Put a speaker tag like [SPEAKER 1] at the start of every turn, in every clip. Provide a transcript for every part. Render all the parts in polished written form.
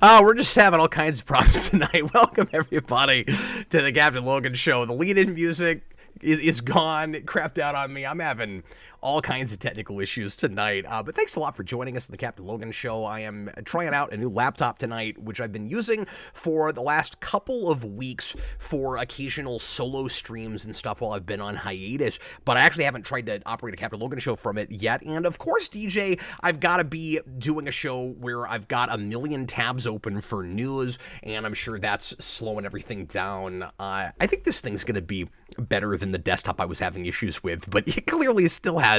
[SPEAKER 1] Oh, we're just having all kinds of problems tonight. Welcome, everybody, to the Captain Logan Show. The lead-in music is gone. It crapped out on me. I'm having all kinds of technical issues tonight. But thanks a lot for joining us on the Captain Logan Show. I am trying out a new laptop tonight, which I've been using for the last couple of weeks for occasional solo streams and stuff while I've been on hiatus. But I actually haven't tried to operate a Captain Logan Show from it yet. And of course, DJ, I've got to be doing a show where I've got a million tabs open for news, and I'm sure that's slowing everything down. I think this thing's going to be better than the desktop I was having issues with, but it clearly still has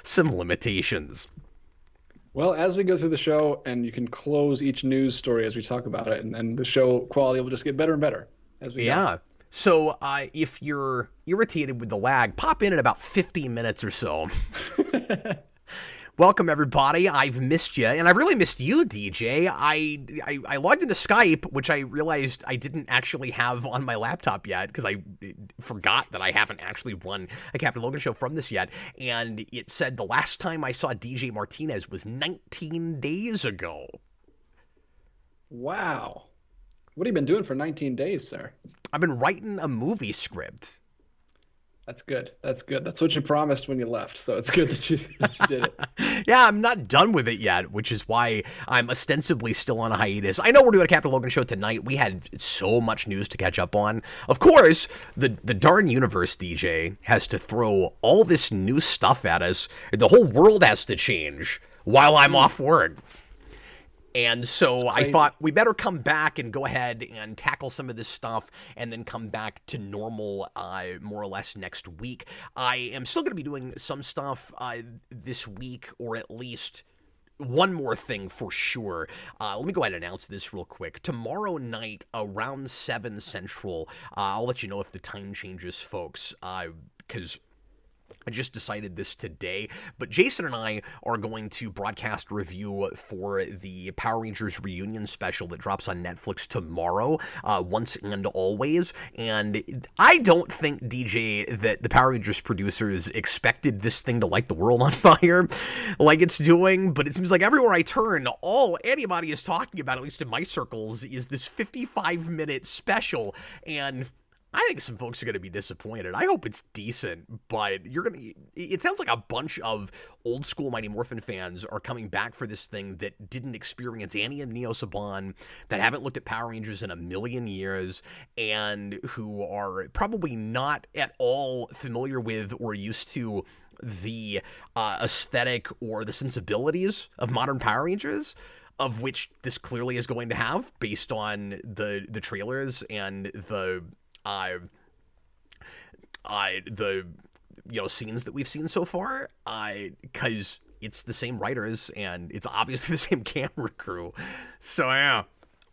[SPEAKER 1] some limitations.
[SPEAKER 2] Well, as we go through the show, and you can close each news story as we talk about it, and the show quality will just get better and better as we go.
[SPEAKER 1] So if you're irritated with the lag, pop in about 50 minutes or so. Welcome, everybody. I've missed you, and I've really missed you, DJ. I logged into Skype, which I realized I didn't actually have on my laptop yet, because I forgot that I haven't actually run a Captain Logan show from this yet, and it said the last time I saw DJ Martinez was 19 days ago.
[SPEAKER 2] Wow. What have you been doing for 19 days, sir?
[SPEAKER 1] I've been writing a movie script.
[SPEAKER 2] That's good. That's good. That's what you promised when you left, so it's good that you did it.
[SPEAKER 1] Yeah, I'm not done with it yet, which is why I'm ostensibly still on a hiatus. I know we're doing a Captain Logan show tonight. We had so much news to catch up on. Of course, the darn universe, DJ, has to throw all this new stuff at us. The whole world has to change while I'm off work. And so I thought we better come back and go ahead and tackle some of this stuff and then come back to normal more or less next week. I am still going to be doing some stuff this week, or at least one more thing for sure. Let me go ahead and announce this real quick. Tomorrow night around 7 Central, I'll let you know if the time changes, folks, because I just decided this today, but Jason and I are going to broadcast a review for the Power Rangers reunion special that drops on Netflix tomorrow, Once and Always, and I don't think, DJ, that the Power Rangers producers expected this thing to light the world on fire like it's doing, but it seems like everywhere I turn, all anybody is talking about, at least in my circles, is this 55-minute special, and I think some folks are going to be disappointed. I hope it's decent, but it sounds like a bunch of old school Mighty Morphin fans are coming back for this thing that didn't experience Annie and Neo Saban, that haven't looked at Power Rangers in a million years, and who are probably not at all familiar with or used to the aesthetic or the sensibilities of modern Power Rangers, of which this clearly is going to have based on the trailers and the scenes that we've seen so far, because it's the same writers and it's obviously the same camera crew. So yeah,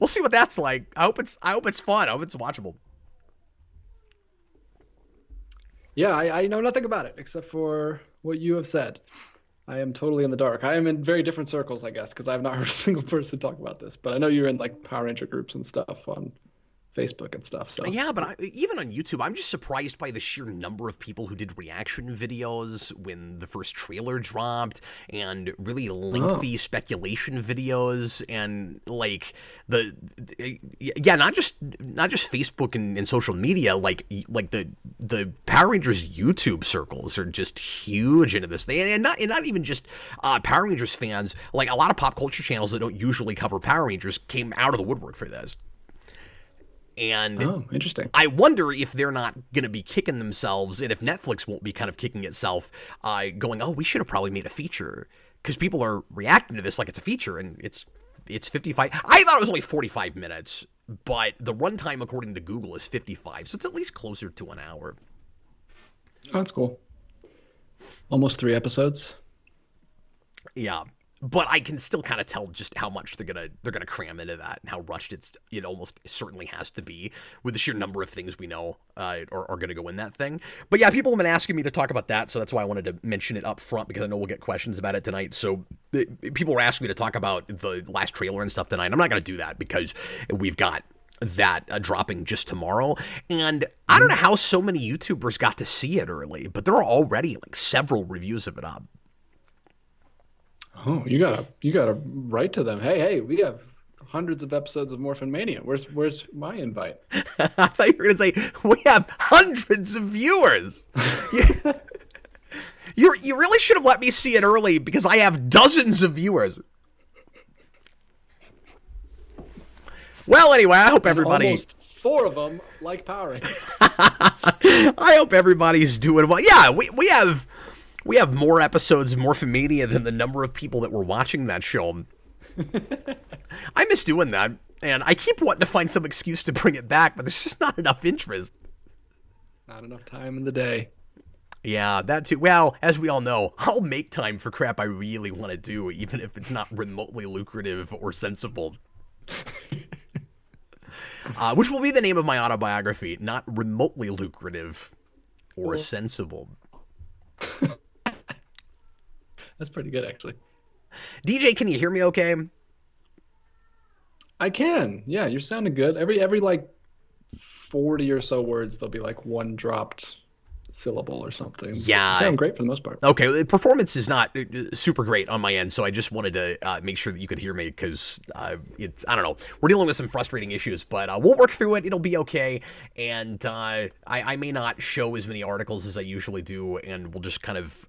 [SPEAKER 1] we'll see what that's like. I hope it's fun. I hope it's watchable.
[SPEAKER 2] Yeah, I know nothing about it except for what you have said. I am totally in the dark. I am in very different circles, I guess, because I have not heard a single person talk about this. But I know you're in like Power Ranger groups and stuff on Facebook and stuff. So
[SPEAKER 1] yeah, but even on YouTube, I'm just surprised by the sheer number of people who did reaction videos when the first trailer dropped, and really lengthy speculation videos, and like not just Facebook and social media, like the Power Rangers YouTube circles are just huge into this thing, and not even just Power Rangers fans. Like a lot of pop culture channels that don't usually cover Power Rangers came out of the woodwork for this. And
[SPEAKER 2] interesting.
[SPEAKER 1] I wonder if they're not going to be kicking themselves, and if Netflix won't be kind of kicking itself, going, oh, we should have probably made a feature, because people are reacting to this like it's a feature, and it's 55. I thought it was only 45 minutes, but the runtime according to Google is 55, so it's at least closer to an hour.
[SPEAKER 2] Oh, that's cool. Almost 3 episodes.
[SPEAKER 1] Yeah. But I can still kind of tell just how much they're gonna cram into that, and how rushed it almost certainly has to be with the sheer number of things we know are going to go in that thing. But yeah, people have been asking me to talk about that, so that's why I wanted to mention it up front, because I know we'll get questions about it tonight. So people are asking me to talk about the last trailer and stuff tonight. I'm not going to do that because we've got that dropping just tomorrow, and I don't know how so many YouTubers got to see it early, but there are already like several reviews of it up.
[SPEAKER 2] Oh, you gotta write to them. Hey, we have hundreds of episodes of Morphin Mania. Where's my invite?
[SPEAKER 1] I thought you were going to say, we have hundreds of viewers. You really should have let me see it early because I have dozens of viewers. Well, anyway, I hope everybody...
[SPEAKER 2] Almost 4 of them like Power Rangers.
[SPEAKER 1] I hope everybody's doing well. Yeah, we have more episodes of Morphin Mania than the number of people that were watching that show. I miss doing that, and I keep wanting to find some excuse to bring it back, but there's just not enough interest.
[SPEAKER 2] Not enough time in the day.
[SPEAKER 1] Yeah, that too. Well, as we all know, I'll make time for crap I really want to do, even if it's not remotely lucrative or sensible. Which will be the name of my autobiography, not remotely lucrative or sensible.
[SPEAKER 2] That's pretty good, actually.
[SPEAKER 1] DJ, can you hear me okay?
[SPEAKER 2] I can. Yeah, you're sounding good. Every like 40 or so words, there'll be like one dropped syllable or something.
[SPEAKER 1] Yeah.
[SPEAKER 2] You sound great for the most part.
[SPEAKER 1] Okay, the performance is not super great on my end, so I just wanted to make sure that you could hear me because it's, I don't know, we're dealing with some frustrating issues, but we'll work through it. It'll be okay, and I may not show as many articles as I usually do, and we'll just kind of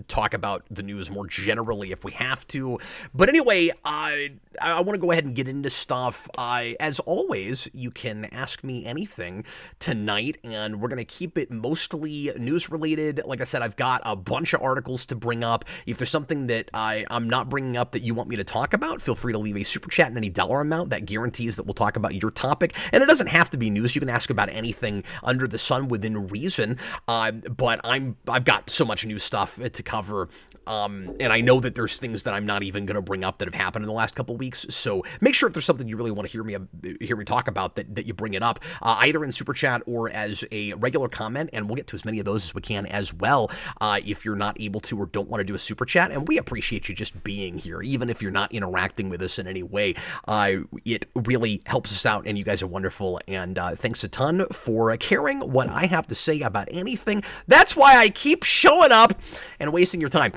[SPEAKER 1] talk about the news more generally if we have to. But anyway, I want to go ahead and get into stuff. As always, you can ask me anything tonight, and we're going to keep it mostly news related. Like I said, I've got a bunch of articles to bring up. If there's something that I'm not bringing up that you want me to talk about, feel free to leave a super chat in any dollar amount. That guarantees that we'll talk about your topic. And it doesn't have to be news. You can ask about anything under the sun within reason. But I've got so much new stuff to cover. And I know that there's things that I'm not even going to bring up that have happened in the last couple of weeks. So make sure if there's something you really want to hear me talk about that you bring it up, either in super chat or as a regular comment, and we'll get to as many of those as we can as well. If you're not able to or don't want to do a super chat, and we appreciate you just being here, even if you're not interacting with us in any way. It really helps us out, and you guys are wonderful. And thanks a ton for caring what I have to say about anything. That's why I keep showing up and wasting your time.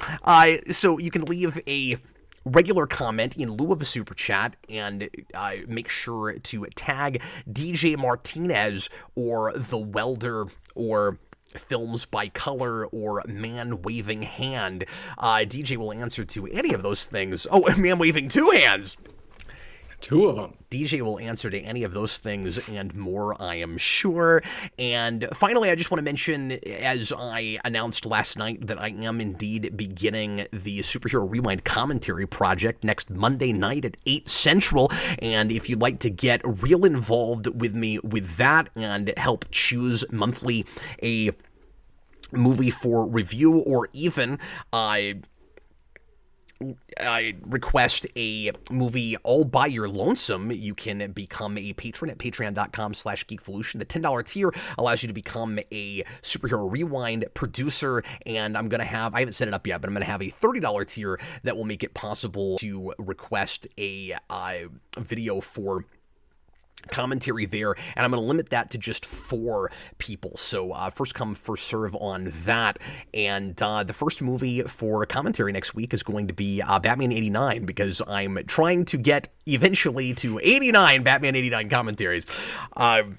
[SPEAKER 1] So you can leave a regular comment in lieu of a super chat, and make sure to tag DJ Martinez or The Welder or Films by Color or Man Waving Hand. DJ will answer to any of those things. Oh, Man Waving Two Hands.
[SPEAKER 2] 2 of them.
[SPEAKER 1] DJ will answer to any of those things and more, I am sure. And finally, I just want to mention, as I announced last night, that I am indeed beginning the Superhero Rewind commentary project next Monday night at 8 Central. And if you'd like to get real involved with me with that and help choose monthly a movie for review, or even I request a movie all by your lonesome, you can become a patron at patreon.com/geekvolution. The $10 tier allows you to become a Superhero Rewind producer, and I haven't set it up yet, but I'm going to have a $30 tier that will make it possible to request a video for commentary there, and I'm going to limit that to just 4 people. So first come, first serve on that. And the first movie for commentary next week is going to be Batman 89, because I'm trying to get eventually to 89 Batman 89 commentaries. I'm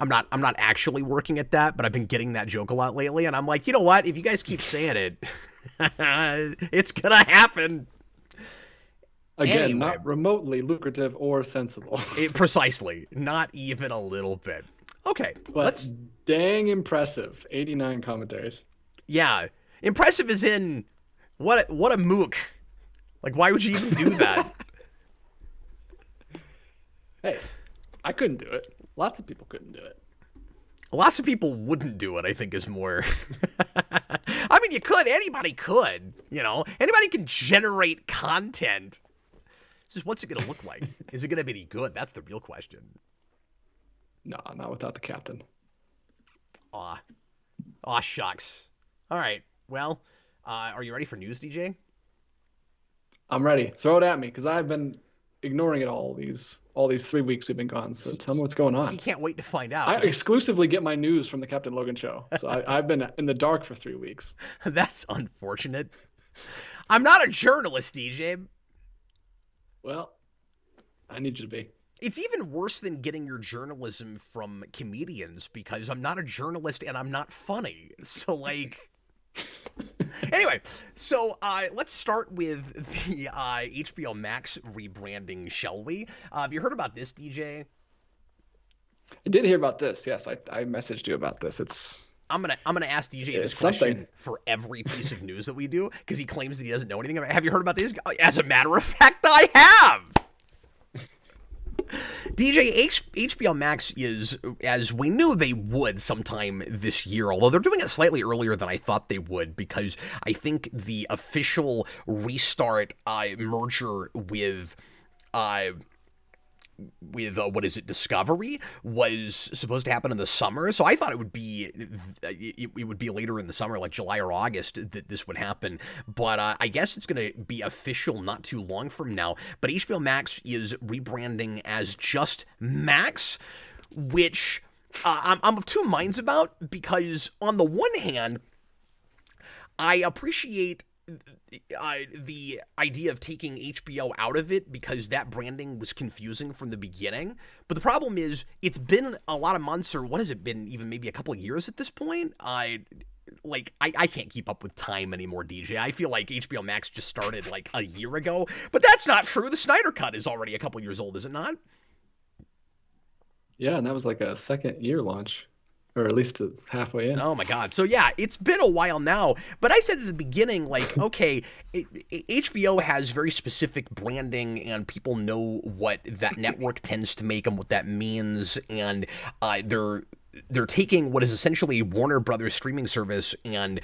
[SPEAKER 1] not actually working at that, but I've been getting that joke a lot lately, and I'm like, you know what? If you guys keep saying it, it's gonna happen.
[SPEAKER 2] Again,
[SPEAKER 1] anyway,
[SPEAKER 2] not remotely lucrative or sensible.
[SPEAKER 1] Precisely. Not even a little bit. Okay.
[SPEAKER 2] But dang impressive. 89 commentaries.
[SPEAKER 1] Yeah. Impressive as in, what a mook. Like, why would you even do that?
[SPEAKER 2] Hey, I couldn't do it. Lots of people couldn't do it.
[SPEAKER 1] Lots of people wouldn't do it, I think, is more. I mean, you could. Anybody could. Anybody can generate content. It's just, what's it going to look like? Is it going to be any good? That's the real question.
[SPEAKER 2] No, not without the captain.
[SPEAKER 1] Aw, shucks. All right. Well, are you ready for news, DJ?
[SPEAKER 2] I'm ready. Throw it at me, because I've been ignoring it all these 3 weeks we've been gone. So tell me what's going on.
[SPEAKER 1] You can't wait to find out.
[SPEAKER 2] I exclusively get my news from the Captain Logan show. So I've been in the dark for 3 weeks.
[SPEAKER 1] That's unfortunate. I'm not a journalist, DJ.
[SPEAKER 2] Well, I need you to be.
[SPEAKER 1] It's even worse than getting your journalism from comedians because I'm not a journalist and I'm not funny. So, like... Anyway, so let's start with the HBO Max rebranding, shall we? Have you heard about this, DJ?
[SPEAKER 2] I did hear about this. Yes, I messaged you about this.
[SPEAKER 1] I'm gonna ask DJ this question for every piece of news that we do because he claims that he doesn't know anything about it. Have you heard about this? As a matter of fact, I have. DJ, HBO Max is, as we knew they would sometime this year, although they're doing it slightly earlier than I thought they would, because I think the official restart merger with what is it, Discovery, was supposed to happen in the summer. So I thought it would be later in the summer, like July or August, that this would happen. But I guess it's going to be official not too long from now. But HBO Max is rebranding as just Max, which I'm of two minds about, because on the one hand, I appreciate the idea of taking HBO out of it because that branding was confusing from the beginning. But the problem is it's been a lot of months, or what has it been, even maybe a couple of years at this point? I can't keep up with time anymore, DJ. I feel like HBO Max just started like a year ago, but that's not true. The Snyder Cut is already a couple years old, is it not?
[SPEAKER 2] Yeah, and that was like a second year launch. Or at least halfway in.
[SPEAKER 1] Oh my God. So yeah, it's been a while now. But I said at the beginning, like, okay, HBO has very specific branding and people know what that network tends to make and what that means. And they're taking what is essentially Warner Brothers streaming service and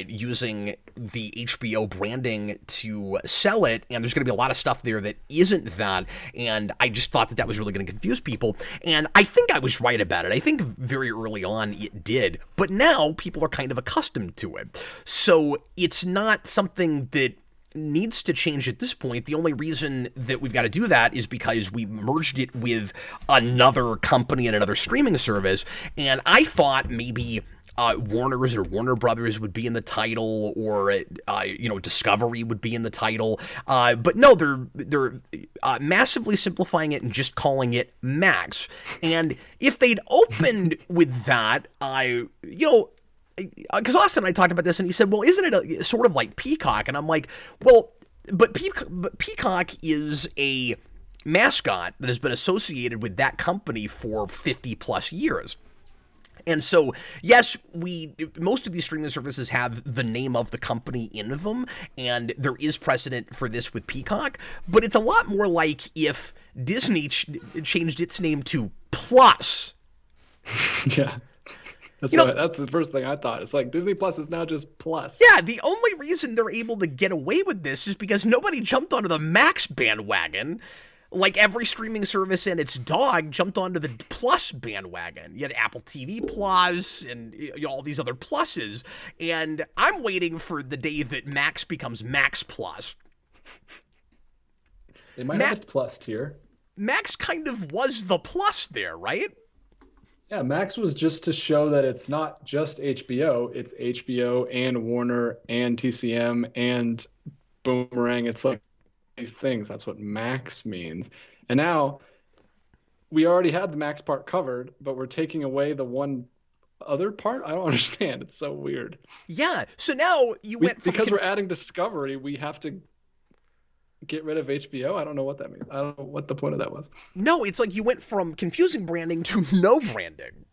[SPEAKER 1] using the HBO branding to sell it. And there's going to be a lot of stuff there that isn't that. And I just thought that was really going to confuse people. And I think I was right about it. I think very early on it did. But now people are kind of accustomed to it. So it's not something that needs to change at this point. The only reason that we've got to do that is because we merged it with another company and another streaming service. And I thought maybe Warner's or Warner Brothers would be in the title, or Discovery would be in the title. But no, they're massively simplifying it and just calling it Max. And if they'd opened with that, because Austin and I talked about this, and he said, well, isn't it sort of like Peacock? And I'm like, well, but Peacock is a mascot that has been associated with that company for 50 plus years. And so, yes, most of these streaming services have the name of the company in them, and there is precedent for this with Peacock, but it's a lot more like if Disney changed its name to Plus.
[SPEAKER 2] Yeah. That's the first thing I thought. It's like Disney Plus is now just Plus.
[SPEAKER 1] Yeah, the only reason they're able to get away with this is because nobody jumped onto the Max bandwagon. Like every streaming service and its dog jumped onto the Plus bandwagon. You had Apple TV Plus and all these other pluses. And I'm waiting for the day that Max becomes Max Plus.
[SPEAKER 2] They might have a Plus tier.
[SPEAKER 1] Max kind of was the plus there, right?
[SPEAKER 2] Yeah, Max was just to show that it's not just HBO. It's HBO and Warner and TCM and Boomerang. It's like these things. That's what Max means. And now we already had the Max part covered, but we're taking away the one other part. I don't understand. It's so weird.
[SPEAKER 1] Yeah. So now
[SPEAKER 2] because we're adding Discovery, we have to get rid of HBO. I don't know what that means. I don't know what the point of that was.
[SPEAKER 1] No, it's like you went from confusing branding to no branding.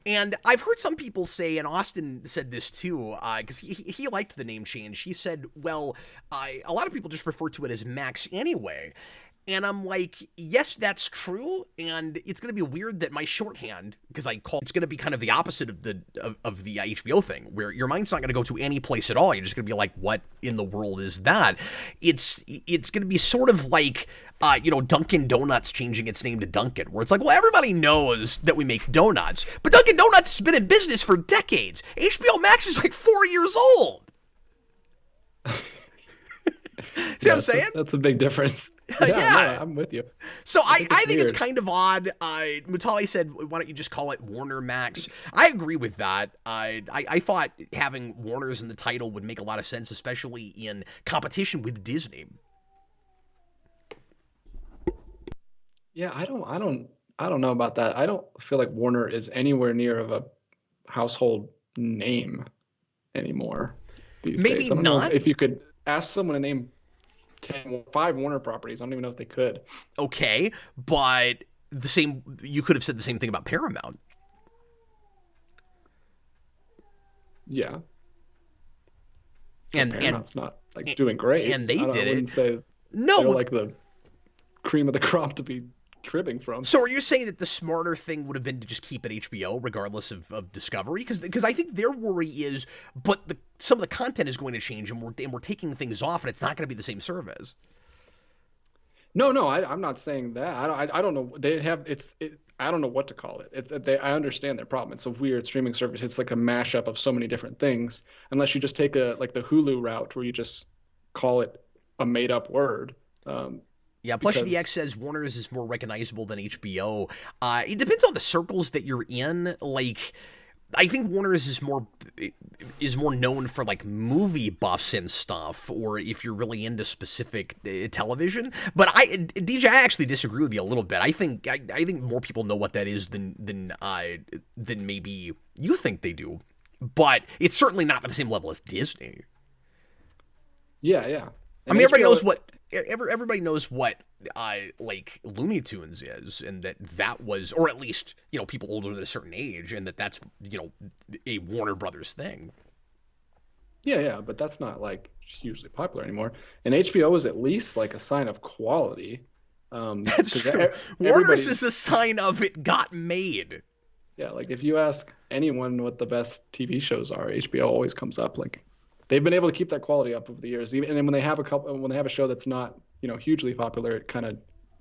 [SPEAKER 1] And I've heard some people say, and Austin said this too, because he liked the name change. He said, well, a lot of people just refer to it as Max anyway. And I'm like, yes, that's true. And it's going to be weird that my shorthand, because it's going to be kind of the opposite of the HBO thing, where your mind's not going to go to any place at all. You're just going to be like, what in the world is that? It's going to be sort of like, Dunkin' Donuts changing its name to Dunkin', where it's like, well, everybody knows that we make donuts, but Dunkin' Donuts has been in business for decades. HBO Max is like 4 years old. See what I'm saying?
[SPEAKER 2] That's a big difference. Yeah, no, I'm with you.
[SPEAKER 1] So I think it's kind of odd. Mutali said, why don't you just call it Warner Max? I agree with that. I thought having Warner's in the title would make a lot of sense, especially in competition with Disney.
[SPEAKER 2] Yeah, I don't know about that. I don't feel like Warner is anywhere near of a household name anymore these
[SPEAKER 1] Maybe
[SPEAKER 2] days. I don't know
[SPEAKER 1] not.
[SPEAKER 2] if you could ask someone to name 5 Warner properties. I don't even know if they could.
[SPEAKER 1] Okay, but the same. You could have said the same thing about Paramount.
[SPEAKER 2] Yeah, but
[SPEAKER 1] And
[SPEAKER 2] Paramount's not like doing great.
[SPEAKER 1] and they
[SPEAKER 2] I
[SPEAKER 1] did it.
[SPEAKER 2] wouldn't say
[SPEAKER 1] No,
[SPEAKER 2] they're like the cream of the crop to be cribbing from.
[SPEAKER 1] so are you saying that the smarter thing would have been to just keep it HBO regardless of Discovery? Because I think their worry is, but some of the content is going to change, and we're taking things off, and it's not going to be the same service.
[SPEAKER 2] No, no, I'm not saying that. I don't know. They have I don't know what to call it. I understand their problem. It's a weird streaming service. It's like a mashup of so many different things. Unless you just take like the Hulu route where you just call it a made up word.
[SPEAKER 1] Yeah, Plush DX
[SPEAKER 2] Because
[SPEAKER 1] says Warner's is more recognizable than HBO. It depends on the circles that you're in. Like, I think Warner's is more known for like movie buffs and stuff, or if you're really into specific television. But DJ, I actually disagree with you a little bit. I think more people know what that is than maybe you think they do. But it's certainly not at the same level as Disney.
[SPEAKER 2] yeah, yeah.
[SPEAKER 1] I
[SPEAKER 2] And
[SPEAKER 1] mean,
[SPEAKER 2] HBO,
[SPEAKER 1] everybody knows what like Looney Tunes is, and that was, or at least people older than a certain age, and that's a Warner Brothers thing.
[SPEAKER 2] yeah, yeah, but that's not like hugely popular anymore. And HBO is at least like a sign of quality.
[SPEAKER 1] That's
[SPEAKER 2] Because
[SPEAKER 1] true. Warner's is
[SPEAKER 2] everybody's
[SPEAKER 1] a sign of it got made.
[SPEAKER 2] yeah, like if you ask anyone what the best TV shows are, HBO always comes up. Like they've been able to keep that quality up over the years. Even and then when they have a show that's not hugely popular,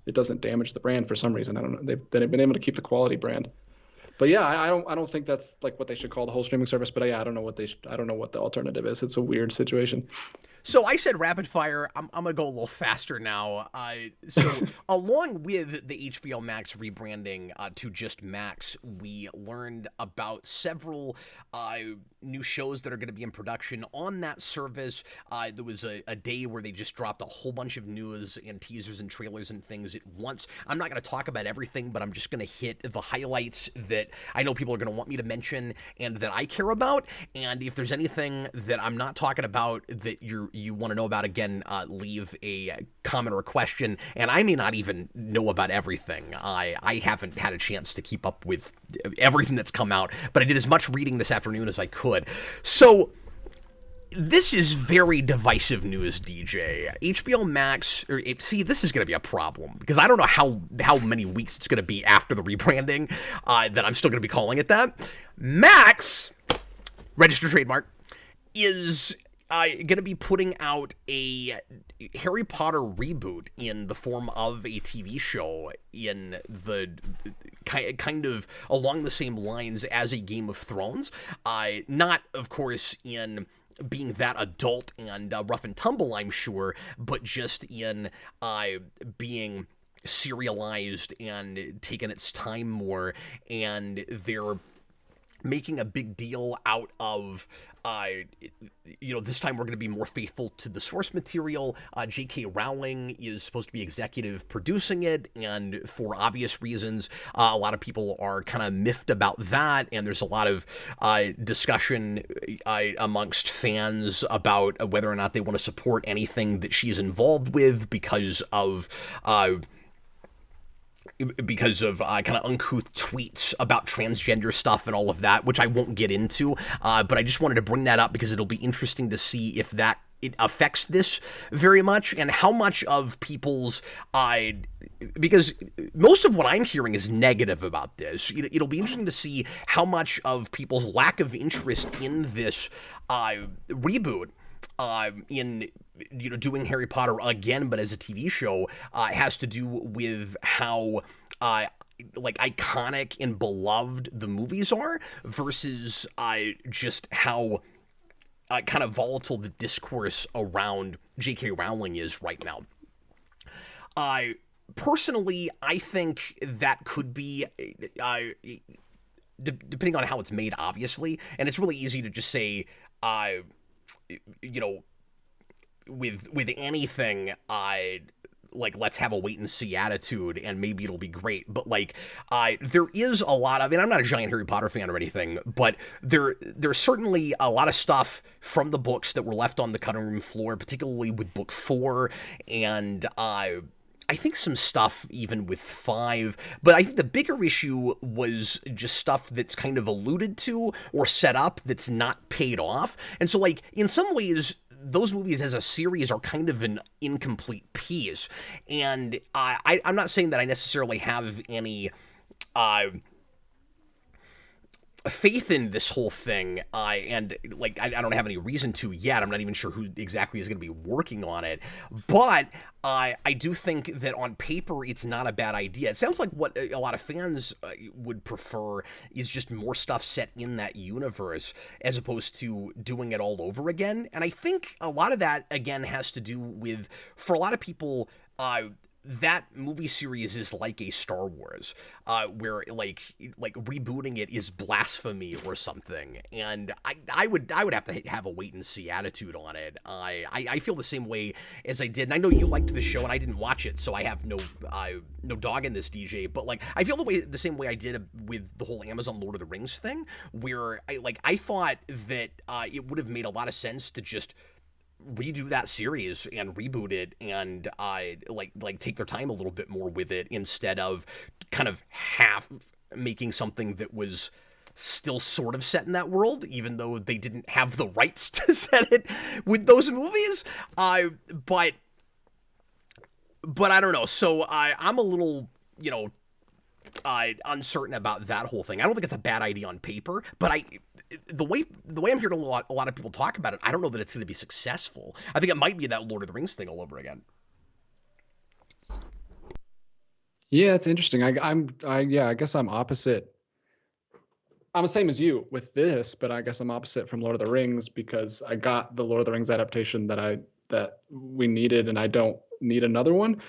[SPEAKER 2] it doesn't damage the brand for some reason. I don't know. They've been able to keep the quality brand. But yeah, I don't think that's like what they should call the whole streaming service. But yeah, I don't know I don't know what the alternative is. It's a weird situation.
[SPEAKER 1] So I said rapid fire. I'm gonna go a little faster now. So along with the HBO Max rebranding to just Max, we learned about several new shows that are going to be in production on that service. There was a day where they just dropped a whole bunch of news and teasers and trailers and things at once. I'm not going to talk about everything, but I'm just going to hit the highlights that I know people are going to want me to mention and that I care about. And if there's anything that I'm not talking about that you want to know about, again, leave a comment or a question. And I may not even know about everything. I haven't had a chance to keep up with everything that's come out, but I did as much reading this afternoon as I could. So this is very divisive news, DJ. HBO Max, this is going to be a problem because I don't know how many weeks it's going to be after the rebranding that I'm still going to be calling it that. Max, registered trademark, is going to be putting out a Harry Potter reboot in the form of a TV show in the kind of along the same lines as a Game of Thrones. Not, of course, in being that adult and rough and tumble, I'm sure, but just in being serialized and taking its time more, and they're making a big deal out of, this time we're going to be more faithful to the source material. J.K. Rowling is supposed to be executive producing it, and for obvious reasons, a lot of people are kind of miffed about that, and there's a lot of discussion amongst fans about whether or not they want to support anything that she's involved with because of kind of uncouth tweets about transgender stuff and all of that, which I won't get into, but I just wanted to bring that up because it'll be interesting to see if it affects this very much, and how much of people's because most of what I'm hearing is negative about this. It'll be interesting to see how much of people's lack of interest in this reboot in doing Harry Potter again, but as a TV show, has to do with how iconic and beloved the movies are versus just how kind of volatile the discourse around J.K. Rowling is right now. Personally, I think that could be depending on how it's made, obviously, and it's really easy to just say with anything, like let's have a wait and see attitude and maybe it'll be great. But like there is a lot of, I mean, I'm not a giant Harry Potter fan or anything, but there's certainly a lot of stuff from the books that were left on the cutting room floor, particularly with book 4 and I think some stuff even with 5, but I think the bigger issue was just stuff that's kind of alluded to or set up that's not paid off. And so, like, in some ways, those movies as a series are kind of an incomplete piece. And I'm not saying that I necessarily have any faith in this whole thing, and like I don't have any reason to yet. I'm not even sure who exactly is going to be working on it, but I do think that on paper it's not a bad idea. It sounds like what a lot of fans would prefer is just more stuff set in that universe as opposed to doing it all over again. And I think a lot of that again has to do with, for a lot of people, that movie series is like a Star Wars, where like rebooting it is blasphemy or something, and I would have to have a wait and see attitude on it. I feel the same way as I did, and I know you liked the show, and I didn't watch it, so I have no dog in this, DJ. But like I feel the same way I did with the whole Amazon Lord of the Rings thing, where I thought that it would have made a lot of sense to just redo that series and reboot it and like take their time a little bit more with it instead of kind of half making something that was still sort of set in that world, even though they didn't have the rights to set it with those movies. But I don't know. So I'm a little, uncertain about that whole thing. I don't think it's a bad idea on paper, but the way I'm hearing a lot of people talk about it, I don't know that it's going to be successful. I think it might be that Lord of the Rings thing all over again.
[SPEAKER 2] Yeah, it's interesting. I guess I'm opposite. I'm the same as you with this, but I guess I'm opposite from Lord of the Rings because I got the Lord of the Rings adaptation that we needed, and I don't need another one.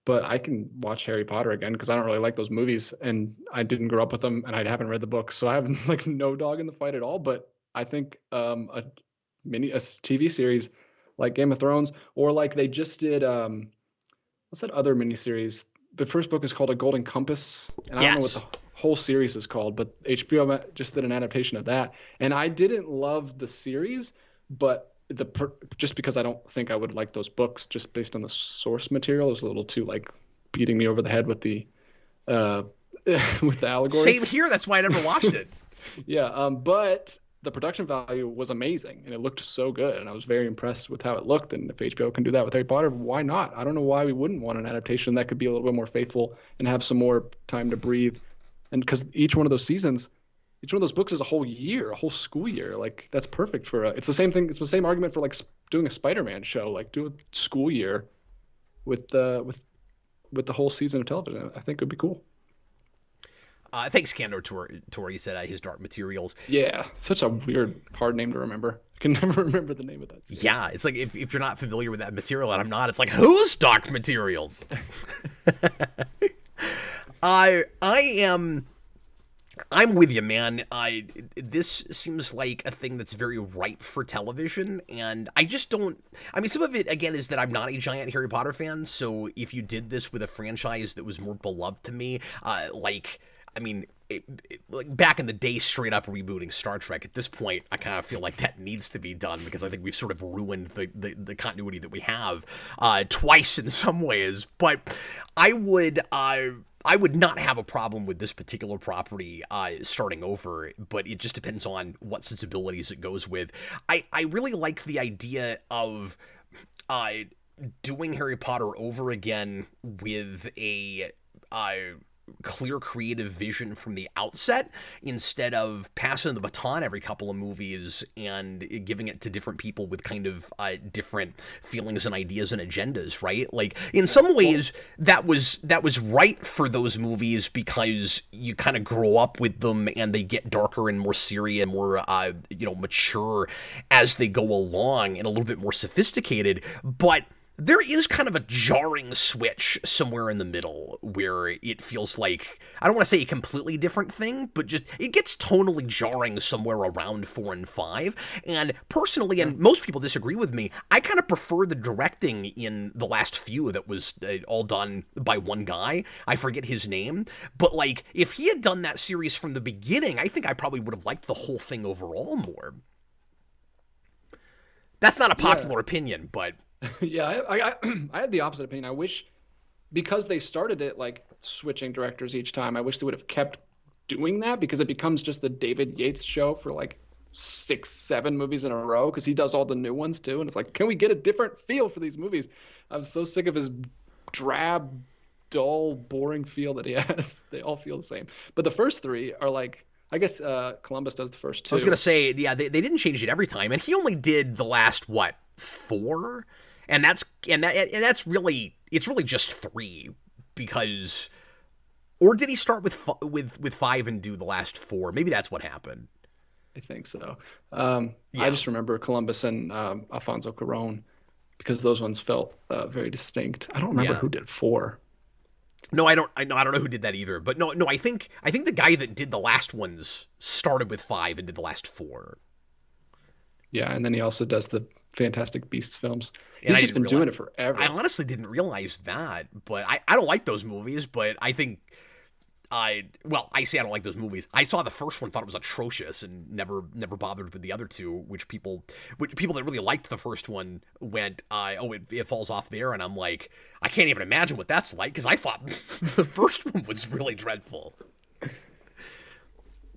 [SPEAKER 2] But I can watch Harry Potter again because I don't really like those movies, and I didn't grow up with them, and I haven't read the books, so I have like no dog in the fight at all. But I think a TV series like Game of Thrones, or like they just did what's that other miniseries? The first book is called A Golden Compass, and I don't know what the whole series is called, but HBO just did an adaptation of that, and I didn't love the series, but just because I don't think I would like those books just based on the source material. It was a little too like beating me over the head with the with the allegory.
[SPEAKER 1] Same here. That's why I never watched it.
[SPEAKER 2] Yeah, but the production value was amazing and it looked so good, and I was very impressed with how it looked. And if HBO can do that with Harry Potter, why not? I don't know why we wouldn't want an adaptation that could be a little bit more faithful and have some more time to breathe. And because each one of those books is a whole year, a whole school year. Like that's perfect for it's the same thing. It's the same argument for like doing a Spider-Man show, like do a school year with the whole season of television. I think it would be cool.
[SPEAKER 1] Thanks, Candor Tori. He said his Dark Materials.
[SPEAKER 2] Yeah, such a weird, hard name to remember. I can never remember the name of that series.
[SPEAKER 1] Yeah, it's like if you're not familiar with that material, and I'm not, it's like, who's Dark Materials? I'm with you, man. This seems like a thing that's very ripe for television, and I just don't. I mean, some of it again is that I'm not a giant Harry Potter fan. So if you did this with a franchise that was more beloved to me, like back in the day, straight up rebooting Star Trek. At this point, I kind of feel like that needs to be done because I think we've sort of ruined the continuity that we have twice in some ways. But I would not have a problem with this particular property starting over, but it just depends on what sensibilities it goes with. I really like the idea of doing Harry Potter over again with a clear creative vision from the outset instead of passing the baton every couple of movies and giving it to different people with kind of different feelings and ideas and agendas, right? Like in some ways that was right for those movies because you kind of grow up with them and they get darker and more serious and more mature as they go along and a little bit more sophisticated. But There is kind of a jarring switch somewhere in the middle where it feels like, I don't want to say a completely different thing, but just it gets tonally jarring somewhere around 4 and 5. And personally, and most people disagree with me, I kind of prefer the directing in the last few that was all done by one guy. I forget his name, but like if he had done that series from the beginning, I think I probably would have liked the whole thing overall more. That's not a popular opinion, but
[SPEAKER 2] Yeah, I had the opposite opinion. I wish, because they started it like switching directors each time, I wish they would have kept doing that, because it becomes just the David Yates show for like 6, 7 movies in a row, because he does all the new ones too. And it's like, can we get a different feel for these movies? I'm so sick of his drab, dull, boring feel that he has. They all feel the same. But the first 3 are like, I guess Columbus does the first 2.
[SPEAKER 1] I was gonna say, yeah, they didn't change it every time, and he only did the last 4, and that's really, it's really just 3, because, or did he start with 5 and do the last 4? Maybe that's what happened.
[SPEAKER 2] I think so. I just remember Columbus and Alfonso Cuarón, because those ones felt very distinct. I don't remember who did 4.
[SPEAKER 1] No, I don't know who did that either. But no, I think the guy that did the last ones started with 5 and did the last 4.
[SPEAKER 2] Yeah, and then he also does the Fantastic Beasts films.
[SPEAKER 1] And
[SPEAKER 2] He's just been doing it forever.
[SPEAKER 1] I honestly didn't realize that, but I don't like those movies, but I think I say I don't like those movies. I saw the first one, thought it was atrocious, and never bothered with the other 2, which people that really liked the first one went, it falls off there, and I'm like, I can't even imagine what that's like, because I thought the first one was really dreadful.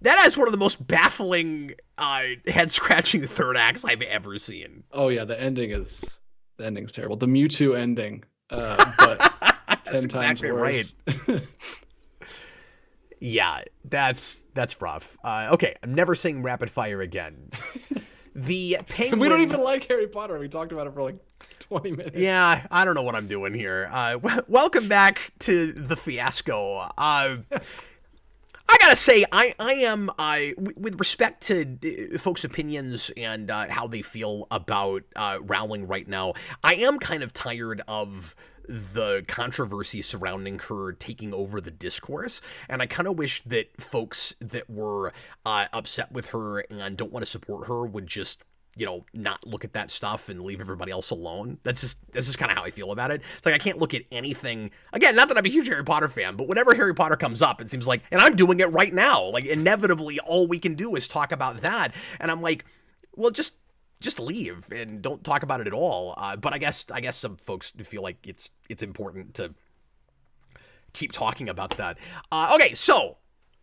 [SPEAKER 1] That is one of the most baffling, head-scratching third acts I've ever seen.
[SPEAKER 2] Oh yeah, the ending's terrible. The Mewtwo ending, but
[SPEAKER 1] that's
[SPEAKER 2] 10
[SPEAKER 1] exactly
[SPEAKER 2] times worse.
[SPEAKER 1] right. Yeah, that's rough. Okay, I'm never saying rapid fire again. The Penguin.
[SPEAKER 2] We don't even like Harry Potter. We talked about it for like 20 minutes.
[SPEAKER 1] Yeah, I don't know what I'm doing here. Welcome back to the fiasco. I gotta say, I am, with respect to folks' opinions and how they feel about Rowling right now, I am kind of tired of the controversy surrounding her taking over the discourse, and I kind of wish that folks that were upset with her and don't want to support her would just, not look at that stuff and leave everybody else alone. That's just kind of how I feel about it. It's like I can't look at anything, again, not that I'm a huge Harry Potter fan, but whenever Harry Potter comes up, it seems like, and I'm doing it right now, like inevitably all we can do is talk about that, and I'm like, well, just leave and don't talk about it at all. But I guess some folks feel like it's important to keep talking about that. Okay, so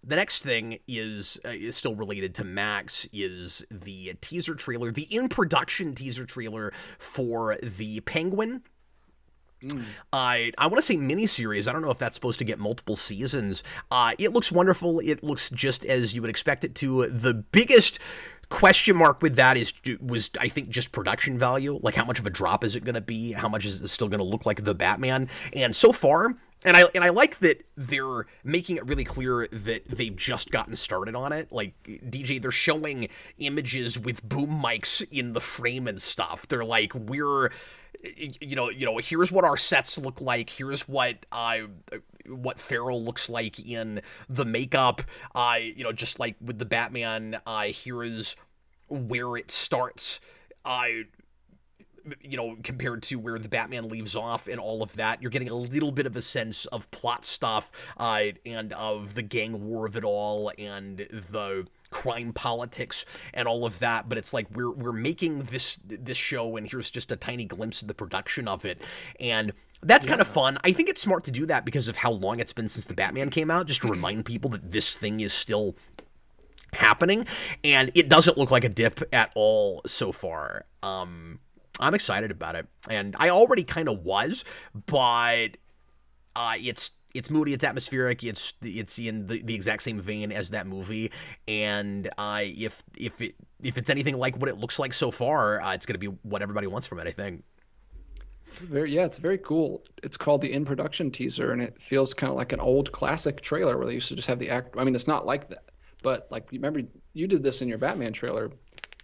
[SPEAKER 1] the next thing is still related to Max, is the teaser trailer, the in-production teaser trailer for the Penguin. I want to say miniseries. I don't know if that's supposed to get multiple seasons. It looks wonderful. It looks just as you would expect it to. The biggest question mark with that was I think just production value. Like, how much of a drop is it going to be? How much is it still going to look like the Batman? And so far, and I like that they're making it really clear that they've just gotten started on it. Like, DJ, they're showing images with boom mics in the frame and stuff. They're like, we're, here's what our sets look like. Here's what Farrell looks like in the makeup. Just like with the Batman, here is where it starts. Compared to where the Batman leaves off and all of that. You're getting a little bit of a sense of plot stuff and of the gang war of it all and the crime politics and all of that, but it's like we're making this show, and here's just a tiny glimpse of the production of it, and that's kind of fun. I think it's smart to do that because of how long it's been since the Batman came out, just to remind people that this thing is still happening, and it doesn't look like a dip at all so far. I'm excited about it, and I already kind of was, but it's moody, it's atmospheric, it's in the exact same vein as that movie, and if it's anything like what it looks like so far, it's going to be what everybody wants from it, I think.
[SPEAKER 2] It's very cool. It's called the in-production teaser, and it feels kind of like an old classic trailer where they used to just have the act. I mean, it's not like that, but like, remember you did this in your Batman trailer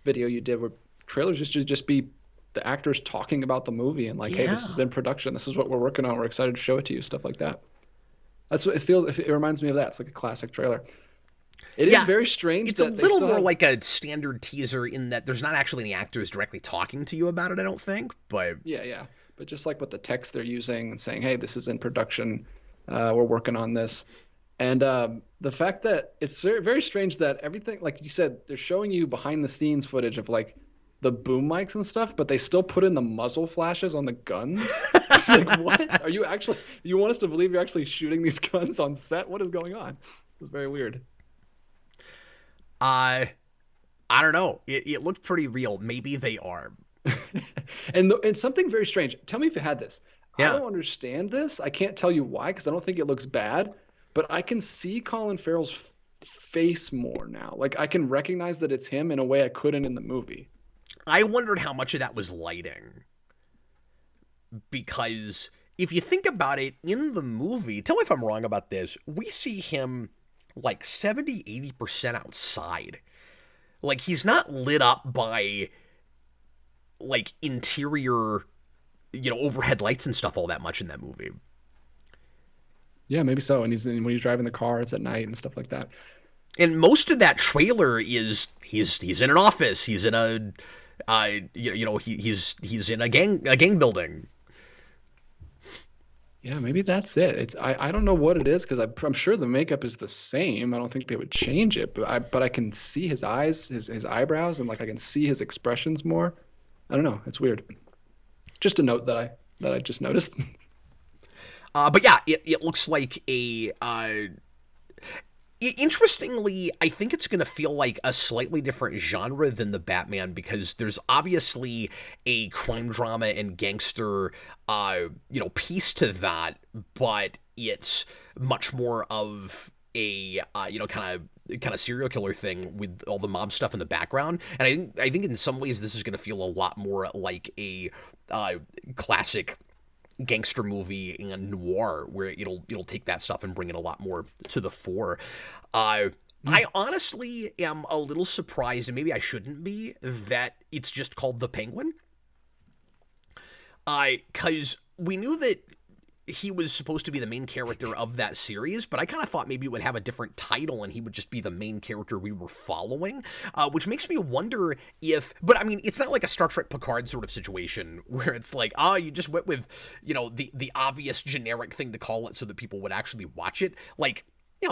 [SPEAKER 2] video you did, where trailers used to just be the actors talking about the movie and like, hey, this is
[SPEAKER 1] Yeah.
[SPEAKER 2] in production. This is what we're working on. We're excited to show it to you. Stuff like that. That's what it feels. It reminds me of that. It's like a classic trailer. It is
[SPEAKER 1] Yeah.
[SPEAKER 2] very strange
[SPEAKER 1] It's a
[SPEAKER 2] that they
[SPEAKER 1] little
[SPEAKER 2] still
[SPEAKER 1] more
[SPEAKER 2] have.
[SPEAKER 1] like a standard teaser in that there's not actually any actors directly talking to you about it, I don't think. But
[SPEAKER 2] Yeah, yeah. But just like with the text they're using and saying, hey, this is in production. We're working on this. And the fact that it's very, very strange that everything, like you said, they're showing you behind the scenes footage of like the boom mics and stuff, but they still put in the muzzle flashes on the guns. It's like, what? Are you actually, you want us to believe you're actually shooting these guns on set? What is going on? It's very weird.
[SPEAKER 1] I don't know. It looked pretty real. Maybe they are.
[SPEAKER 2] And something very strange. Tell me if you had this. I
[SPEAKER 1] Yeah.
[SPEAKER 2] don't understand this. I can't tell you why because I don't think it looks bad, but I can see Colin Farrell's face more now. Like I can recognize that it's him in a way I couldn't in the movie.
[SPEAKER 1] I wondered how much of that was lighting. Because if you think about it, in the movie, tell me if I'm wrong about this, we see him like 70-80% outside. Like he's not lit up by like interior, overhead lights and stuff all that much in that movie.
[SPEAKER 2] Yeah, maybe so. And when he's driving the car, it's at night and stuff like that.
[SPEAKER 1] And most of that trailer is he's in an office, he's in a he's in a gang building.
[SPEAKER 2] Yeah, maybe that's it. I don't know what it is because I'm sure the makeup is the same. I don't think they would change it, but I can see his eyes, his eyebrows, and like I can see his expressions more. I don't know. It's weird. Just a note that I just noticed.
[SPEAKER 1] But yeah, it looks like a. Interestingly, I think it's going to feel like a slightly different genre than the Batman because there's obviously a crime drama and gangster, piece to that, but it's much more of a, kind of serial killer thing with all the mob stuff in the background. And I think in some ways this is going to feel a lot more like a classic gangster movie and noir where it'll take that stuff and bring it a lot more to the fore. I honestly am a little surprised, and maybe I shouldn't be, that it's just called The Penguin. Because we knew that he was supposed to be the main character of that series, but I kind of thought maybe it would have a different title and he would just be the main character we were following, which makes me wonder if, but I mean, it's not like a Star Trek Picard sort of situation where it's like, you just went with, the obvious generic thing to call it so that people would actually watch it. Like,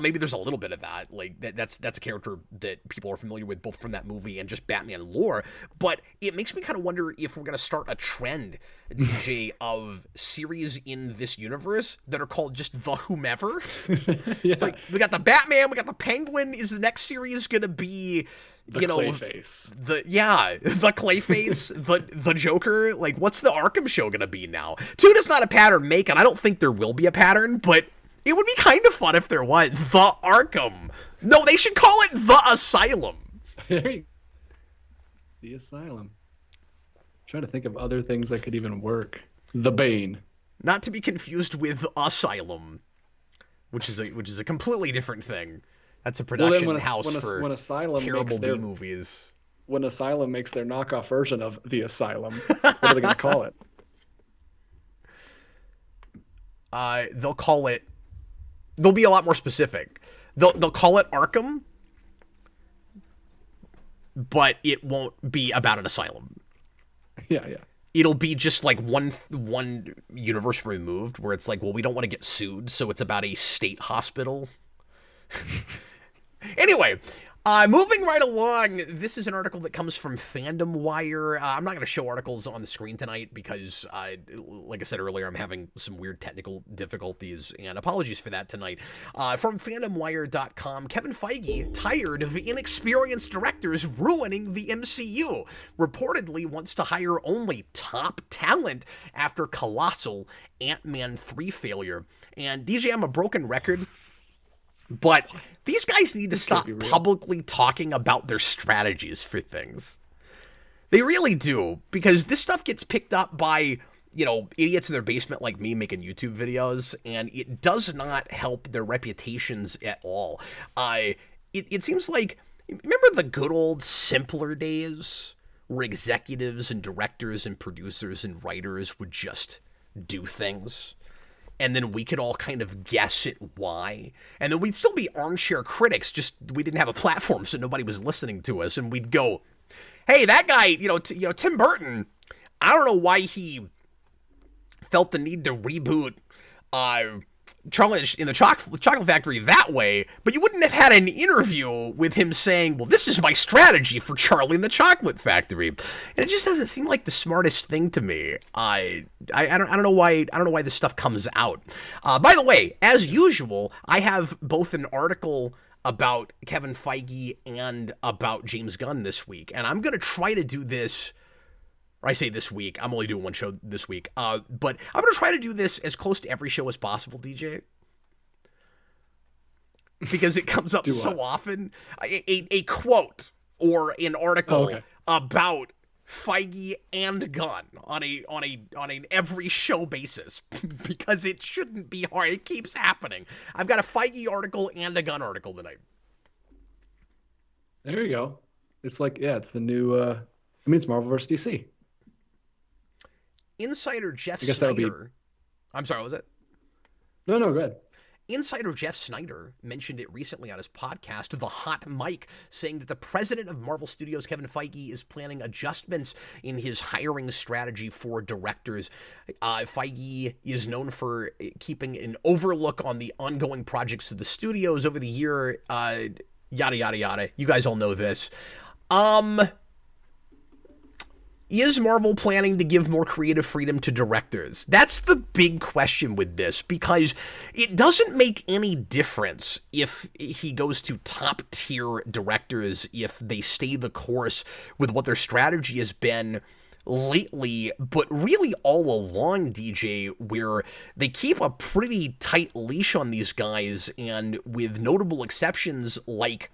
[SPEAKER 1] maybe there's a little bit of that. Like that's a character that people are familiar with both from that movie and just Batman lore. But it makes me kind of wonder if we're going to start a trend, DJ, of series in this universe that are called just the whomever.
[SPEAKER 2] Yeah.
[SPEAKER 1] It's like we got the Batman, we got the Penguin. Is the next series going to be
[SPEAKER 2] The Clayface.
[SPEAKER 1] the Clayface, the Joker? Like, what's the Arkham show going to be now? Two does not a pattern make, and I don't think there will be a pattern, but it would be kind of fun if there was. The Arkham. No, they should call it The Asylum.
[SPEAKER 2] The Asylum. I'm trying to think of other things that could even work. The Bane.
[SPEAKER 1] Not to be confused with Asylum, which is a completely different thing. That's a production house for
[SPEAKER 2] when Asylum
[SPEAKER 1] terrible
[SPEAKER 2] makes their,
[SPEAKER 1] B movies.
[SPEAKER 2] When Asylum makes their knockoff version of The Asylum, what are they going to call it?
[SPEAKER 1] They'll call it. They'll be a lot more specific. They'll call it Arkham, but it won't be about an asylum.
[SPEAKER 2] Yeah, yeah.
[SPEAKER 1] It'll be just like one universe removed, where it's like, well, we don't want to get sued, so it's about a state hospital. Anyway, moving right along, this is an article that comes from Fandom Wire. I'm not going to show articles on the screen tonight because, like I said earlier, I'm having some weird technical difficulties, and apologies for that tonight. From FandomWire.com, Kevin Feige, tired of inexperienced directors ruining the MCU, reportedly wants to hire only top talent after colossal Ant-Man 3 failure. And DJ, I'm a broken record, but these guys need to stop publicly talking about their strategies for things. They really do, because this stuff gets picked up by, idiots in their basement like me making YouTube videos, and it does not help their reputations at all. It seems like, remember the good old simpler days where executives and directors and producers and writers would just do things, and then we could all kind of guess at why, and then we'd still be armchair critics, just we didn't have a platform, so nobody was listening to us, and we'd go, hey, that guy, Tim Burton, I don't know why he felt the need to reboot Charlie in the Chocolate Factory that way, but you wouldn't have had an interview with him saying, well, this is my strategy for Charlie in the Chocolate Factory. And it just doesn't seem like the smartest thing to me. I don't know why this stuff comes out. By the way, as usual, I have both an article about Kevin Feige and about James Gunn this week, and I'm going to try to do this. I say this week. I'm only doing one show this week. But I'm going to try to do this as close to every show as possible, DJ. Because it comes up so often. A quote or an article about Feige and Gunn on an every show basis. Because it shouldn't be hard. It keeps happening. I've got a Feige article and a Gunn article tonight.
[SPEAKER 2] There you go. It's like, it's the new, it's Marvel vs. DC.
[SPEAKER 1] Insider Jeff Snyder. I'm sorry, what was it?
[SPEAKER 2] No, go ahead.
[SPEAKER 1] Insider Jeff Snyder mentioned it recently on his podcast, The Hot Mic, saying that the president of Marvel Studios, Kevin Feige, is planning adjustments in his hiring strategy for directors. Feige is known for keeping an overlook on the ongoing projects of the studios over the year, yada, yada, yada. You guys all know this. Is Marvel planning to give more creative freedom to directors? That's the big question with this, because it doesn't make any difference if he goes to top-tier directors if they stay the course with what their strategy has been lately, but really all along, DJ, where they keep a pretty tight leash on these guys, and with notable exceptions like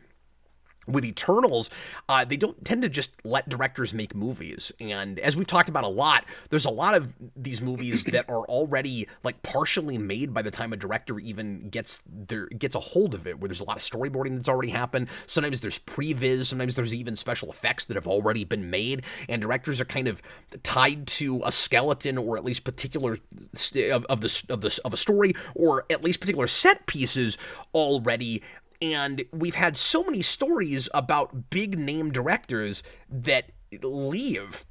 [SPEAKER 1] with Eternals, they don't tend to just let directors make movies. And as we've talked about a lot, there's a lot of these movies that are already like partially made by the time a director even gets a hold of it, where there's a lot of storyboarding that's already happened. Sometimes there's previs, sometimes there's even special effects that have already been made, and directors are kind of tied to a skeleton, or at least particular of a story, or at least particular set pieces already. And we've had so many stories about big name directors that leave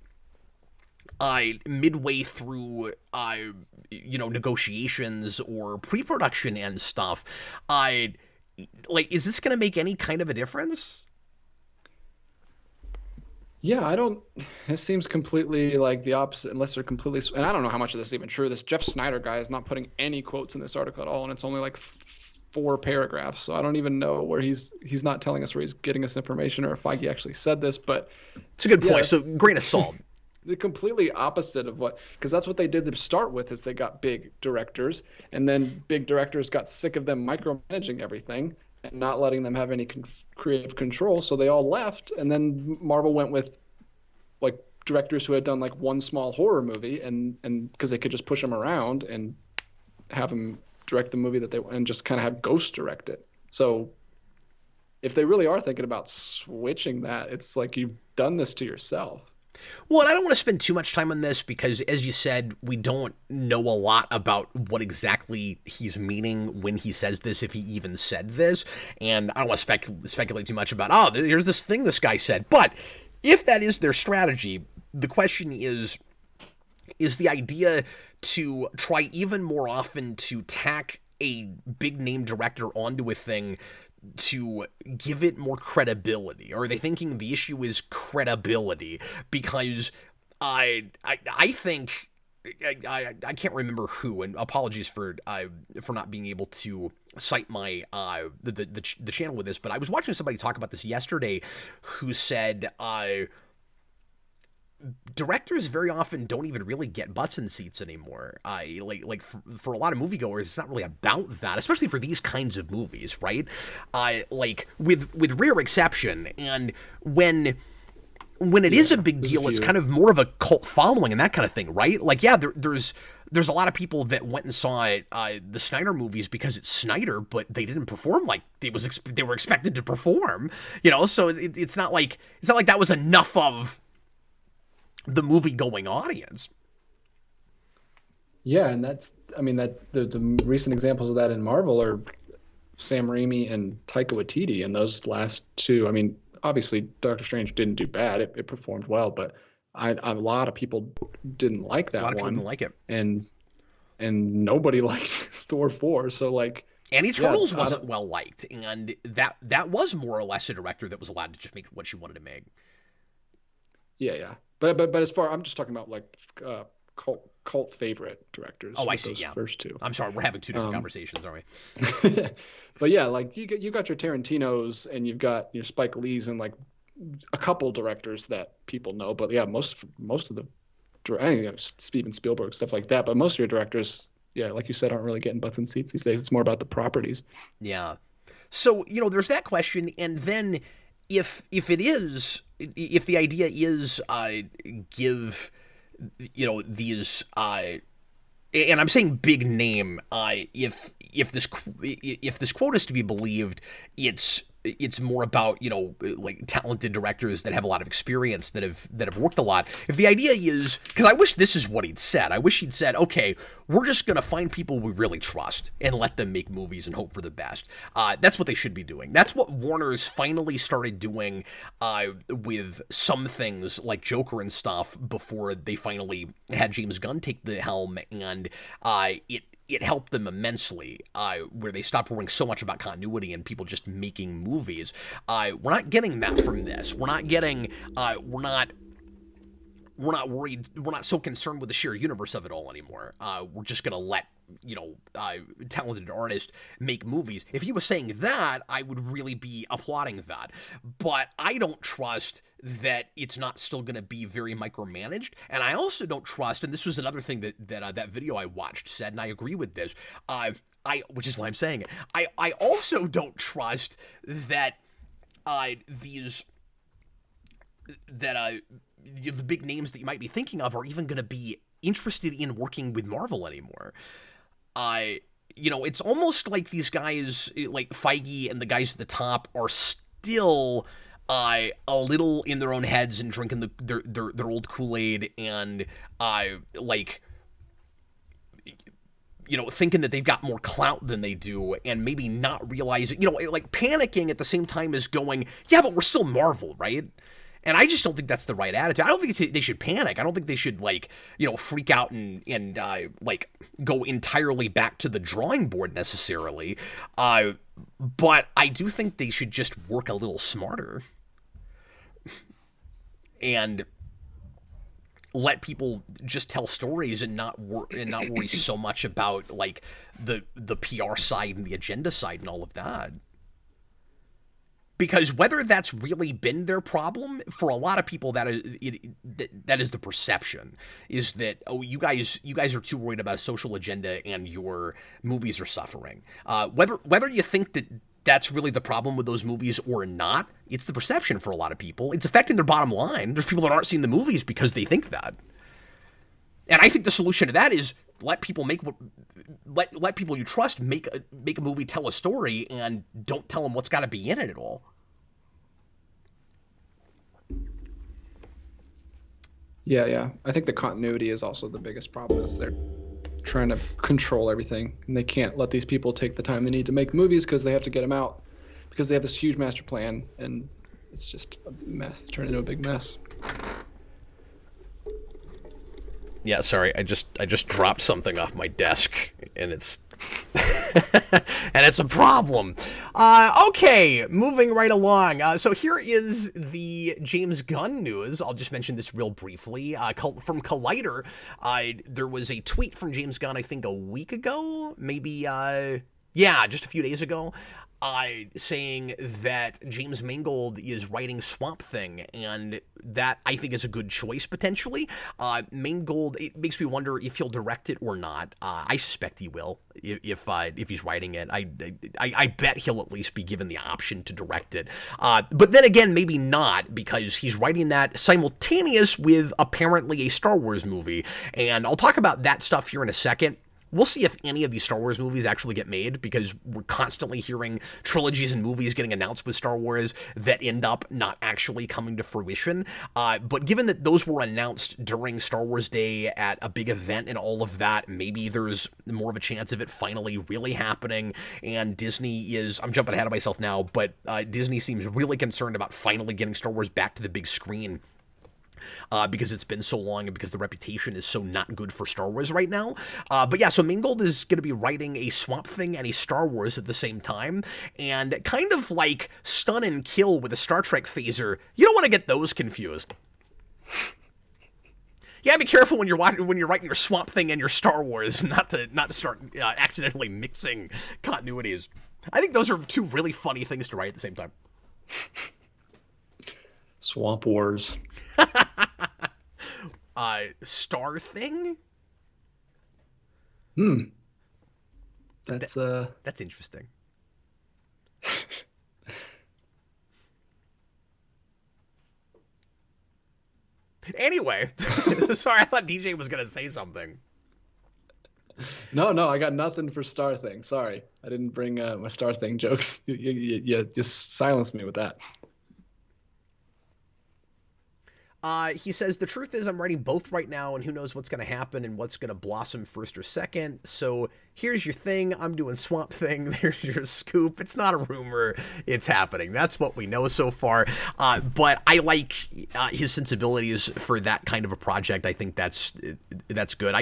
[SPEAKER 1] midway through, negotiations or pre-production and stuff. Is this going to make any kind of a difference?
[SPEAKER 2] Yeah, it seems completely like the opposite, unless they're completely, and I don't know how much of this is even true. This Jeff Snyder guy is not putting any quotes in this article at all, and it's only like 4 paragraphs, so I don't even know where he's not telling us where he's getting us information, or if Feige actually said this. But
[SPEAKER 1] it's a good point. So grain of salt.
[SPEAKER 2] The completely opposite of because that's what they did to start with, is they got big directors, and then big directors got sick of them micromanaging everything and not letting them have any creative control, so they all left. And then Marvel went with like directors who had done like one small horror movie, and because they could just push them around and have them direct the movie and just kind of have Ghost direct it. So if they really are thinking about switching that, it's like you've done this to yourself.
[SPEAKER 1] Well, and I don't want to spend too much time on this because, as you said, we don't know a lot about what exactly he's meaning when he says this, if he even said this. And I don't want to speculate too much about, here's this thing this guy said. But if that is their strategy, the question is the idea to try even more often to tack a big name director onto a thing to give it more credibility? Or are they thinking the issue is credibility? Because I think I can't remember who, and apologies for not being able to cite my the channel with this, but I was watching somebody talk about this yesterday who said directors very often don't even really get butts in seats anymore. For a lot of moviegoers, it's not really about that, especially for these kinds of movies, right? With rare exception, and when it is a big deal, it's kind of more of a cult following and that kind of thing, right? There's a lot of people that went and saw the Snyder movies because it's Snyder, but they didn't perform like they were expected to perform, So it's not like that was enough of the movie-going audience.
[SPEAKER 2] Yeah, and that's, I mean, that the recent examples of that in Marvel are Sam Raimi and Taika Waititi, and those last two. I mean, obviously Doctor Strange didn't do bad; it performed well, but a lot of people didn't like
[SPEAKER 1] A lot
[SPEAKER 2] that
[SPEAKER 1] of people didn't
[SPEAKER 2] one,
[SPEAKER 1] like it.
[SPEAKER 2] and nobody liked Thor 4. So like,
[SPEAKER 1] And
[SPEAKER 2] yeah,
[SPEAKER 1] Eternals wasn't well liked, and that was more or less a director that was allowed to just make what she wanted to make.
[SPEAKER 2] yeah. But as far, I'm just talking about like cult favorite directors.
[SPEAKER 1] Oh, I
[SPEAKER 2] with
[SPEAKER 1] see.
[SPEAKER 2] those
[SPEAKER 1] Yeah.
[SPEAKER 2] first two.
[SPEAKER 1] I'm sorry. We're having two different
[SPEAKER 2] Um,
[SPEAKER 1] conversations, aren't we?
[SPEAKER 2] but yeah, like you got your Tarantinos and you've got your Spike Lees and like a couple directors that people know. But yeah, most of the I think Steven Spielberg, stuff like that. But most of your directors, yeah, like you said, aren't really getting butts in seats these days. It's more about the properties.
[SPEAKER 1] Yeah. So, there's that question, and then if the idea is give these and I'm saying big name, if this quote is to be believed, it's more about like talented directors that have a lot of experience that have worked a lot. If the idea is, because I wish this is what he'd said. I wish he'd said, okay, we're just gonna find people we really trust and let them make movies and hope for the best. That's what they should be doing. That's what Warner's finally started doing with some things like Joker and stuff before they finally had James Gunn take the helm, and it helped them immensely, where they stopped worrying so much about continuity and people just making movies. We're not getting that from this. We're not getting, we're not worried. We're not so concerned with the sheer universe of it all anymore. We're just gonna let talented artists make movies. If he was saying that, I would really be applauding that. But I don't trust that it's not still going to be very micromanaged, and I also don't trust. And this was another thing that video I watched said, and I agree with this. Which is why I'm saying it. I also don't trust that these that the big names that you might be thinking of are even going to be interested in working with Marvel anymore. It's almost like these guys, like Feige and the guys at the top, are still a little in their own heads and drinking their old Kool-Aid, and thinking that they've got more clout than they do, and maybe not realizing, like panicking at the same time as going, yeah, but we're still Marvel, right? And I just don't think that's the right attitude. I don't think they should panic. I don't think they should freak out and go entirely back to the drawing board necessarily. But I do think they should just work a little smarter and let people just tell stories and not worry so much about like the PR side and the agenda side and all of that. Because whether that's really been their problem, for a lot of people, that is the perception, is that, oh, you guys are too worried about a social agenda and your movies are suffering. Whether you think that that's really the problem with those movies or not, it's the perception for a lot of people. It's affecting their bottom line. There's people that aren't seeing the movies because they think that. And I think the solution to that is let people let people you trust make a movie, tell a story, and don't tell them what's got to be in it at all.
[SPEAKER 2] Yeah. I think the continuity is also the biggest problem. Is they're trying to control everything, and they can't let these people take the time they need to make movies because they have to get them out because they have this huge master plan, and it's just a mess. It's turned into a big mess.
[SPEAKER 1] Yeah, sorry, I just dropped something off my desk, and it's and it's a problem. Okay, moving right along. So here is the James Gunn news. I'll just mention this real briefly. From Collider, there was a tweet from James Gunn, I think a week ago, maybe, just a few days ago, saying that James Mangold is writing Swamp Thing, and that I think is a good choice potentially. Mangold, it makes me wonder if he'll direct it or not. I suspect he will if he's writing it. I bet he'll at least be given the option to direct it. But then again, maybe not, because he's writing that simultaneous with apparently a Star Wars movie, and I'll talk about that stuff here in a second. We'll see if any of these Star Wars movies actually get made, because we're constantly hearing trilogies and movies getting announced with Star Wars that end up not actually coming to fruition. But given that those were announced during Star Wars Day at a big event and all of that, maybe there's more of a chance of it finally really happening. And Disney is, I'm jumping ahead of myself now, but Disney seems really concerned about finally getting Star Wars back to the big screen. Because it's been so long and because the reputation is so not good for Star Wars right now. But yeah, so Mangold is going to be writing a Swamp Thing and a Star Wars at the same time, and kind of like stun and kill with a Star Trek phaser. You don't want to get those confused. Yeah, be careful when you're writing your Swamp Thing and your Star Wars, not to start accidentally mixing continuities. I think those are two really funny things to write at the same time.
[SPEAKER 2] Swamp Wars.
[SPEAKER 1] Star Thing?
[SPEAKER 2] That's
[SPEAKER 1] interesting. Anyway, sorry, I thought DJ was gonna say something.
[SPEAKER 2] No, I got nothing for Star Thing. Sorry, I didn't bring my Star Thing jokes. You just silenced me with that.
[SPEAKER 1] He says, the truth is I'm writing both right now, and who knows what's going to happen and what's going to blossom first or second. So here's your thing. I'm doing Swamp Thing. There's your scoop. It's not a rumor. It's happening. That's what we know so far. But I like his sensibilities for that kind of a project. I think that's good.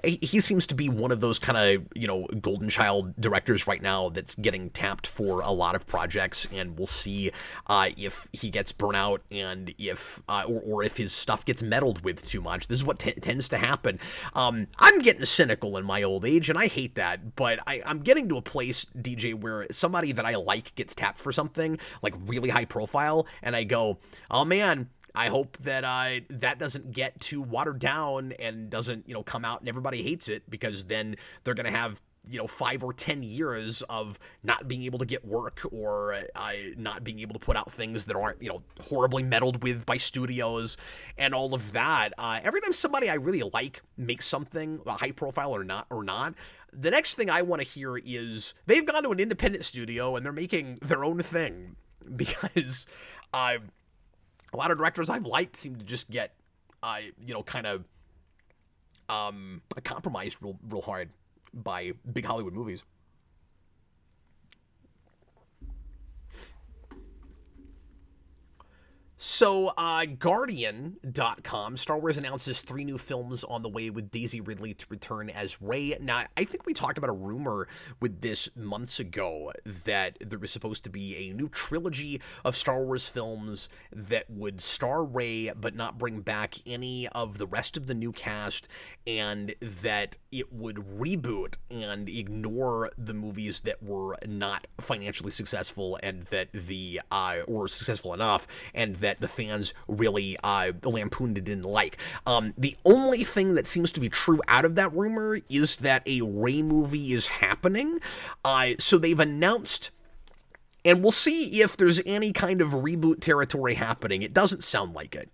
[SPEAKER 1] He seems to be one of those kind of, golden child directors right now that's getting tapped for a lot of projects, and we'll see if he gets burnt out and if or if his stuff gets meddled with too much. This is what tends to happen. I'm getting cynical in my old age, and I hate that, but I'm getting to a place, DJ, where somebody that I like gets tapped for something, like really high profile, and I go, oh man, I hope that that doesn't get too watered down and doesn't, come out and everybody hates it, because then they're going to have 5 or 10 years of not being able to get work, or not being able to put out things that aren't, horribly meddled with by studios and all of that. Every time somebody I really like makes something high profile or not, the next thing I want to hear is they've gone to an independent studio and they're making their own thing, because a lot of directors I've liked seem to just get, kind of compromised real hard by big Hollywood movies. So, Guardian.com, Star Wars announces 3 new films on the way with Daisy Ridley to return as Rey. Now, I think we talked about a rumor with this months ago that there was supposed to be a new trilogy of Star Wars films that would star Rey but not bring back any of the rest of the new cast, and that it would reboot and ignore the movies that were not financially successful and that or successful enough, and that the fans really lampooned and didn't like. The only thing that seems to be true out of that rumor is that a Rey movie is happening. So they've announced, and we'll see if there's any kind of reboot territory happening. It doesn't sound like it.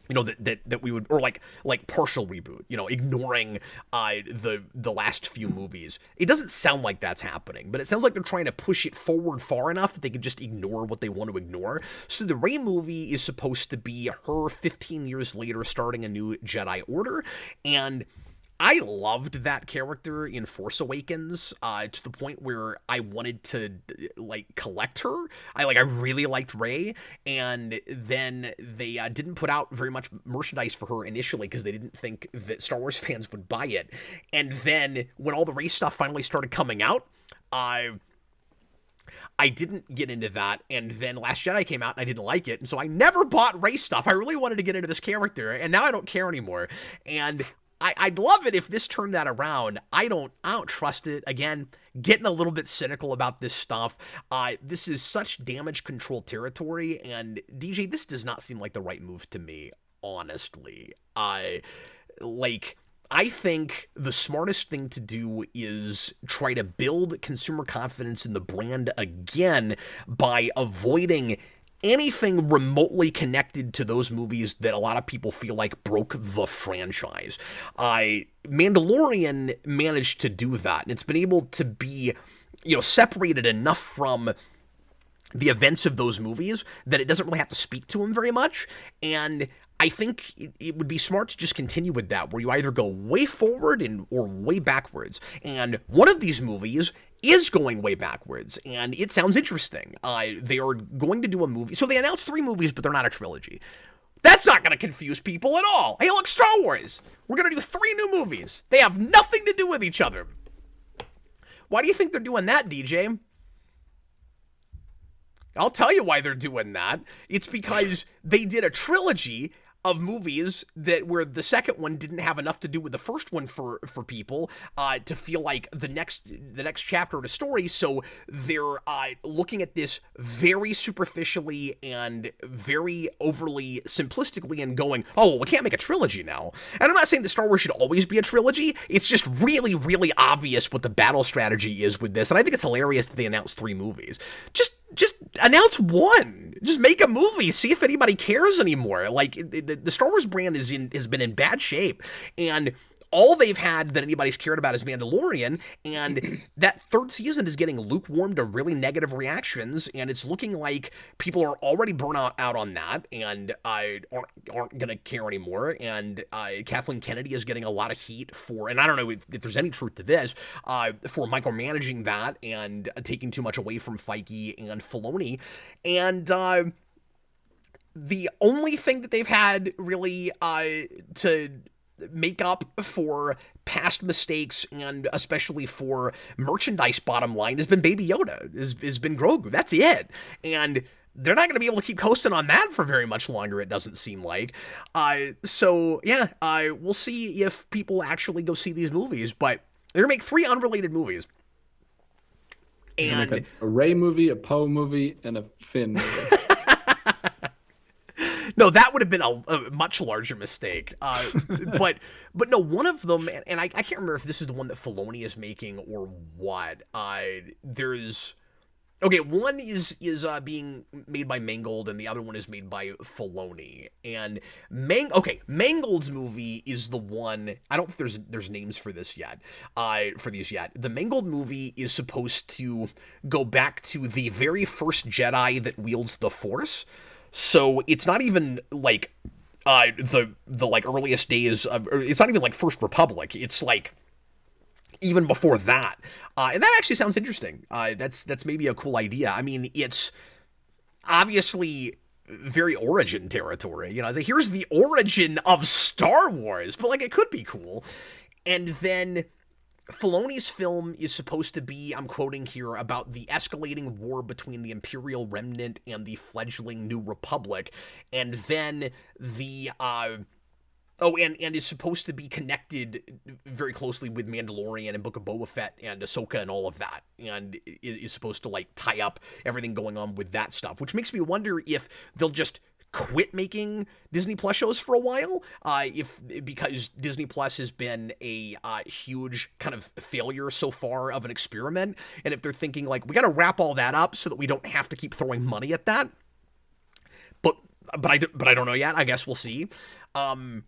[SPEAKER 1] That we would, or like partial reboot, ignoring the last few movies. It doesn't sound like that's happening, but it sounds like they're trying to push it forward far enough that they can just ignore what they want to ignore. So the Rey movie is supposed to be her 15 years later starting a new Jedi Order, and I loved that character in Force Awakens to the point where I wanted to collect her. I really liked Rey, and then they didn't put out very much merchandise for her initially because they didn't think that Star Wars fans would buy it. And then when all the Rey stuff finally started coming out, I didn't get into that, and then Last Jedi came out and I didn't like it, and so I never bought Rey stuff. I really wanted to get into this character, and now I don't care anymore. And I'd love it if this turned that around. I don't trust it. Again, getting a little bit cynical about this stuff. This is such damage control territory, and DJ, this does not seem like the right move to me, honestly. I think the smartest thing to do is try to build consumer confidence in the brand again by avoiding anything remotely connected to those movies that a lot of people feel like broke the franchise. Mandalorian managed to do that, and it's been able to be, separated enough from the events of those movies that it doesn't really have to speak to them very much. And I think it would be smart to just continue with that, where you either go way forward or way backwards. And one of these movies is going way backwards, and it sounds interesting. They are going to do a movie. So they announced 3 movies, but they're not a trilogy. That's not going to confuse people at all. Hey, look, Star Wars. We're going to do 3 new movies. They have nothing to do with each other. Why do you think they're doing that, DJ? I'll tell you why they're doing that. It's because they did a trilogy of movies where the second one didn't have enough to do with the first one for people to feel like the next chapter of the story. So they're looking at this very superficially and very overly simplistically and going, oh, well, we can't make a trilogy now. And I'm not saying that Star Wars should always be a trilogy. It's just really, really obvious what the battle strategy is with this. And I think it's hilarious that they announced 3 movies. Just announce one. Just make a movie. See if anybody cares anymore. Like, the Star Wars brand has been in bad shape, and all they've had that anybody's cared about is Mandalorian, and that 3rd season is getting lukewarm to really negative reactions, and it's looking like people are already burnt out on that, and aren't going to care anymore, and Kathleen Kennedy is getting a lot of heat for, and I don't know if there's any truth to this, for micromanaging that and taking too much away from Feige and Filoni, and the only thing that they've had really to make up for past mistakes, and especially for merchandise bottom line, has been Baby Yoda, has been Grogu. That's it. And they're not going to be able to keep coasting on that for very much longer, it doesn't seem like. So, yeah, we'll see if people actually go see these movies. But they're going to make 3 unrelated movies. And
[SPEAKER 2] a Rey movie, a Poe movie, and a Finn movie.
[SPEAKER 1] No, that would have been a much larger mistake. But no, one of them, and I can't remember if this is the one that Filoni is making or what. One is being made by Mangold, and the other one is made by Filoni. And Mangold's movie is the one. I don't think there's names for this yet. For these yet, the Mangold movie is supposed to go back to the very first Jedi that wields the Force. So it's not even like the like earliest days of. It's not even like First Republic. It's like even before that, and that actually sounds interesting. That's maybe a cool idea. I mean, it's obviously very origin territory. Here's the origin of Star Wars, but like it could be cool. And then Filoni's film is supposed to be, I'm quoting here, about the escalating war between the Imperial Remnant and the fledgling New Republic, and then and is supposed to be connected very closely with Mandalorian and Book of Boba Fett and Ahsoka and all of that, and is supposed to like tie up everything going on with that stuff, which makes me wonder if they'll just quit making Disney Plus shows for a while, because Disney Plus has been a huge kind of failure so far of an experiment, and if they're thinking like, we got to wrap all that up so that we don't have to keep throwing money at that, but I don't know yet. I guess we'll see. And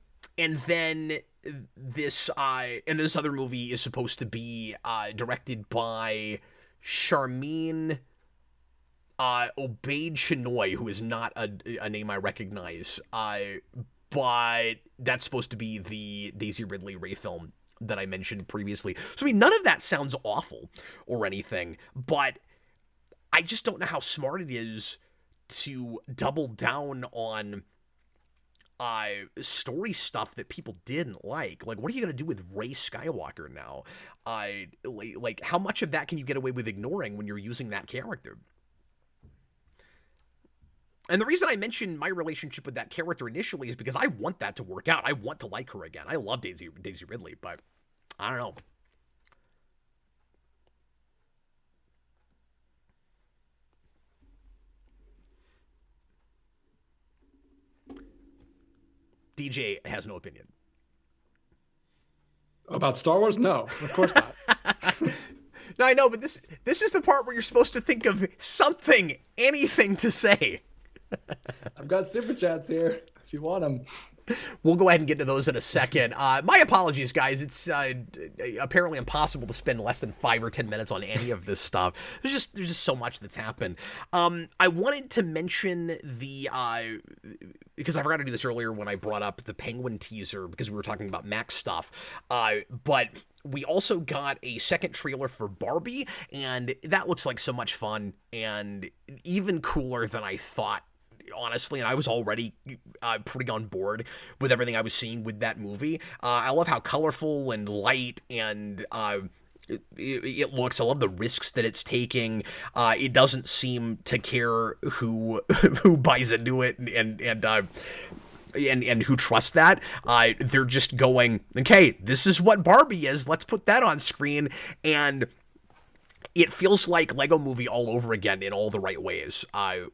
[SPEAKER 1] then this other movie is supposed to be directed by Charmin Obaid Chinoy, who is not a name I recognize, but that's supposed to be the Daisy Ridley Rey film that I mentioned previously. So, I mean, none of that sounds awful or anything, but I just don't know how smart it is to double down on story stuff that people didn't like. Like, what are you going to do with Rey Skywalker now? Like, how much of that can you get away with ignoring when you're using that character? And the reason I mentioned my relationship with that character initially is because I want that to work out. I want to like her again. I love Daisy Ridley, but I don't know. DJ has no opinion.
[SPEAKER 2] About Star Wars? No, of course not.
[SPEAKER 1] No, I know, but this is the part where you're supposed to think of something, anything to say.
[SPEAKER 2] I've got super chats here if you want them.
[SPEAKER 1] We'll go ahead and get to those in a second. My apologies, guys. It's apparently impossible to spend less than 5 or 10 minutes on any of this stuff. There's just so much that's happened. I wanted to mention the because I forgot to do this earlier when I brought up the Penguin teaser because we were talking about Max stuff. But we also got a second trailer for Barbie, and that looks like so much fun and even cooler than I thought, honestly, and I was already pretty on board with everything I was seeing with that movie. I love how colorful and light and it looks. I love the risks that it's taking. It doesn't seem to care who who buys into it and who trusts that. They're just going, okay, this is what Barbie is. Let's put that on screen. And it feels like Lego Movie all over again in all the right ways,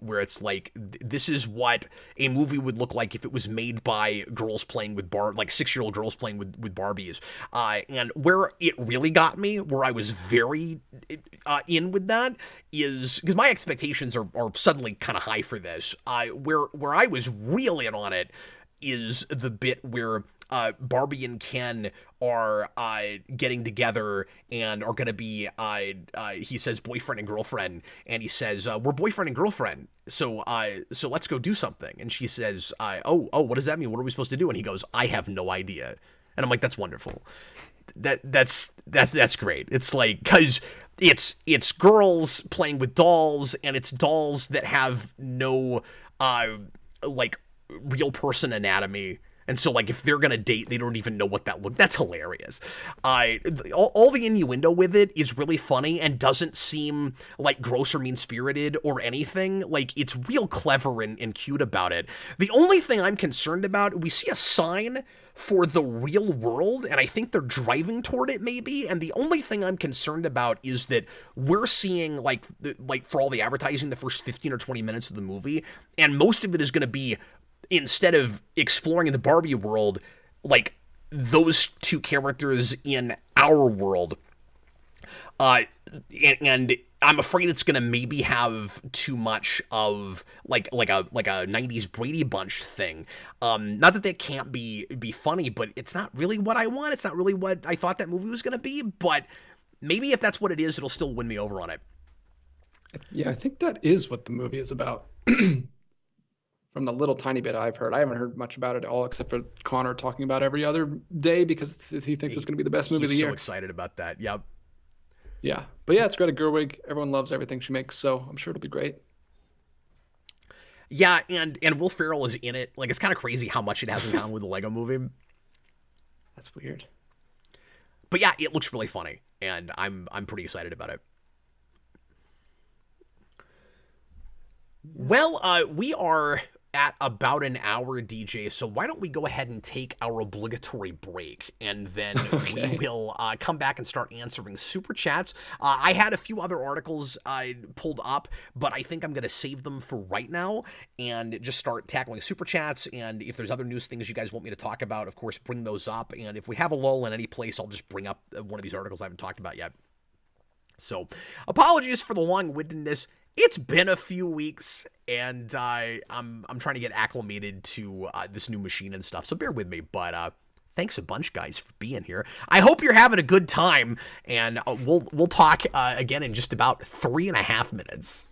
[SPEAKER 1] where it's like, this is what a movie would look like if it was made by girls playing with like 6-year-old girls playing with Barbies. And where it really got me, where I was very in with that, is because my expectations are suddenly kind of high for this. Where I was real in on it is the bit where Barbie and Ken are getting together and are going to be, he says boyfriend and girlfriend, and he says, we're boyfriend and girlfriend, so let's go do something. And she says, oh, what does that mean? What are we supposed to do? And he goes, I have no idea. And I'm like, that's wonderful. That's great. It's like, because it's girls playing with dolls, and it's dolls that have no, like, real person anatomy. And so, like, if they're going to date, they don't even know what that looks. That's hilarious. All the innuendo with it is really funny and doesn't seem, like, gross or mean-spirited or anything. Like, it's real clever and cute about it. The only thing I'm concerned about, we see a sign for the real world, and I think they're driving toward it, maybe. And the only thing I'm concerned about is that we're seeing, like for all the advertising, the first 15 or 20 minutes of the movie, and most of it is going to be, instead of exploring the Barbie world, like those two characters in our world. And I'm afraid it's going to maybe have too much of like a 90s Brady Bunch thing. Not that can't be funny, but it's not really what I want. It's not really what I thought that movie was going to be, but maybe if that's what it is, it'll still win me over on it.
[SPEAKER 2] Yeah, I think that is what the movie is about. From the little tiny bit I've heard. I haven't heard much about it at all, except for Connor talking about every other day because he thinks it's going to be the best movie of the year.
[SPEAKER 1] He's so excited about that. Yep.
[SPEAKER 2] Yeah. But yeah, it's Greta Gerwig. Everyone loves everything she makes, so I'm sure it'll be great.
[SPEAKER 1] Yeah, and Will Ferrell is in it. Like, it's kind of crazy how much it has in common with the Lego Movie.
[SPEAKER 2] That's weird.
[SPEAKER 1] But yeah, it looks really funny, and I'm pretty excited about it. Well, we are at about an hour, DJ, so why don't we go ahead and take our obligatory break, and then we will come back and start answering super chats. I had a few other articles I pulled up, but I think I'm going to save them for right now and just start tackling super chats, and if there's other news things you guys want me to talk about, of course, bring those up, and if we have a lull in any place, I'll just bring up one of these articles I haven't talked about yet. So, apologies for the long-windedness. It's been a few weeks, and I'm trying to get acclimated to this new machine and stuff, so bear with me, but thanks a bunch, guys, for being here. I hope you're having a good time, and we'll talk again in just about 3.5 minutes.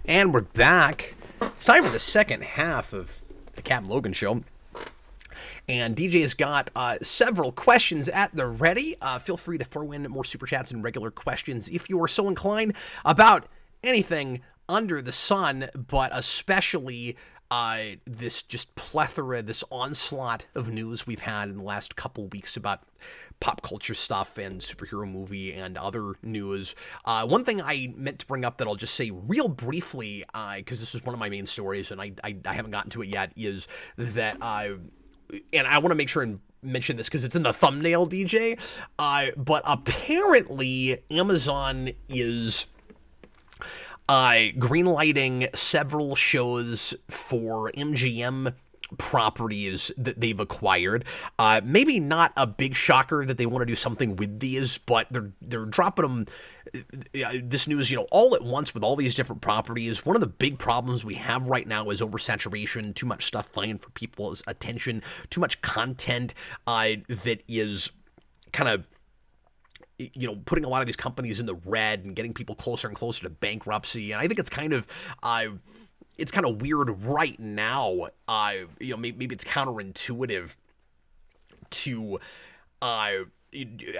[SPEAKER 1] And we're back. It's time for the second half of the Captain Logan Show. And DJ's got several questions at the ready. Feel free to throw in more super chats and regular questions if you are so inclined about anything under the sun, but especially this just plethora, this onslaught of news we've had in the last couple weeks about pop culture stuff and superhero movie and other news. One thing I meant to bring up that I'll just say real briefly, because this is one of my main stories and I haven't gotten to it yet, is that and I want to make sure and mention this because it's in the thumbnail, DJ, but apparently Amazon is greenlighting several shows for MGM properties that they've acquired. Maybe not a big shocker that they want to do something with these, but they're dropping them this news, all at once with all these different properties. One of the big problems we have right now is oversaturation, too much stuff vying for people's attention, too much content that is kind of putting a lot of these companies in the red and getting people closer and closer to bankruptcy. And I think it's kind of weird right now. Maybe it's counterintuitive to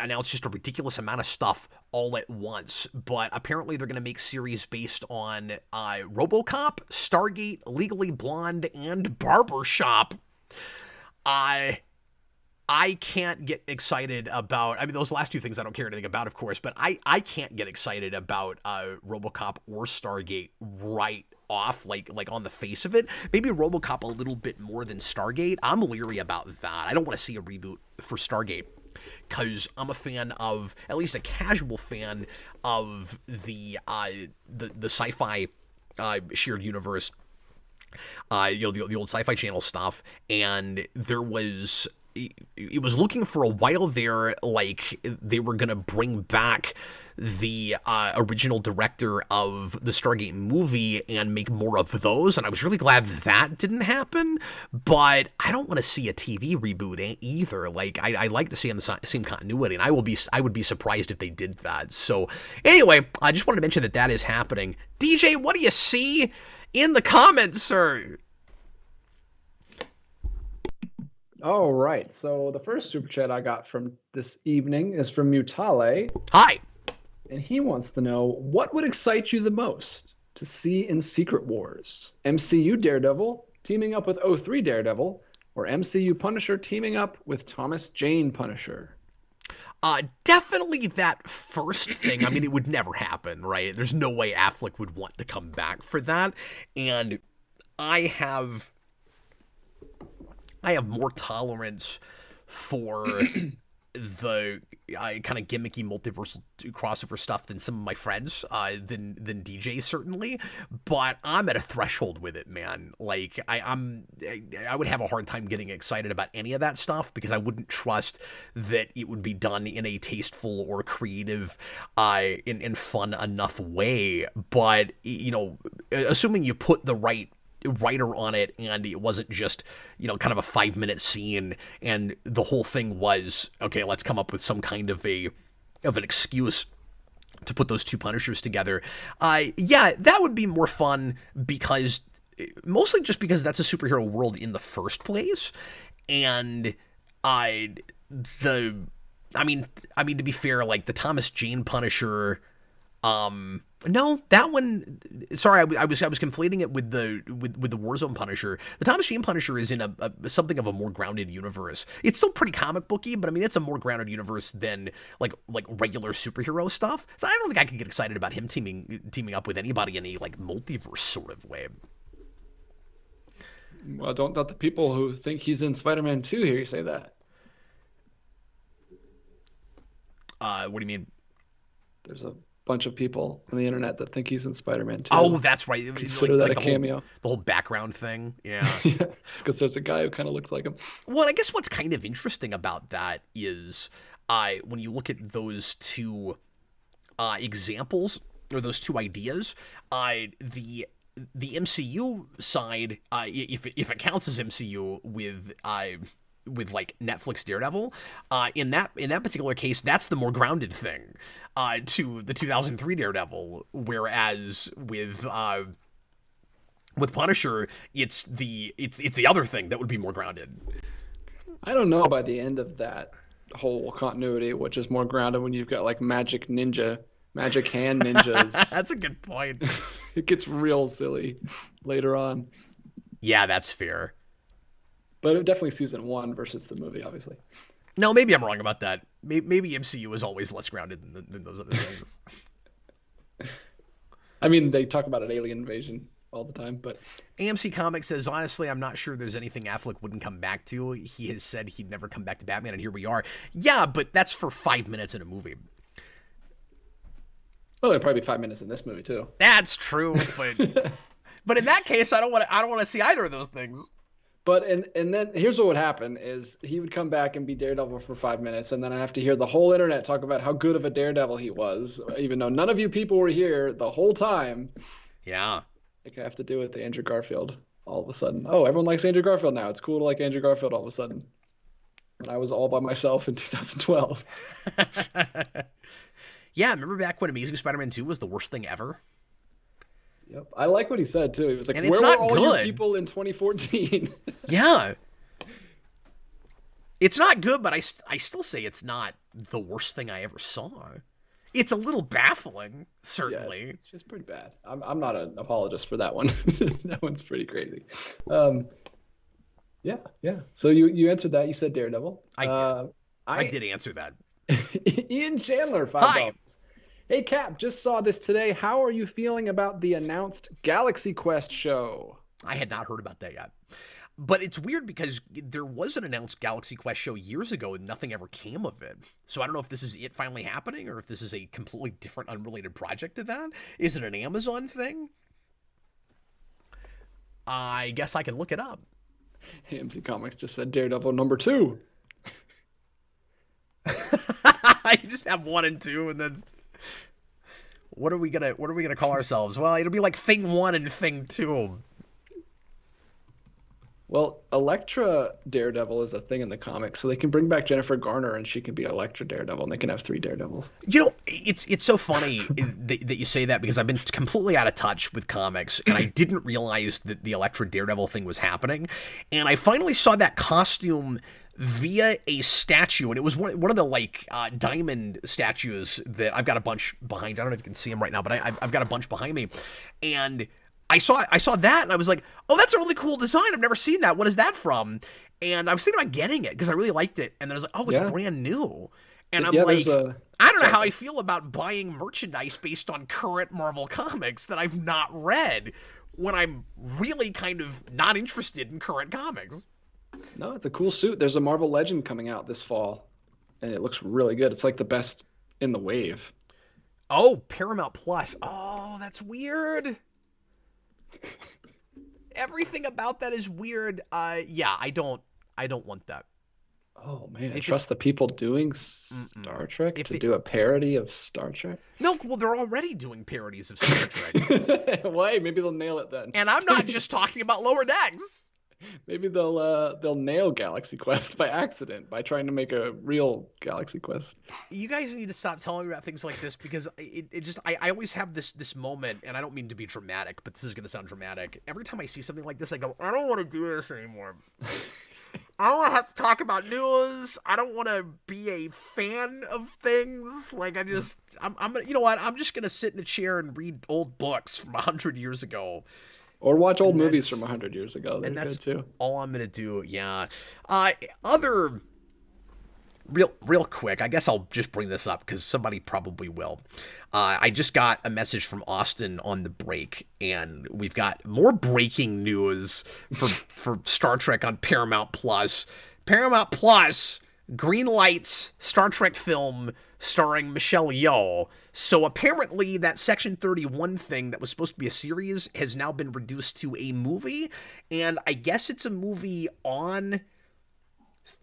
[SPEAKER 1] announce just a ridiculous amount of stuff all at once. But apparently they're going to make series based on RoboCop, Stargate, Legally Blonde, and Barbershop. I can't get excited about, those last two things I don't care anything about, of course, but I can't get excited about RoboCop or Stargate right off, like on the face of it. Maybe RoboCop a little bit more than Stargate. I'm leery about that. I don't want to see a reboot for Stargate because I'm a fan of, at least a casual fan of the sci-fi shared universe, the old Sci-Fi Channel stuff, and it was looking for a while there like they were going to bring back the original director of the Stargate movie and make more of those, and I was really glad that didn't happen, but I don't want to see a TV reboot either. Like, I like to see on the same continuity, and I would be surprised if they did that. So, anyway, I just wanted to mention that is happening. DJ, what do you see in the comments, sir?
[SPEAKER 2] All right, so the first super chat I got from this evening is from Mutale.
[SPEAKER 1] Hi.
[SPEAKER 2] And he wants to know, what would excite you the most to see in Secret Wars? MCU Daredevil teaming up with 03 Daredevil, or MCU Punisher teaming up with Thomas Jane Punisher?
[SPEAKER 1] Definitely that first thing. It would never happen, right? There's no way Affleck would want to come back for that. And I have more tolerance for the kind of gimmicky multiversal crossover stuff than some of my friends, than DJ certainly, but I'm at a threshold with it, man. Like I would have a hard time getting excited about any of that stuff because I wouldn't trust that it would be done in a tasteful or creative, and fun enough way. But assuming you put the right writer on it and it wasn't just kind of a 5-minute scene and the whole thing was, okay, let's come up with some kind of an excuse to put those two Punishers together, that would be more fun, because mostly just because that's a superhero world in the first place. And to be fair, like the Thomas Jane Punisher, no, that one. Sorry, I was conflating it with the Warzone Punisher. The Thomas Jane Punisher is in a something of a more grounded universe. It's still pretty comic booky, but it's a more grounded universe than like regular superhero stuff. So I don't think I could get excited about him teaming up with anybody in a like multiverse sort of way.
[SPEAKER 2] Well, don't let the people who think he's in Spider-Man 2 hear you say that.
[SPEAKER 1] What do you mean?
[SPEAKER 2] There's a bunch of people on the internet that think he's in Spider-Man 2.
[SPEAKER 1] Oh, that's right.
[SPEAKER 2] Consider that a cameo.
[SPEAKER 1] The whole background thing. Yeah.
[SPEAKER 2] Yeah, just because there's a guy who kind of looks like him.
[SPEAKER 1] Well, I guess what's kind of interesting about that is when you look at those two examples, or those two ideas, the MCU side, if it counts as MCU with like Netflix Daredevil, in that particular case, that's the more grounded thing to the 2003 Daredevil, whereas with With Punisher, it's the other thing that would be more grounded.
[SPEAKER 2] I don't know by the end of that whole continuity, which is more grounded when you've got like magic hand ninjas.
[SPEAKER 1] That's a good point.
[SPEAKER 2] It gets real silly later on.
[SPEAKER 1] Yeah, that's fair.
[SPEAKER 2] But it definitely season 1 versus the movie, obviously.
[SPEAKER 1] No, maybe I'm wrong about that. Maybe MCU is always less grounded than those other things.
[SPEAKER 2] I mean, they talk about an alien invasion all the time, but
[SPEAKER 1] AMC Comics says, honestly, I'm not sure there's anything Affleck wouldn't come back to. He has said he'd never come back to Batman, and here we are. Yeah, but that's for 5 minutes in a movie.
[SPEAKER 2] Well, there'd probably be 5 minutes in this movie too.
[SPEAKER 1] That's true, but in that case, I don't want to see either of those things.
[SPEAKER 2] But and then here's what would happen is he would come back and be Daredevil for 5 minutes, and then I have to hear the whole internet talk about how good of a Daredevil he was, even though none of you people were here the whole time.
[SPEAKER 1] Yeah.
[SPEAKER 2] Like I have to do it with Andrew Garfield all of a sudden. Oh, everyone likes Andrew Garfield now. It's cool to like Andrew Garfield all of a sudden. When I was all by myself in 2012.
[SPEAKER 1] Yeah, remember back when Amazing Spider-Man 2 was the worst thing ever?
[SPEAKER 2] Yep. I like what he said too. He was like,
[SPEAKER 1] and
[SPEAKER 2] where
[SPEAKER 1] were
[SPEAKER 2] all
[SPEAKER 1] good.
[SPEAKER 2] your people in 2014?
[SPEAKER 1] Yeah. It's not good, but I still say it's not the worst thing I ever saw. It's a little baffling, certainly.
[SPEAKER 2] Yeah, it's just pretty bad. I'm not an apologist for that one. That one's pretty crazy. Yeah. So you answered that. You said Daredevil.
[SPEAKER 1] I did answer that.
[SPEAKER 2] Ian Chandler, $5.
[SPEAKER 1] Hi.
[SPEAKER 2] Hey, Cap, just saw this today. How are you feeling about the announced Galaxy Quest show?
[SPEAKER 1] I had not heard about that yet. But it's weird because there was an announced Galaxy Quest show years ago and nothing ever came of it. So I don't know if this is it finally happening or if this is a completely different, unrelated project to that. Is it an Amazon thing? I guess I can look it up.
[SPEAKER 2] AMC Comics just said Daredevil #2.
[SPEAKER 1] I just have 1 and 2, and then what are we gonna call ourselves? Well, it'll be like Thing 1 and Thing 2.
[SPEAKER 2] Well, Elektra Daredevil is a thing in the comics, so they can bring back Jennifer Garner and she can be Elektra Daredevil, and they can have 3 Daredevils.
[SPEAKER 1] You know, it's so funny that you say that because I've been completely out of touch with comics, and I didn't realize that the Elektra Daredevil thing was happening. And I finally saw that costume via a statue, and it was one of the like diamond statues that I've got a bunch behind. I don't know if you can see them right now, but I've got a bunch behind me, and I saw that, and I was like, oh, that's a really cool design. I've never seen that. What is that from? And I was thinking about getting it because I really liked it, and then I was like, oh, it's brand new. And I'm like, I don't know how I feel about buying merchandise based on current Marvel comics that I've not read when I'm really kind of not interested in current comics.
[SPEAKER 2] No, it's a cool suit. There's a Marvel Legend coming out this fall, and it looks really good. It's like the best in the wave.
[SPEAKER 1] Oh, Paramount Plus. Oh, that's weird. Everything about that is weird. Yeah, I don't want that.
[SPEAKER 2] Oh man, I trust the people doing Star Trek to do a parody of Star Trek?
[SPEAKER 1] No, well, they're already doing parodies of Star Trek.
[SPEAKER 2] Why? Maybe they'll nail it then.
[SPEAKER 1] And I'm not just talking about Lower Decks.
[SPEAKER 2] Maybe they'll nail Galaxy Quest by accident by trying to make a real Galaxy Quest.
[SPEAKER 1] You guys need to stop telling me about things like this because it just I always have this moment, and I don't mean to be dramatic, but this is going to sound dramatic. Every time I see something like this, I go, I don't want to do this anymore. I don't want to have to talk about news. I don't want to be a fan of things. Like I'm you know what? I'm just going to sit in a chair and read old books from 100 years ago.
[SPEAKER 2] Or watch old movies from 100 years ago. They're
[SPEAKER 1] that's
[SPEAKER 2] good too.
[SPEAKER 1] All I'm going to do, yeah. Other, real quick, I guess I'll just bring this up because somebody probably will. I just got a message from Austin on the break, and we've got more breaking news for Star Trek on Paramount Plus. Paramount Plus greenlights Star Trek film starring Michelle Yeoh. So apparently that Section 31 thing that was supposed to be a series has now been reduced to a movie, and I guess it's a movie on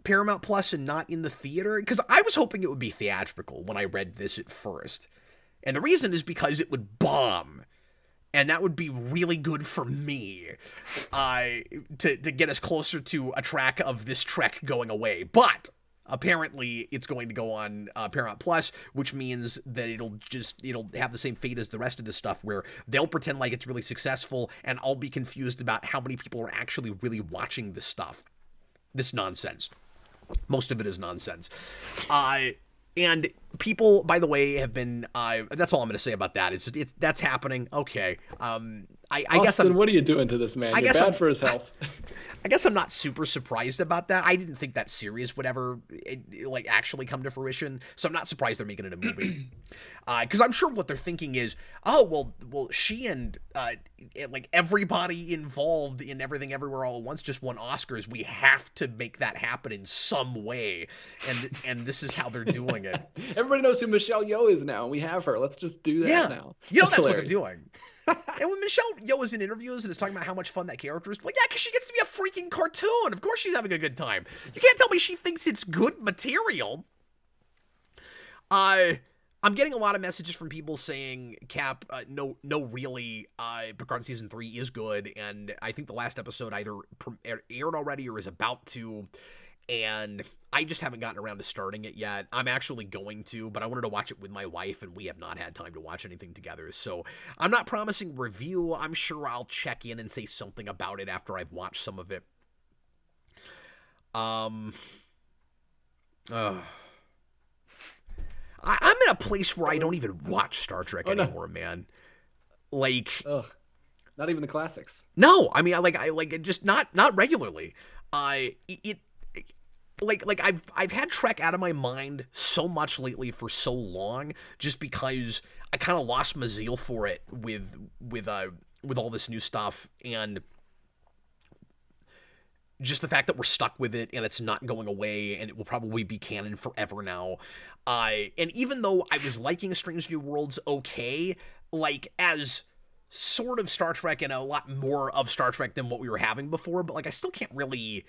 [SPEAKER 1] Paramount Plus and not in the theater, because I was hoping it would be theatrical when I read this at first. And the reason is because it would bomb, and that would be really good for me to get us closer to a track of this Trek going away. But apparently it's going to go on Paramount Plus, which means that it'll have the same fate as the rest of the stuff, where they'll pretend like it's really successful, and I'll be confused about how many people are actually really watching this stuff, this nonsense. Most of it is nonsense. And people, by the way, have been. That's all I'm going to say about that. That's happening. Okay. I guess.
[SPEAKER 2] What are you doing to this man? You're bad for his health.
[SPEAKER 1] I guess I'm not super surprised about that. I didn't think that series would ever actually come to fruition, so I'm not surprised they're making it a movie. Because I'm sure what they're thinking is, oh well, she and everybody involved in Everything Everywhere All at Once just won Oscars. We have to make that happen in some way, and this is how they're doing it.
[SPEAKER 2] Everybody knows who Michelle Yeoh is now. We have her. Let's just do that now.
[SPEAKER 1] That's what they're doing. And when Michelle Yeoh is in interviews and is talking about how much fun that character is, because she gets to be a freaking cartoon. Of course she's having a good time. You can't tell me she thinks it's good material. I'm getting a lot of messages from people saying, Cap, no, really, Picard Season 3 is good, and I think the last episode either aired already or is about to, and I just haven't gotten around to starting it yet. I'm actually going to, but I wanted to watch it with my wife, and we have not had time to watch anything together. So I'm not promising review. I'm sure I'll check in and say something about it after I've watched some of it. I'm in a place where I don't even watch Star Trek anymore, man.
[SPEAKER 2] Ugh. Not even the classics.
[SPEAKER 1] No, I mean, I just not regularly. I've had Trek out of my mind so much lately for so long, just because I kind of lost my zeal for it with all this new stuff, and just the fact that we're stuck with it and it's not going away, and it will probably be canon forever now. And even though I was liking Strange New Worlds okay, as sort of Star Trek and a lot more of Star Trek than what we were having before, but I still can't really.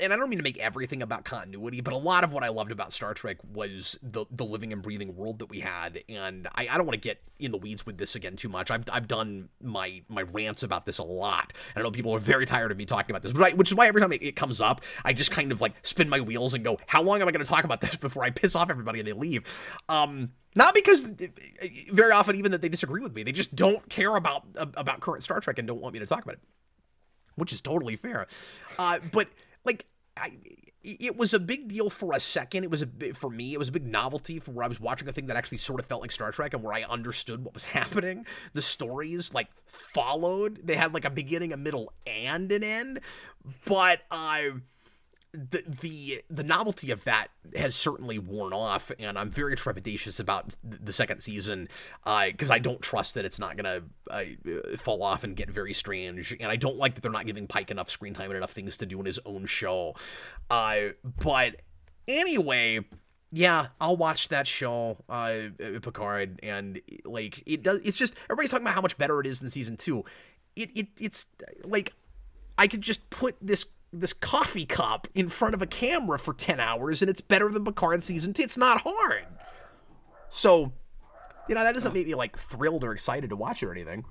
[SPEAKER 1] And I don't mean to make everything about continuity, but a lot of what I loved about Star Trek was the living and breathing world that we had. And I don't want to get in the weeds with this again too much. I've done my rants about this a lot. And I know people are very tired of me talking about this, which is why every time it comes up, I just kind of spin my wheels and go, how long am I going to talk about this before I piss off everybody and they leave? Not because very often even that they disagree with me. They just don't care about current Star Trek and don't want me to talk about it, which is totally fair. But it was a big deal for a second. For me, it was a big novelty for where I was watching a thing that actually sort of felt like Star Trek and where I understood what was happening. The stories followed. They had a beginning, a middle, and an end. But the novelty of that has certainly worn off, and I'm very trepidatious about the second season because I don't trust that it's not gonna fall off and get very strange, and I don't like that they're not giving Pike enough screen time and enough things to do in his own show. But anyway, yeah, I'll watch that show, Picard, and it does. It's just everybody's talking about how much better it is than season 2. It's I could just put this coffee cup in front of a camera for 10 hours and it's better than Picard season 2. It's not hard. So, that doesn't make me thrilled or excited to watch it or anything.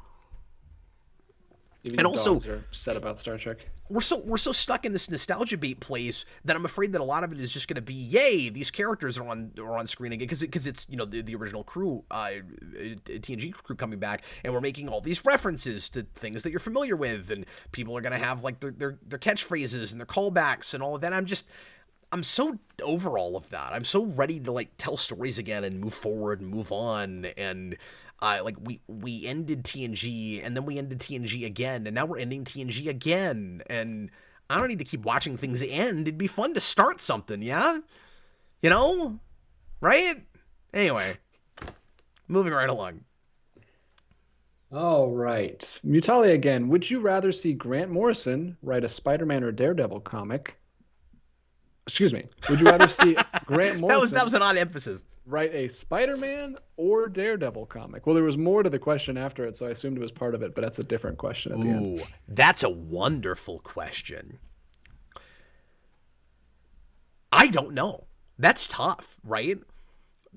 [SPEAKER 2] Even and also, are upset about Star Trek.
[SPEAKER 1] We're so stuck in this nostalgia bait place that I'm afraid that a lot of it is just going to be, yay, these characters are on screen again because it's the original crew, TNG crew coming back, and we're making all these references to things that you're familiar with, and people are going to have their catchphrases and their callbacks and all of that. I'm so over all of that. I'm so ready to tell stories again and move forward and move on. And we ended TNG and then we ended TNG again, and now we're ending TNG again. And I don't need to keep watching things end. It'd be fun to start something, yeah? Right? Anyway, moving right along.
[SPEAKER 2] All right. Mutalia again. Would you rather see Grant Morrison write a Spider-Man or Daredevil comic? Excuse me. Would you rather see Grant Morrison...
[SPEAKER 1] that was an odd emphasis.
[SPEAKER 2] Write a Spider-Man or Daredevil comic? Well, there was more to the question after it, so I assumed it was part of it, but that's a different question at the end.
[SPEAKER 1] That's a wonderful question. I don't know. That's tough, right?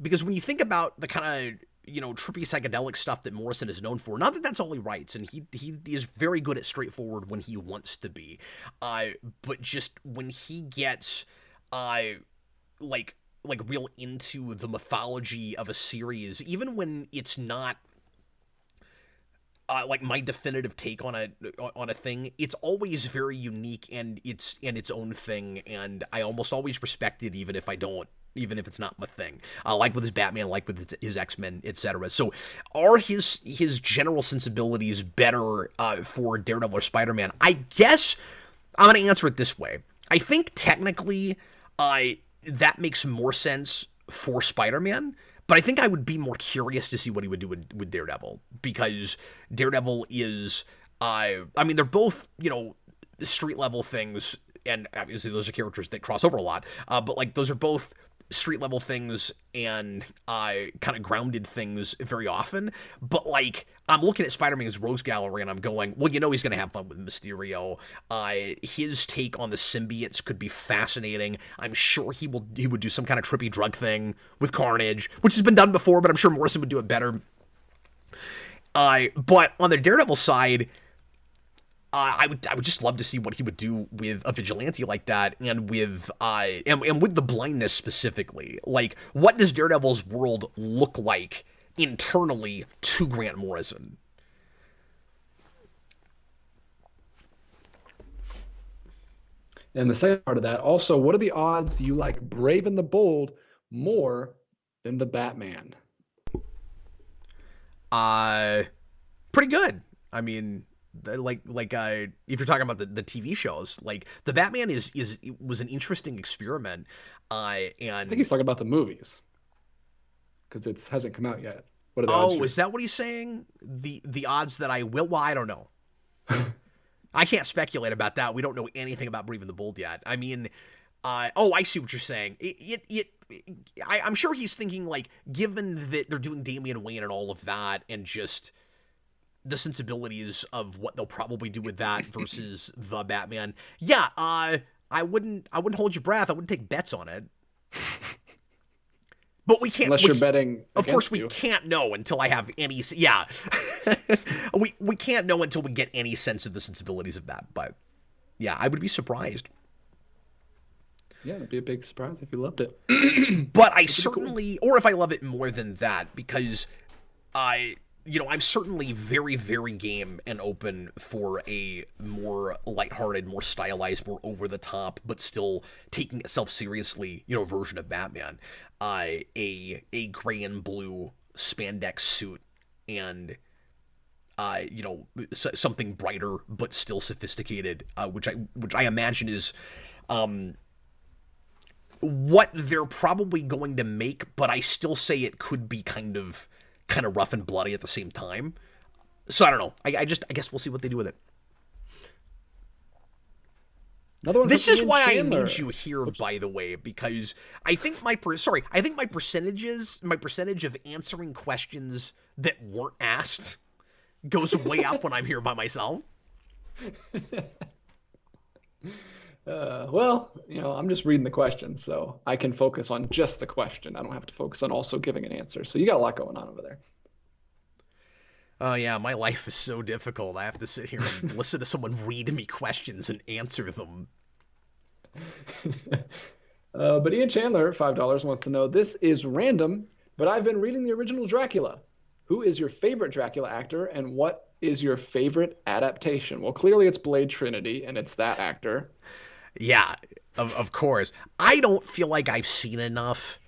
[SPEAKER 1] Because when you think about the kind of trippy psychedelic stuff that Morrison is known for. Not that that's all he writes, and he is very good at straightforward when he wants to be. But just when he gets like real into the mythology of a series, even when it's not like my definitive take on a thing, it's always very unique and it's own thing, and I almost always respect it, even if it's not my thing. Like with his Batman, like with his X-Men, etc. So, are his general sensibilities better for Daredevil or Spider-Man? I guess I'm going to answer it this way. I think technically, that makes more sense for Spider-Man. But I think I would be more curious to see what he would do with Daredevil, because Daredevil is, they're both, street level things, and obviously those are characters that cross over a lot, but like those are both street level things and kind of grounded things very often. But like, I'm looking at Spider-Man's Rogues Gallery and I'm going, well, he's going to have fun with Mysterio. His take on the symbiotes could be fascinating. I'm sure he would do some kind of trippy drug thing with Carnage, which has been done before, but I'm sure Morrison would do it better. But on the Daredevil side, I would just love to see what he would do with a vigilante like that, and with with the blindness specifically. Like, what does Daredevil's world look like internally to Grant Morrison?
[SPEAKER 2] And the second part of that, also, what are the odds you like Brave and the Bold more than the Batman?
[SPEAKER 1] Pretty good. I mean, like if you're talking about the TV shows, like the Batman was an interesting experiment. And
[SPEAKER 2] I think he's talking about the movies, because it hasn't come out yet. What are the odds?
[SPEAKER 1] Oh, is that what he's saying? The odds that I will? Well, I don't know. I can't speculate about that. We don't know anything about Brave and the Bold yet. I mean, I see what you're saying. I'm sure he's thinking, like, given that they're doing Damian Wayne and all of that, and just the sensibilities of what they'll probably do with that versus the Batman. Yeah, I wouldn't hold your breath. I wouldn't take bets on it. But we can't.
[SPEAKER 2] Unless you're betting.
[SPEAKER 1] Of course, we can't know until I have any. Yeah, we can't know until we get any sense of the sensibilities of that. But yeah, I would be surprised.
[SPEAKER 2] Yeah, it'd be a big surprise if you loved it.
[SPEAKER 1] But I certainly, or if I love it more than that, because I'm certainly very, very game and open for a more lighthearted, more stylized, more over-the-top, but still taking itself seriously, version of Batman. A gray and blue spandex suit and, something brighter but still sophisticated, which I imagine is what they're probably going to make, but I still say it could be kind of rough and bloody at the same time. So I don't know. I guess we'll see what they do with it. This is why I need you here, by the way, because I think my percentage of answering questions that weren't asked goes way up when I'm here by myself.
[SPEAKER 2] Well, I'm just reading the question, so I can focus on just the question. I don't have to focus on also giving an answer. So you got a lot going on over there.
[SPEAKER 1] Oh, yeah, my life is so difficult. I have to sit here and listen to someone read me questions and answer them.
[SPEAKER 2] But Ian Chandler, $5, wants to know, this is random, but I've been reading the original Dracula. Who is your favorite Dracula actor, and what is your favorite adaptation? Well, clearly it's Blade Trinity, and it's that actor.
[SPEAKER 1] Yeah, of course. I don't feel like I've seen enough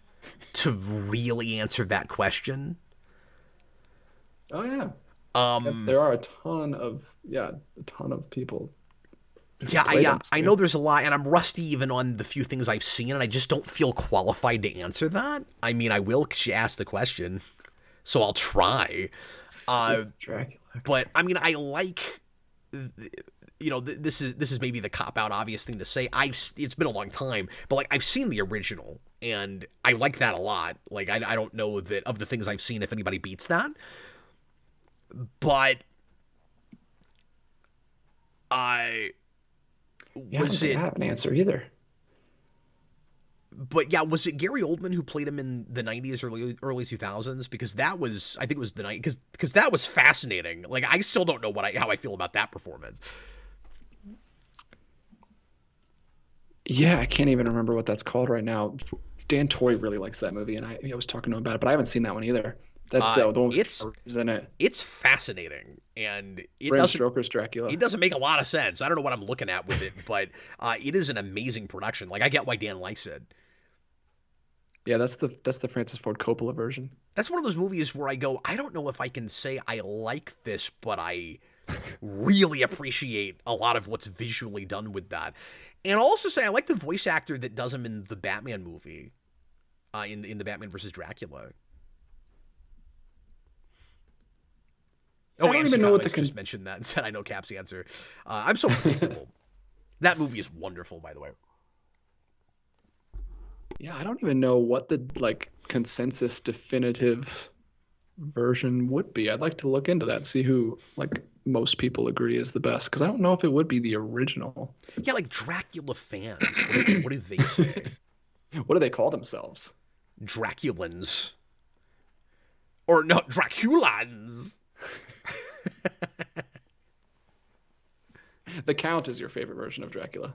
[SPEAKER 1] to really answer that question.
[SPEAKER 2] Oh, yeah. There are a ton of people.
[SPEAKER 1] Yeah, I know there's a lot, and I'm rusty even on the few things I've seen, and I just don't feel qualified to answer that. I mean, I will because you asked the question, so I'll try.
[SPEAKER 2] Dracula.
[SPEAKER 1] But I mean, I like, this is maybe the cop-out obvious thing to say. It's been a long time, but like I've seen the original, and I like that a lot. Like I don't know that of the things I've seen if anybody beats that. But
[SPEAKER 2] I don't have an answer either.
[SPEAKER 1] But yeah, was it Gary Oldman who played him in the 90s, early 2000s? Because that was, I think it was the night, because that was fascinating. Like, I still don't know how I feel about that performance.
[SPEAKER 2] Yeah, I can't even remember what that's called right now. Dan Torrey really likes that movie, and I was talking to him about it, but I haven't seen that one either. That's the one with in it.
[SPEAKER 1] It's fascinating, and
[SPEAKER 2] Bram Stoker's Dracula.
[SPEAKER 1] It doesn't make a lot of sense. I don't know what I'm looking at with it, but it is an amazing production. Like, I get why Dan likes it.
[SPEAKER 2] Yeah, that's the Francis Ford Coppola version.
[SPEAKER 1] That's one of those movies where I go, I don't know if I can say I like this, but I really appreciate a lot of what's visually done with that. And I'll also say I like the voice actor that does him in the Batman movie, in the Batman versus Dracula. Oh, I don't even know what just mentioned that and said I know Cap's answer. I'm so predictable. That movie is wonderful, by the way.
[SPEAKER 2] Yeah, I don't even know what the consensus definitive version would be. I'd like to look into that and see who most people agree is the best, because I don't know if it would be the original.
[SPEAKER 1] Yeah, like Dracula fans. What do they say?
[SPEAKER 2] What do they call themselves?
[SPEAKER 1] Draculans. Or no, Draculans.
[SPEAKER 2] The Count is your favorite version of Dracula.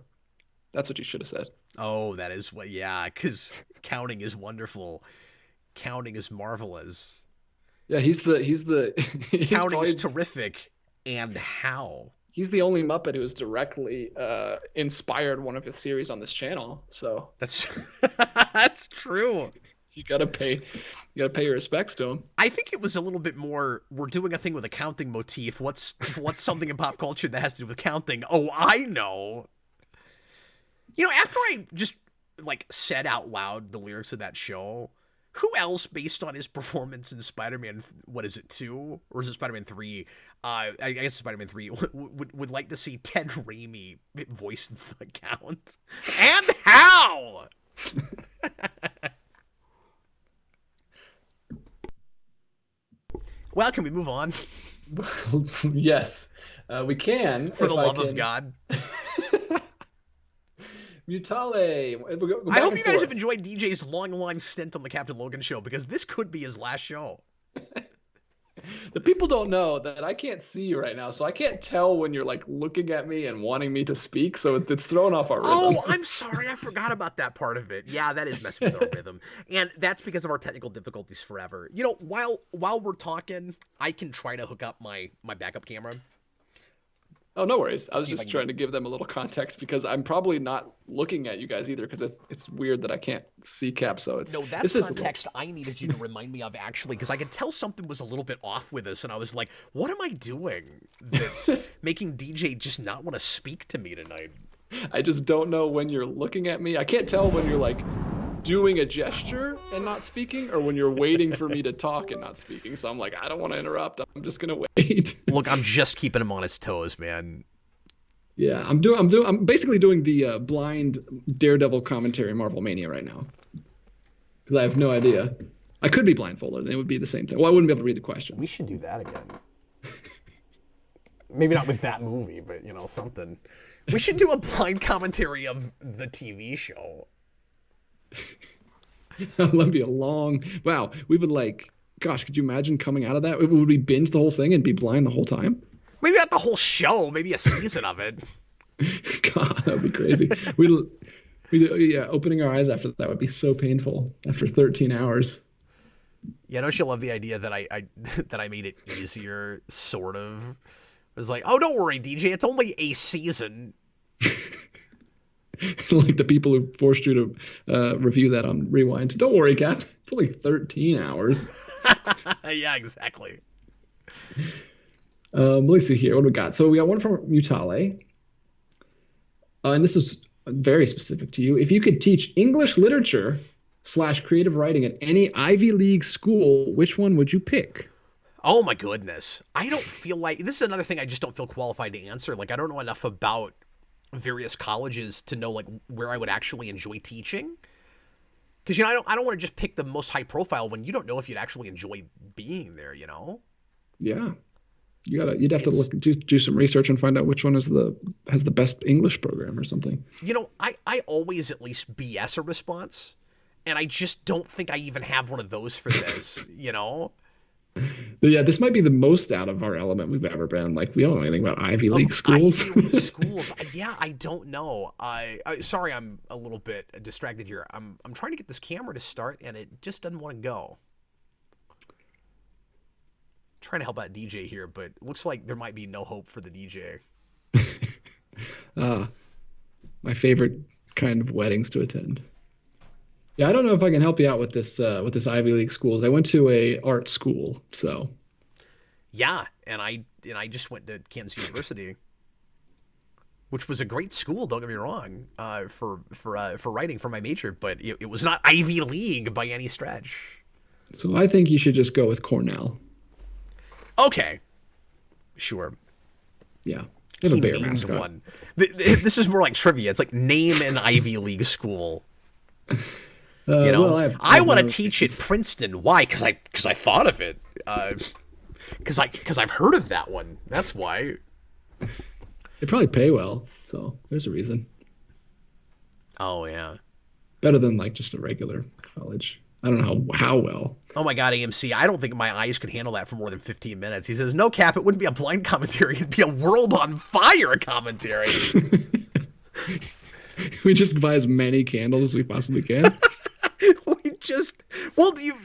[SPEAKER 2] That's what you should have said.
[SPEAKER 1] Oh, that is what, yeah, because counting is wonderful. Counting is marvelous.
[SPEAKER 2] Yeah, he's
[SPEAKER 1] counting is terrific. And how?
[SPEAKER 2] He's the only Muppet who has directly inspired one of his series on this channel. So
[SPEAKER 1] that's that's true.
[SPEAKER 2] You gotta pay your respects to him.
[SPEAKER 1] I think it was a little bit more, we're doing a thing with a counting motif. What's something in pop culture that has to do with counting? Oh, I know. You know, after I just said out loud the lyrics of that show, who else, based on his performance in Spider-Man, what is it, 2? Or is it Spider-Man 3? I guess Spider-Man 3 would like to see Ted Raimi voice the Count. And how? Well, can we move on?
[SPEAKER 2] Yes, we can.
[SPEAKER 1] For the love of God.
[SPEAKER 2] Mutale.
[SPEAKER 1] I hope you guys have enjoyed DJ's long stint on the Captain Logan show, because this could be his last show.
[SPEAKER 2] The people don't know that I can't see you right now, so I can't tell when you're looking at me and wanting me to speak, so it's thrown off our rhythm.
[SPEAKER 1] Oh, I'm sorry. I forgot about that part of it. Yeah, that is messing with our rhythm. And that's because of our technical difficulties forever. You know, while we're talking, I can try to hook up my backup camera.
[SPEAKER 2] Oh, no worries. I was just trying to give them a little context, because I'm probably not looking at you guys either, because it's weird that I can't see Cap. So
[SPEAKER 1] that's context I needed you to remind me of, actually, because I could tell something was a little bit off with us, and I was like, what am I doing that's making DJ just not want to speak to me tonight?
[SPEAKER 2] I just don't know when you're looking at me. I can't tell when you're doing a gesture and not speaking, or when you're waiting for me to talk and not speaking. So I'm I don't want to interrupt. I'm just gonna wait.
[SPEAKER 1] Look, I'm just keeping him on his toes, man.
[SPEAKER 2] Yeah, I'm basically doing the blind Daredevil commentary Marvel Mania right now, because I have no idea. I could be blindfolded and it would be the same thing. Well, I wouldn't be able to read the questions.
[SPEAKER 1] We should do that again. Maybe not with that movie, but something. We should do a blind commentary of the TV show.
[SPEAKER 2] That would be a long. Wow, we would gosh, could you imagine coming out of that? Would we binge the whole thing and be blind the whole time?
[SPEAKER 1] Maybe not the whole show. Maybe a season of it.
[SPEAKER 2] God, that would be crazy. Yeah, opening our eyes after that would be so painful after 13 hours.
[SPEAKER 1] Yeah, don't you love the idea that I made it easier, sort of? It was oh, don't worry, DJ, it's only a season.
[SPEAKER 2] The people who forced you to review that on Rewind. Don't worry, Cap. It's only 13 hours.
[SPEAKER 1] Yeah, exactly.
[SPEAKER 2] Let me see here. What do we got? So we got one from Mutale. And this is very specific to you. If you could teach English literature / creative writing at any Ivy League school, which one would you pick?
[SPEAKER 1] Oh, my goodness. I don't feel this is another thing I just don't feel qualified to answer. I don't know enough about various colleges to know where I would actually enjoy teaching, because I don't want to just pick the most high profile when you don't know if you'd actually enjoy being there.
[SPEAKER 2] Yeah, You'd have to do some research and find out which one has the best English program or something.
[SPEAKER 1] I always at least BS a response, and I just don't think I even have one of those for this.
[SPEAKER 2] But yeah, this might be the most out of our element we've ever been. Like, we don't know anything about Ivy League schools.
[SPEAKER 1] Ivy League schools. Yeah, I don't know. Sorry, I'm a little bit distracted here. I'm trying to get this camera to start, and it just doesn't want to go. Trying to help out DJ here, but it looks like there might be no hope for the DJ.
[SPEAKER 2] My favorite kind of weddings to attend. Yeah, I don't know if I can help you out with this Ivy League schools. I went to a art school, so.
[SPEAKER 1] Yeah, and I just went to Kansas University, which was a great school. Don't get me wrong, for writing for my major, but it was not Ivy League by any stretch.
[SPEAKER 2] So I think you should just go with Cornell.
[SPEAKER 1] Okay, sure.
[SPEAKER 2] Yeah, they have a bear mascot.
[SPEAKER 1] One. This is more like trivia. It's like name an Ivy League school.
[SPEAKER 2] Well,
[SPEAKER 1] I want to teach at Princeton. Why? Because I thought of it. Because I've heard of that one. That's why.
[SPEAKER 2] They probably pay well, so there's a reason.
[SPEAKER 1] Oh yeah.
[SPEAKER 2] Better than like just a regular college. I don't know how well.
[SPEAKER 1] Oh my God, AMC! I don't think my eyes could handle that for more than 15 minutes. He says, "No, Cap, it wouldn't be a blind commentary. It'd be a world on fire commentary."
[SPEAKER 2] We just buy as many candles as we possibly can.
[SPEAKER 1] Well, do you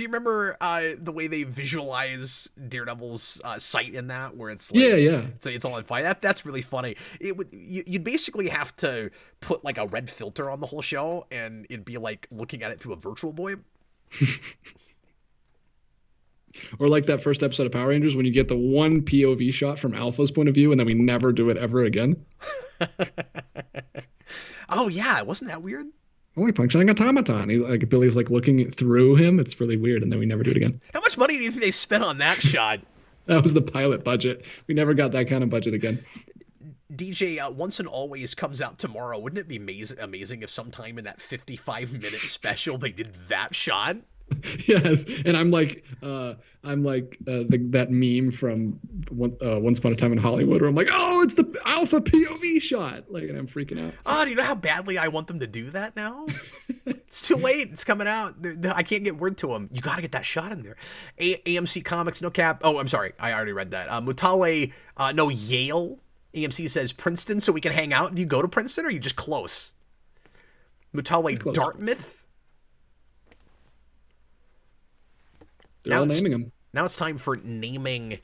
[SPEAKER 1] remember the way they visualize Daredevil's sight in that, where it's like,
[SPEAKER 2] yeah,
[SPEAKER 1] it's all on fire? That's really funny. You'd basically have to put like a red filter on the whole show, and it'd be like looking at it through a Virtual Boy.
[SPEAKER 2] Or like that first episode of Power Rangers when you get the one POV shot from Alpha's point of view, and then we never do it ever again.
[SPEAKER 1] Oh yeah, wasn't that weird?
[SPEAKER 2] Only functioning automaton. Billy's like looking through him. It's really weird, and then we never do it again.
[SPEAKER 1] How much money do you think they spent on that shot?
[SPEAKER 2] That was the pilot budget. We never got that kind of budget again.
[SPEAKER 1] DJ, Once and Always comes out tomorrow. Wouldn't it be amazing if sometime in that 55-minute special they did that shot?
[SPEAKER 2] Yes, and I'm like that meme from Once Upon a Time in Hollywood, where I'm like, oh, it's the Alpha POV shot, like, and I'm freaking out.
[SPEAKER 1] Oh, do you know how badly I want them to do that now? It's too late. It's coming out. I can't get word to them. You got to get that shot in there. AMC Comics, no cap. Oh, I'm sorry. I already read that. Mutale, no, Yale. AMC says Princeton, so we can hang out. Do you go to Princeton, or are you just close? Mutale, close. Dartmouth.
[SPEAKER 2] They're all naming them.
[SPEAKER 1] Now it's time for naming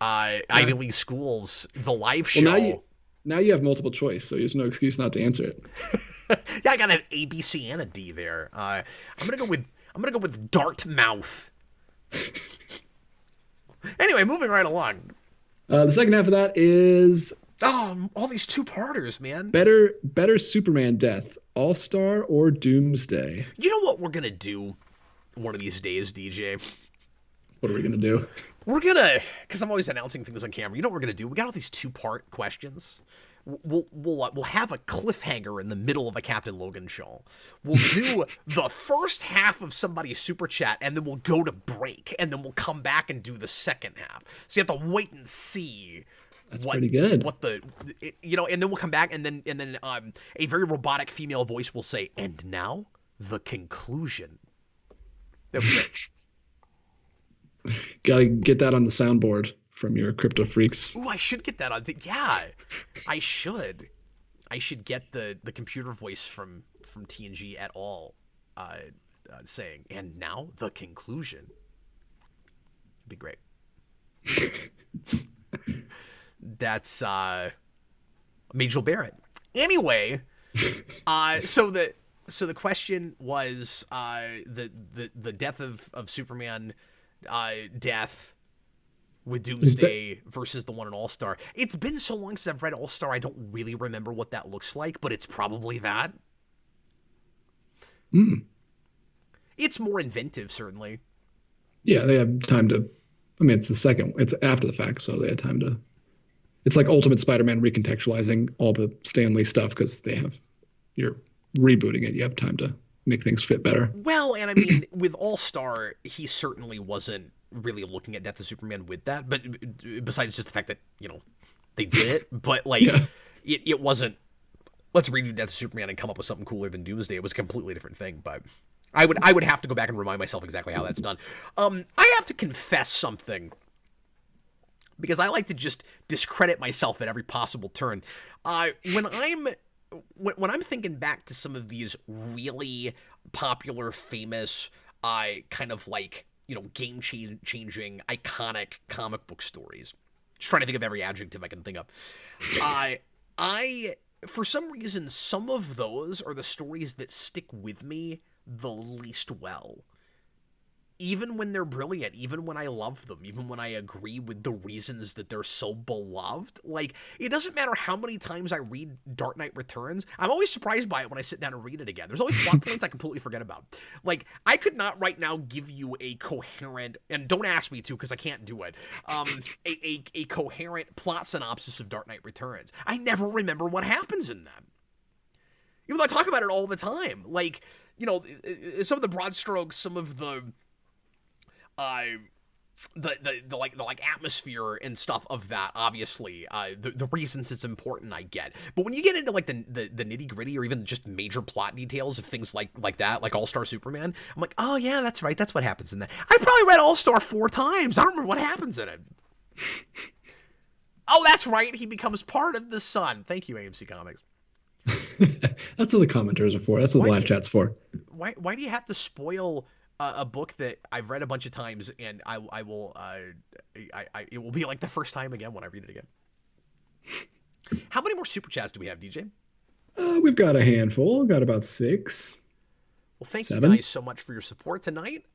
[SPEAKER 1] Ivy League schools. The live show.
[SPEAKER 2] Well, now you have multiple choice, so there's no excuse not to answer it.
[SPEAKER 1] Yeah, I got an A, B, C, and a D there. I'm gonna go with Dartmouth. Anyway, moving right along.
[SPEAKER 2] The second half of that is
[SPEAKER 1] all these two-parters, man.
[SPEAKER 2] Better Superman death, All-Star or Doomsday.
[SPEAKER 1] You know what we're gonna do one of these days, DJ?
[SPEAKER 2] What are we gonna do?
[SPEAKER 1] We're gonna, because I'm always announcing things on camera. You know what we're gonna do? We got all these two-part questions. We'll have a cliffhanger in the middle of a Captain Logan show. We'll do the first half of somebody's super chat, and then we'll go to break, and then we'll come back and do the second half. So you have to wait and see.
[SPEAKER 2] That's pretty good.
[SPEAKER 1] And then we'll come back, and then a very robotic female voice will say, "And now the conclusion."
[SPEAKER 2] Gotta get that on the soundboard from your crypto freaks.
[SPEAKER 1] Ooh, I should get that on. Yeah, I should. I should get the computer voice from TNG at all, saying, "And now the conclusion." It'd be great. That's Majel Barrett. Anyway, so the question was the death of Superman, death with Doomsday versus the one in All-Star. It's been so long since I've read All-Star, I don't really remember what that looks like, but it's probably that. It's more inventive, certainly.
[SPEAKER 2] Yeah, they have time to. I mean, it's after the fact, so they had time to. It's like Ultimate Spider-Man recontextualizing all the Stan Lee stuff because you're rebooting it. You have time to make things fit better.
[SPEAKER 1] Well, and I mean, with All-Star, he certainly wasn't really looking at Death of Superman with that, but besides just the fact that, they did it, but like
[SPEAKER 2] Yeah.
[SPEAKER 1] it wasn't, let's redo Death of Superman and come up with something cooler than Doomsday. It was a completely different thing, but I would have to go back and remind myself exactly how that's done. I have to confess something, because I like to just discredit myself at every possible turn. When I'm thinking back to some of these really popular, famous, kind of like, game-changing, iconic comic book stories, just trying to think of every adjective I can think of. I for some reason, some of those are the stories that stick with me the least well. Even when they're brilliant, even when I love them, even when I agree with the reasons that they're so beloved. Like, it doesn't matter how many times I read Dark Knight Returns, I'm always surprised by it when I sit down and read it again. There's always plot points I completely forget about. Like, I could not right now give you a coherent, and don't ask me to because I can't do it, a coherent plot synopsis of Dark Knight Returns. I never remember what happens in them. Even though I talk about it all the time. Like, some of the broad strokes, some of the atmosphere and stuff of that, obviously, the reasons it's important I get. But when you get into like the nitty gritty or even just major plot details of things like that, like All-Star Superman, I'm like, oh yeah, that's right, that's what happens in that. I probably read All-Star 4 times. I don't remember what happens in it. Oh, that's right, he becomes part of the Sun. Thank you, AMC Comics.
[SPEAKER 2] That's what the commenters are for. That's what the live chat's for.
[SPEAKER 1] Why do you have to spoil a book that I've read a bunch of times, and I will it will be like the first time again when I read it again. How many more super chats do we have, DJ?
[SPEAKER 2] We've got a handful. We've got about 6.
[SPEAKER 1] Well, thank
[SPEAKER 2] 7.
[SPEAKER 1] you guys so much for your support tonight.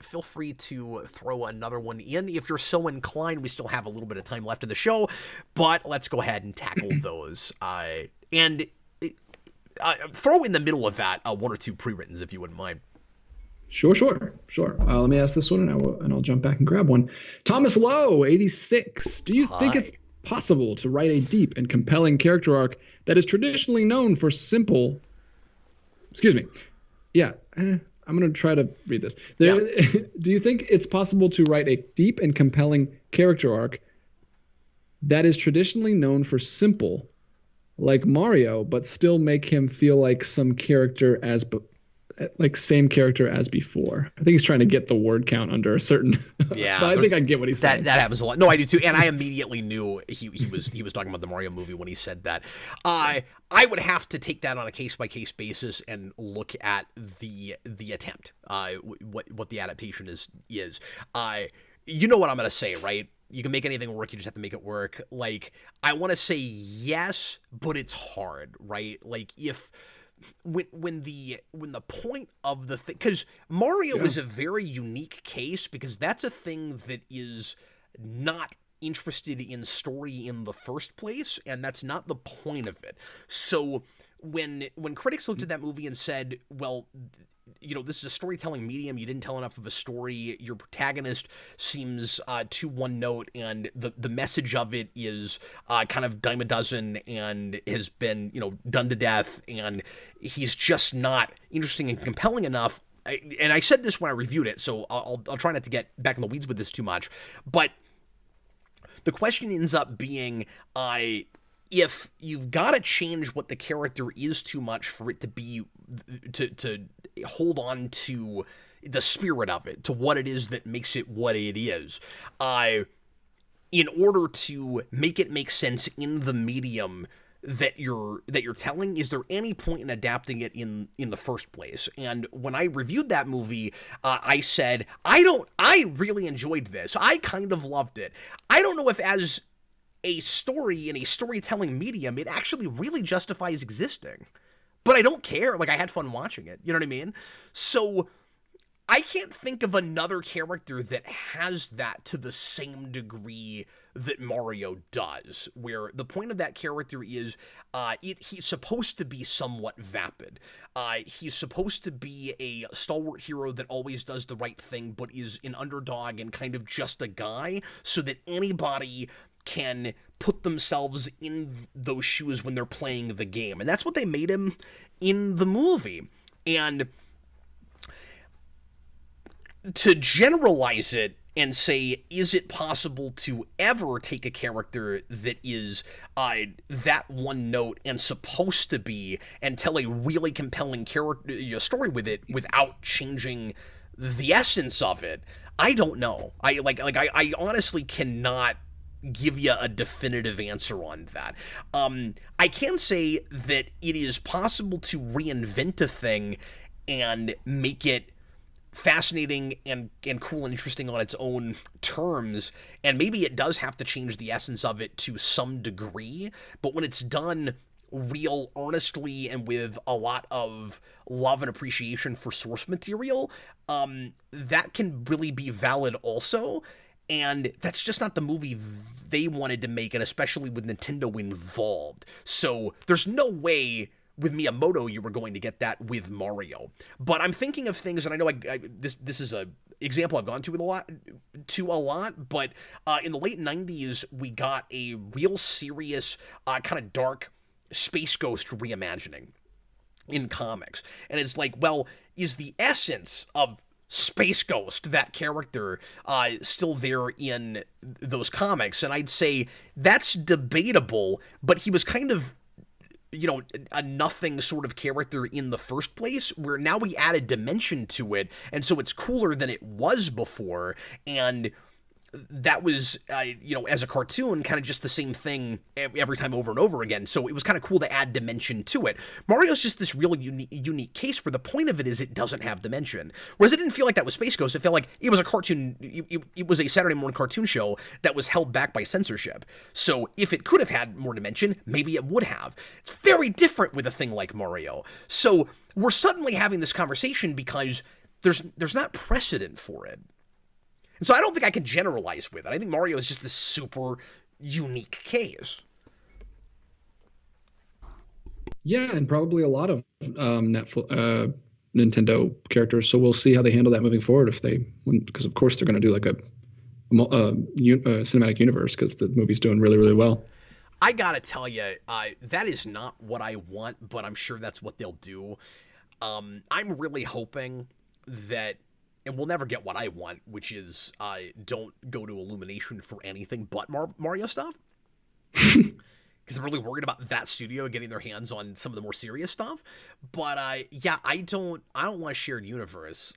[SPEAKER 1] Feel free to throw another one in if you're so inclined. We still have a little bit of time left in the show, but let's go ahead and tackle those. And throw in the middle of that 1 or 2 pre-writtens if you wouldn't mind.
[SPEAKER 2] Sure. Let me ask this one, and I'll jump back and grab one. Thomas Lowe, 86. Do you think it's possible to write a deep and compelling character arc that is traditionally known for simple... Excuse me. Yeah, I'm going to try to read this. Do you think it's possible to write a deep and compelling character arc that is traditionally known for simple, like Mario, but still make him feel like same character as before? I think he's trying to get the word count under a certain.
[SPEAKER 1] Yeah,
[SPEAKER 2] but I think I get what he's saying.
[SPEAKER 1] That happens a lot. No, I do too, and I immediately knew he was talking about the Mario movie when he said that. I would have to take that on a case by case basis and look at the attempt. What the adaptation is. You know what I'm gonna say, right? You can make anything work. You just have to make it work. Like, I want to say yes, but it's hard, right? Like, when the point of the thing, because Mario is a very unique case, because that's a thing that is not interested in story in the first place, and that's not the point of it. So when critics looked at that movie and said, well, this is a storytelling medium, you didn't tell enough of a story, your protagonist seems too one note, and the message of it is kind of dime a dozen and has been done to death, and he's just not interesting and compelling enough. And I said this when I reviewed it, so I'll try not to get back in the weeds with this too much, but the question ends up being, if you've got to change what the character is too much for it to be to hold on to the spirit of it, to what it is that makes it what it is, in order to make it make sense in the medium that you're telling, is there any point in adapting it in the first place? And when I reviewed that movie, I said, I really enjoyed this. I kind of loved it. I don't know if as a story in a storytelling medium, it actually really justifies existing. But I don't care. Like, I had fun watching it. You know what I mean? So I can't think of another character that has that to the same degree that Mario does, where the point of that character is he's supposed to be somewhat vapid. He's supposed to be a stalwart hero that always does the right thing, but is an underdog and kind of just a guy, so that anybody can put themselves in those shoes when they're playing the game. And that's what they made him in the movie. And to generalize it and say, is it possible to ever take a character that is that one note and supposed to be, and tell a really compelling character story with it without changing the essence of it? I don't know. I honestly cannot give you a definitive answer on that. I can say that it is possible to reinvent a thing and make it fascinating and cool and interesting on its own terms, and maybe it does have to change the essence of it to some degree, but when it's done real earnestly and with a lot of love and appreciation for source material, that can really be valid also. And that's just not the movie they wanted to make, and especially with Nintendo involved. So there's no way with Miyamoto you were going to get that with Mario. But I'm thinking of things, and I know this is a example I've gone to a lot. But in the late '90s, we got a real serious kind of dark Space Ghost reimagining in comics, and it's like, well, is the essence of Space Ghost, that character, still there in those comics? And I'd say that's debatable, but he was kind of, a nothing sort of character in the first place, where now we added dimension to it, and so it's cooler than it was before. And that was, as a cartoon, kind of just the same thing every time over and over again. So it was kind of cool to add dimension to it. Mario's just this really unique case where the point of it is it doesn't have dimension. Whereas it didn't feel like that was Space Ghost. It felt like it was a cartoon. It was a Saturday morning cartoon show that was held back by censorship. So if it could have had more dimension, maybe it would have. It's very different with a thing like Mario. So we're suddenly having this conversation because there's not precedent for it. And so I don't think I can generalize with it. I think Mario is just this super unique case.
[SPEAKER 2] Yeah, and probably a lot of Nintendo characters. So we'll see how they handle that moving forward, because of course they're going to do like a cinematic universe, because the movie's doing really, really well.
[SPEAKER 1] I gotta tell you, that is not what I want, but I'm sure that's what they'll do. I'm really hoping that, and we'll never get what I want, which is don't go to Illumination for anything but Mario stuff. Because I'm really worried about that studio getting their hands on some of the more serious stuff. But I don't want a shared universe.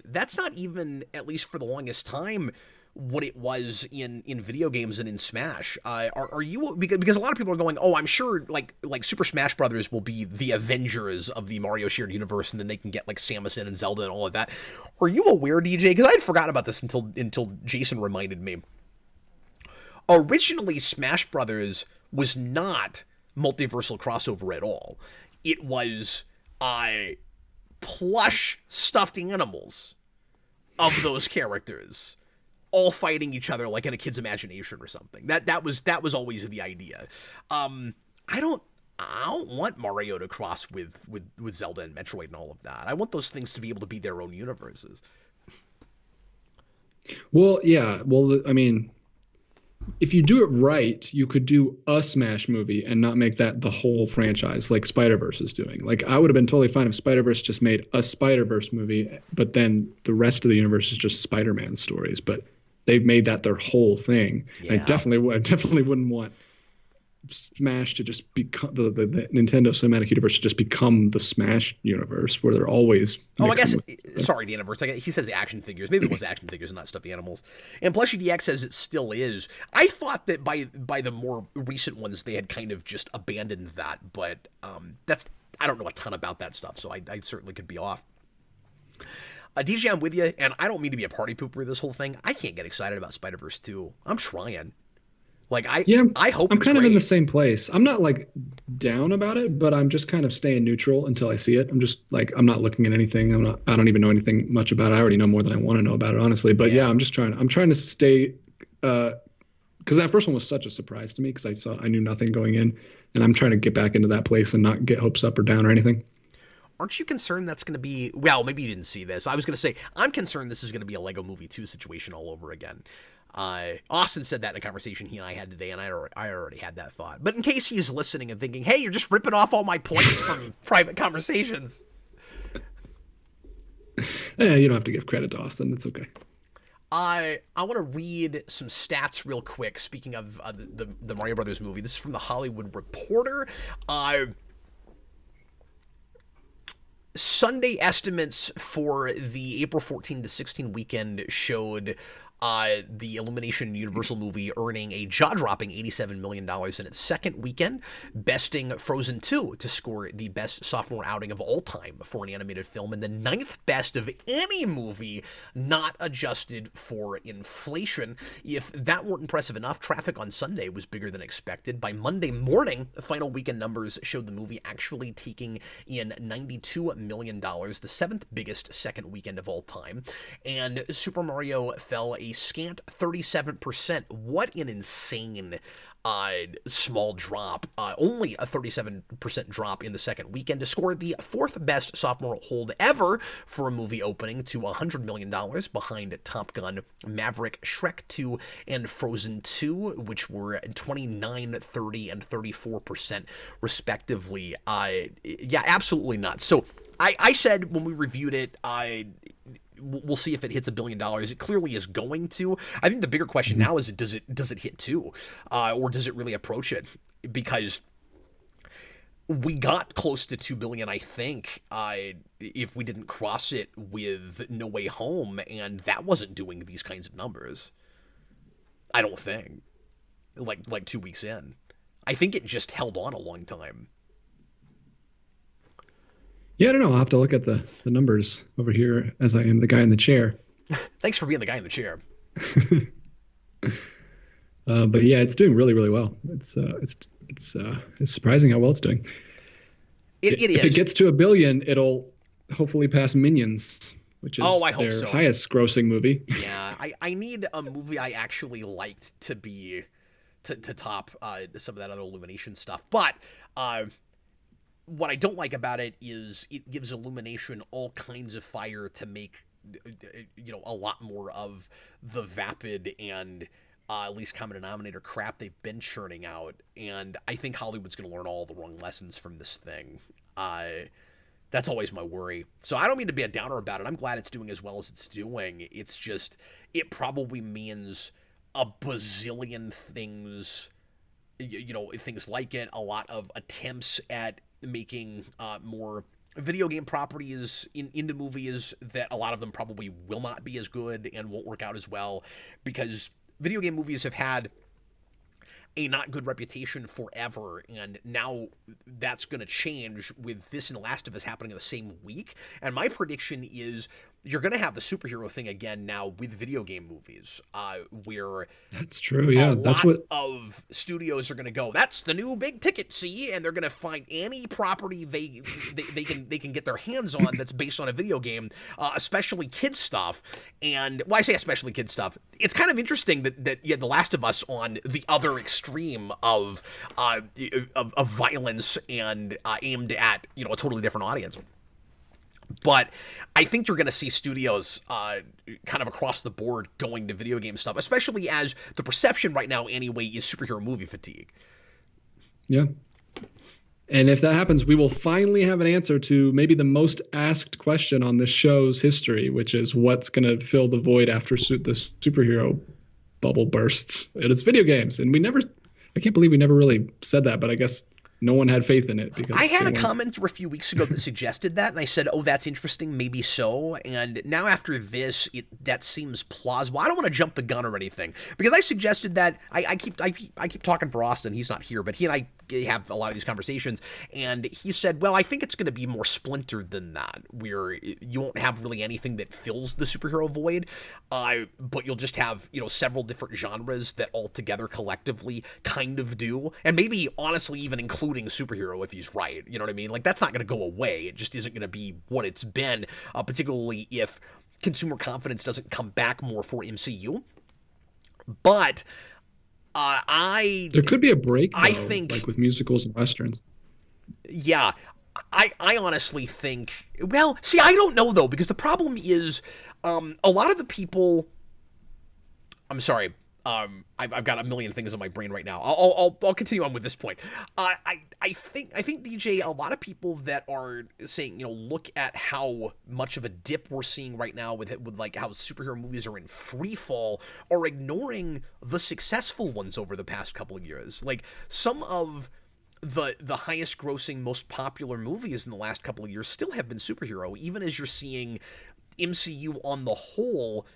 [SPEAKER 1] That's not even, at least for the longest time, what it was in video games and in Smash. Are you, because a lot of people are going, oh, I'm sure like Super Smash Brothers will be the Avengers of the Mario shared universe, and then they can get like Samus and Zelda and all of that. Are you aware, DJ? Because I had forgotten about this until Jason reminded me. Originally, Smash Brothers was not multiversal crossover at all. It was plush stuffed animals of those characters all fighting each other like in a kid's imagination or something. That was always the idea. I don't want Mario to cross with Zelda and Metroid and all of that. I want those things to be able to be their own universes.
[SPEAKER 2] Well, yeah. Well, I mean, if you do it right, you could do a Smash movie and not make that the whole franchise like Spider-Verse is doing. Like, I would have been totally fine if Spider-Verse just made a Spider-Verse movie, but then the rest of the universe is just Spider-Man stories. But they've made that their whole thing. Yeah. I definitely wouldn't want Smash to just become the Nintendo Cinematic Universe to just become the Smash universe, where they're always.
[SPEAKER 1] Oh, I guess. Sorry, the universe. He says action figures. Maybe it was action figures and not stuffed animals. And Plushy DX says it still is. I thought that by the more recent ones they had kind of just abandoned that, but I don't know a ton about that stuff, so I certainly could be off. DJ, I'm with you, and I don't mean to be a party pooper with this whole thing. I can't get excited about Spider-Verse 2. I'm trying. I hope
[SPEAKER 2] I'm kind
[SPEAKER 1] of
[SPEAKER 2] in the same place. I'm not like down about it, but I'm just kind of staying neutral until I see it. I'm just like, I'm not looking at anything. I don't even know anything much about it. I already know more than I want to know about it, honestly. But yeah, I'm trying to stay, because that first one was such a surprise to me, because I knew nothing going in, and I'm trying to get back into that place and not get hopes up or down or anything.
[SPEAKER 1] Aren't you concerned that's going to be, well, maybe you didn't see this. I was going to say, I'm concerned this is going to be a Lego Movie 2 situation all over again. Austin said that in a conversation he and I had today, and I already had that thought. But in case he's listening and thinking, hey, you're just ripping off all my points from private conversations.
[SPEAKER 2] Yeah, you don't have to give credit to Austin. It's okay.
[SPEAKER 1] I want to read some stats real quick. Speaking of the Mario Brothers movie, this is from the Hollywood Reporter. Sunday estimates for the April 14 to 16 weekend showed the Illumination Universal movie earning a jaw-dropping $87 million in its second weekend, besting Frozen 2 to score the best sophomore outing of all time for an animated film, and the ninth best of any movie not adjusted for inflation. If that weren't impressive enough, traffic on Sunday was bigger than expected. By Monday morning, the final weekend numbers showed the movie actually taking in $92 million, the seventh biggest second weekend of all time, and Super Mario fell a scant 37%. What an insane small drop. Only a 37% drop in the second weekend to score the fourth best sophomore hold ever for a movie opening to $100 million behind Top Gun, Maverick, Shrek 2, and Frozen 2, which were 29, 30, and 34% respectively. Yeah, absolutely nuts. So I said when we reviewed it, we'll see if it hits $1 billion. It clearly is going to. I think the bigger question now is, does it hit 2, or does it really approach it? Because we got close to $2 billion, I think, if we didn't cross it with No Way Home, and that wasn't doing these kinds of numbers. I don't think. Like 2 weeks in, I think it just held on a long time.
[SPEAKER 2] Yeah, I don't know. I'll have to look at the numbers over here as I am the guy in the chair.
[SPEAKER 1] Thanks for being the guy in the chair.
[SPEAKER 2] But yeah, it's doing really, really well. It's surprising how well it's doing.
[SPEAKER 1] It is.
[SPEAKER 2] If it gets to $1 billion, it'll hopefully pass Minions, which is their highest grossing movie.
[SPEAKER 1] Yeah, I need a movie I actually liked to be to top some of that other Illumination stuff. But what I don't like about it is it gives Illumination all kinds of fire to make, a lot more of the vapid and at least common denominator crap they've been churning out. And I think Hollywood's going to learn all the wrong lessons from this thing. That's always my worry. So I don't mean to be a downer about it. I'm glad it's doing as well as it's doing. It's just, it probably means a bazillion things, things like it, a lot of attempts at making more video game properties into movies that a lot of them probably will not be as good and won't work out as well, because video game movies have had a not good reputation forever, and now that's going to change with this and The Last of Us happening in the same week. And my prediction is you're going to have the superhero thing again now with video game movies, where
[SPEAKER 2] that's true. Yeah,
[SPEAKER 1] that's what of studios are going to go. That's the new big ticket, see, and they're going to find any property they can get their hands on that's based on a video game, especially kids stuff. And I say especially kids stuff. It's kind of interesting that you had The Last of Us on the other extreme of violence and aimed at a totally different audience. But I think you're going to see studios kind of across the board going to video game stuff, especially as the perception right now anyway is superhero movie fatigue.
[SPEAKER 2] Yeah. And if that happens, we will finally have an answer to maybe the most asked question on this show's history, which is what's going to fill the void after the superhero bubble bursts. And it's video games. And I can't believe we never really said that, but I guess no one had faith in it. Because
[SPEAKER 1] I had a comment a few weeks ago that suggested that, and I said, "Oh, that's interesting, maybe so." And now after this, that seems plausible. I don't want to jump the gun or anything, because I suggested that. I keep talking for Austin. He's not here, but he and I have a lot of these conversations, and he said, "Well, I think it's going to be more splintered than that, where you won't have really anything that fills the superhero void, but you'll just have several different genres that all together collectively kind of do, and maybe honestly even including superhero if he's right. You know what I mean? Like, that's not going to go away. It just isn't going to be what it's been, particularly if consumer confidence doesn't come back more for MCU. But there
[SPEAKER 2] could be a break, though,
[SPEAKER 1] I think,
[SPEAKER 2] like with musicals and westerns.
[SPEAKER 1] Yeah, I honestly think. Well, see, I don't know though, because the problem is, a lot of the people. I'm sorry. I've got a million things in my brain right now. I'll continue on with this point. I think DJ, a lot of people that are saying, look at how much of a dip we're seeing right now with like how superhero movies are in free fall, are ignoring the successful ones over the past couple of years. Like some of the highest grossing, most popular movies in the last couple of years still have been superhero, even as you're seeing MCU on the whole,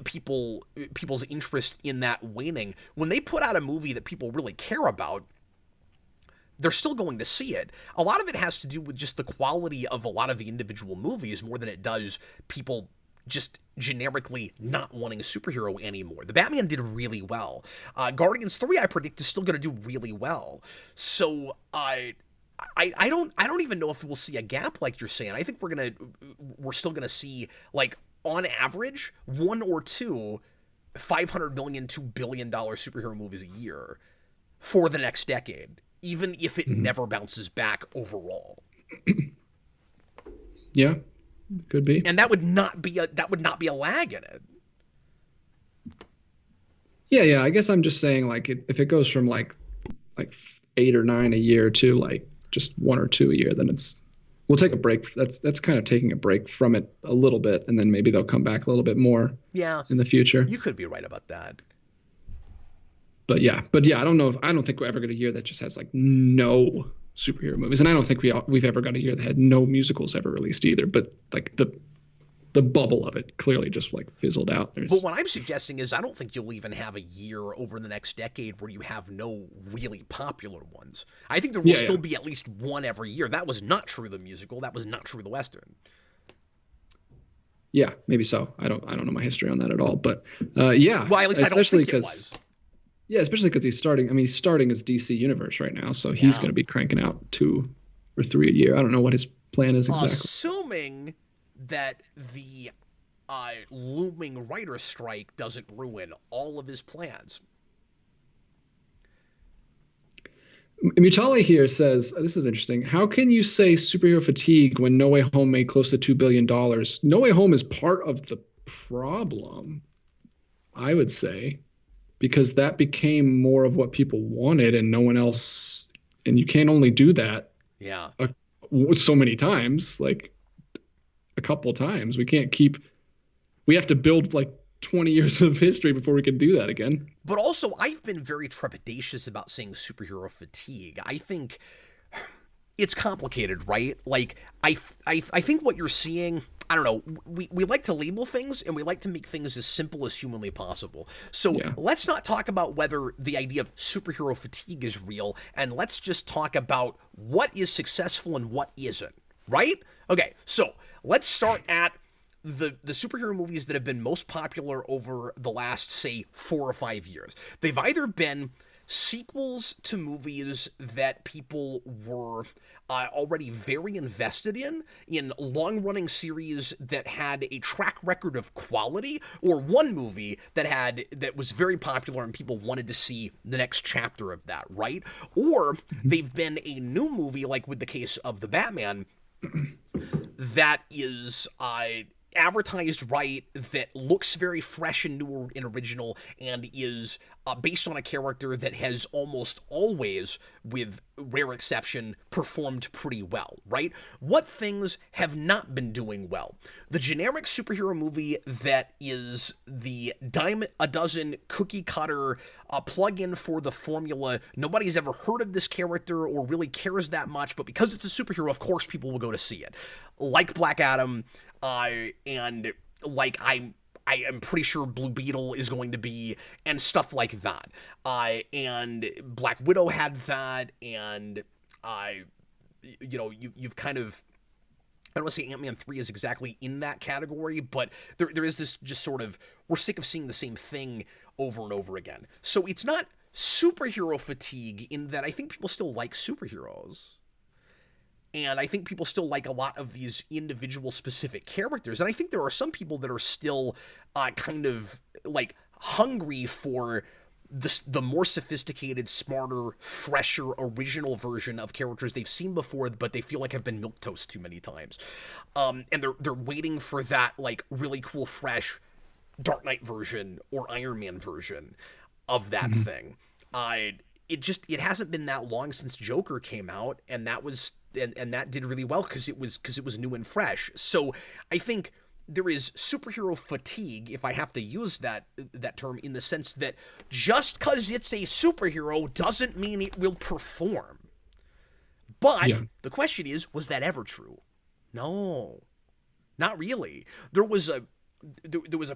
[SPEAKER 1] people's interest in that waning. When they put out a movie that people really care about, they're still going to see it. A lot of it has to do with just the quality of a lot of the individual movies more than it does people just generically not wanting a superhero anymore. The Batman did really well. Guardians 3, I predict, is still going to do really well. So I don't even know if we'll see a gap like you're saying. I think we're still gonna see, like, on average, one or two $500 million to $1 billion superhero movies a year for the next decade, even if it never bounces back overall.
[SPEAKER 2] Yeah, could be.
[SPEAKER 1] And that would not be a lag in it.
[SPEAKER 2] Yeah. I guess I'm just saying, like, if it goes from like 8 or 9 a year to like just 1 or 2 a year, then we'll take a break. That's kind of taking a break from it a little bit, and then maybe they'll come back a little bit more.
[SPEAKER 1] Yeah,
[SPEAKER 2] in the future.
[SPEAKER 1] You could be right about that.
[SPEAKER 2] But yeah, I don't think we're ever going to hear that just has like no superhero movies, and I don't think we've ever got a year that had no musicals ever released either. But like the bubble of it clearly just like fizzled out.
[SPEAKER 1] But what I'm suggesting is I don't think you'll even have a year over the next decade where you have no really popular ones. I think there will still be at least one every year. That was not true of the musical. That was not true of the Western.
[SPEAKER 2] Yeah, maybe so. I don't know my history on that at all. But yeah.
[SPEAKER 1] Well, at least I don't think it was.
[SPEAKER 2] Yeah, especially because he's starting his DC universe right now, so he's going to be cranking out 2 or 3 a year. I don't know what his plan is exactly.
[SPEAKER 1] Assuming that the looming writer's strike doesn't ruin all of his plans.
[SPEAKER 2] Mutali here says, this is interesting. How can you say superhero fatigue when No Way Home made close to $2 billion? No Way Home is part of the problem, I would say, because that became more of what people wanted and no one else. And you can't only do that so many times, like a couple times. We have to build like 20 years of history before we can do that again.
[SPEAKER 1] But also, I've been very trepidatious about saying superhero fatigue. I think it's complicated, right? Like, I think what you're seeing, I don't know, we like to label things and we like to make things as simple as humanly possible. So let's not talk about whether the idea of superhero fatigue is real, and let's just talk about what is successful and what isn't, right? Okay, so let's start at the superhero movies that have been most popular over the last, say, 4 or 5 years. They've either been sequels to movies that people were already very invested in long-running series that had a track record of quality, or one movie that was very popular and people wanted to see the next chapter of that, right? Or they've been a new movie, like with the case of the Batman, that is advertised right, that looks very fresh and new and original, and is based on a character that has almost always, with rare exception, performed pretty well, right? What things have not been doing well? The generic superhero movie that is the dime a dozen cookie cutter plug-in for the formula. Nobody's ever heard of this character or really cares that much, but because it's a superhero, of course people will go to see it. Like Black Adam, and like I am pretty sure Blue Beetle is going to be, and stuff like that. And Black Widow had that, and you've kind of, I don't want to say Ant-Man 3 is exactly in that category, but there is this just sort of, we're sick of seeing the same thing over and over again. So it's not superhero fatigue in that I think people still like superheroes. And I think people still like a lot of these individual specific characters. And I think there are some people that are still kind of like hungry for the more sophisticated, smarter, fresher, original version of characters they've seen before, but they feel like have been milquetoast too many times. And they're waiting for that like really cool, fresh Dark Knight version or Iron Man version. of that thing. It hasn't been that long since Joker came out, and that was and that did really well because it was new and fresh. So I think there is superhero fatigue, if I have to use that term, in the sense that just because it's a superhero doesn't mean it will perform. But the question is, was that ever true? No, not really. There was a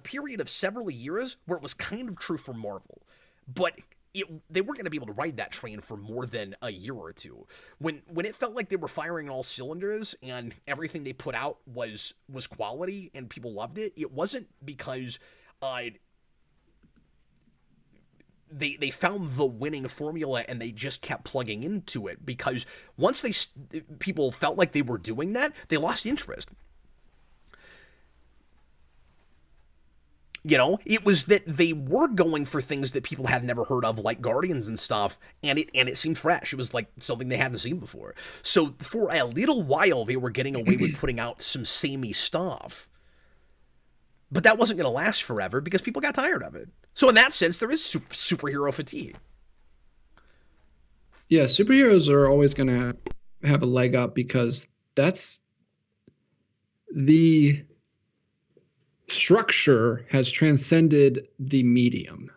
[SPEAKER 1] period of several years where it was kind of true for Marvel, but they weren't going to be able to ride that train for more than a year or two. When it felt like they were firing all cylinders and everything they put out was quality and people loved it, it wasn't because they found the winning formula and they just kept plugging into it. Because once people felt like they were doing that, they lost interest. You know, it was that they were going for things that people had never heard of, like Guardians and stuff, and it seemed fresh. It was like something they hadn't seen before. So for a little while, they were getting away with putting out some samey stuff. But that wasn't going to last forever because people got tired of it. So in that sense, there is superhero fatigue.
[SPEAKER 2] Yeah, superheroes are always going to have a leg up because that's the structure has transcended the medium,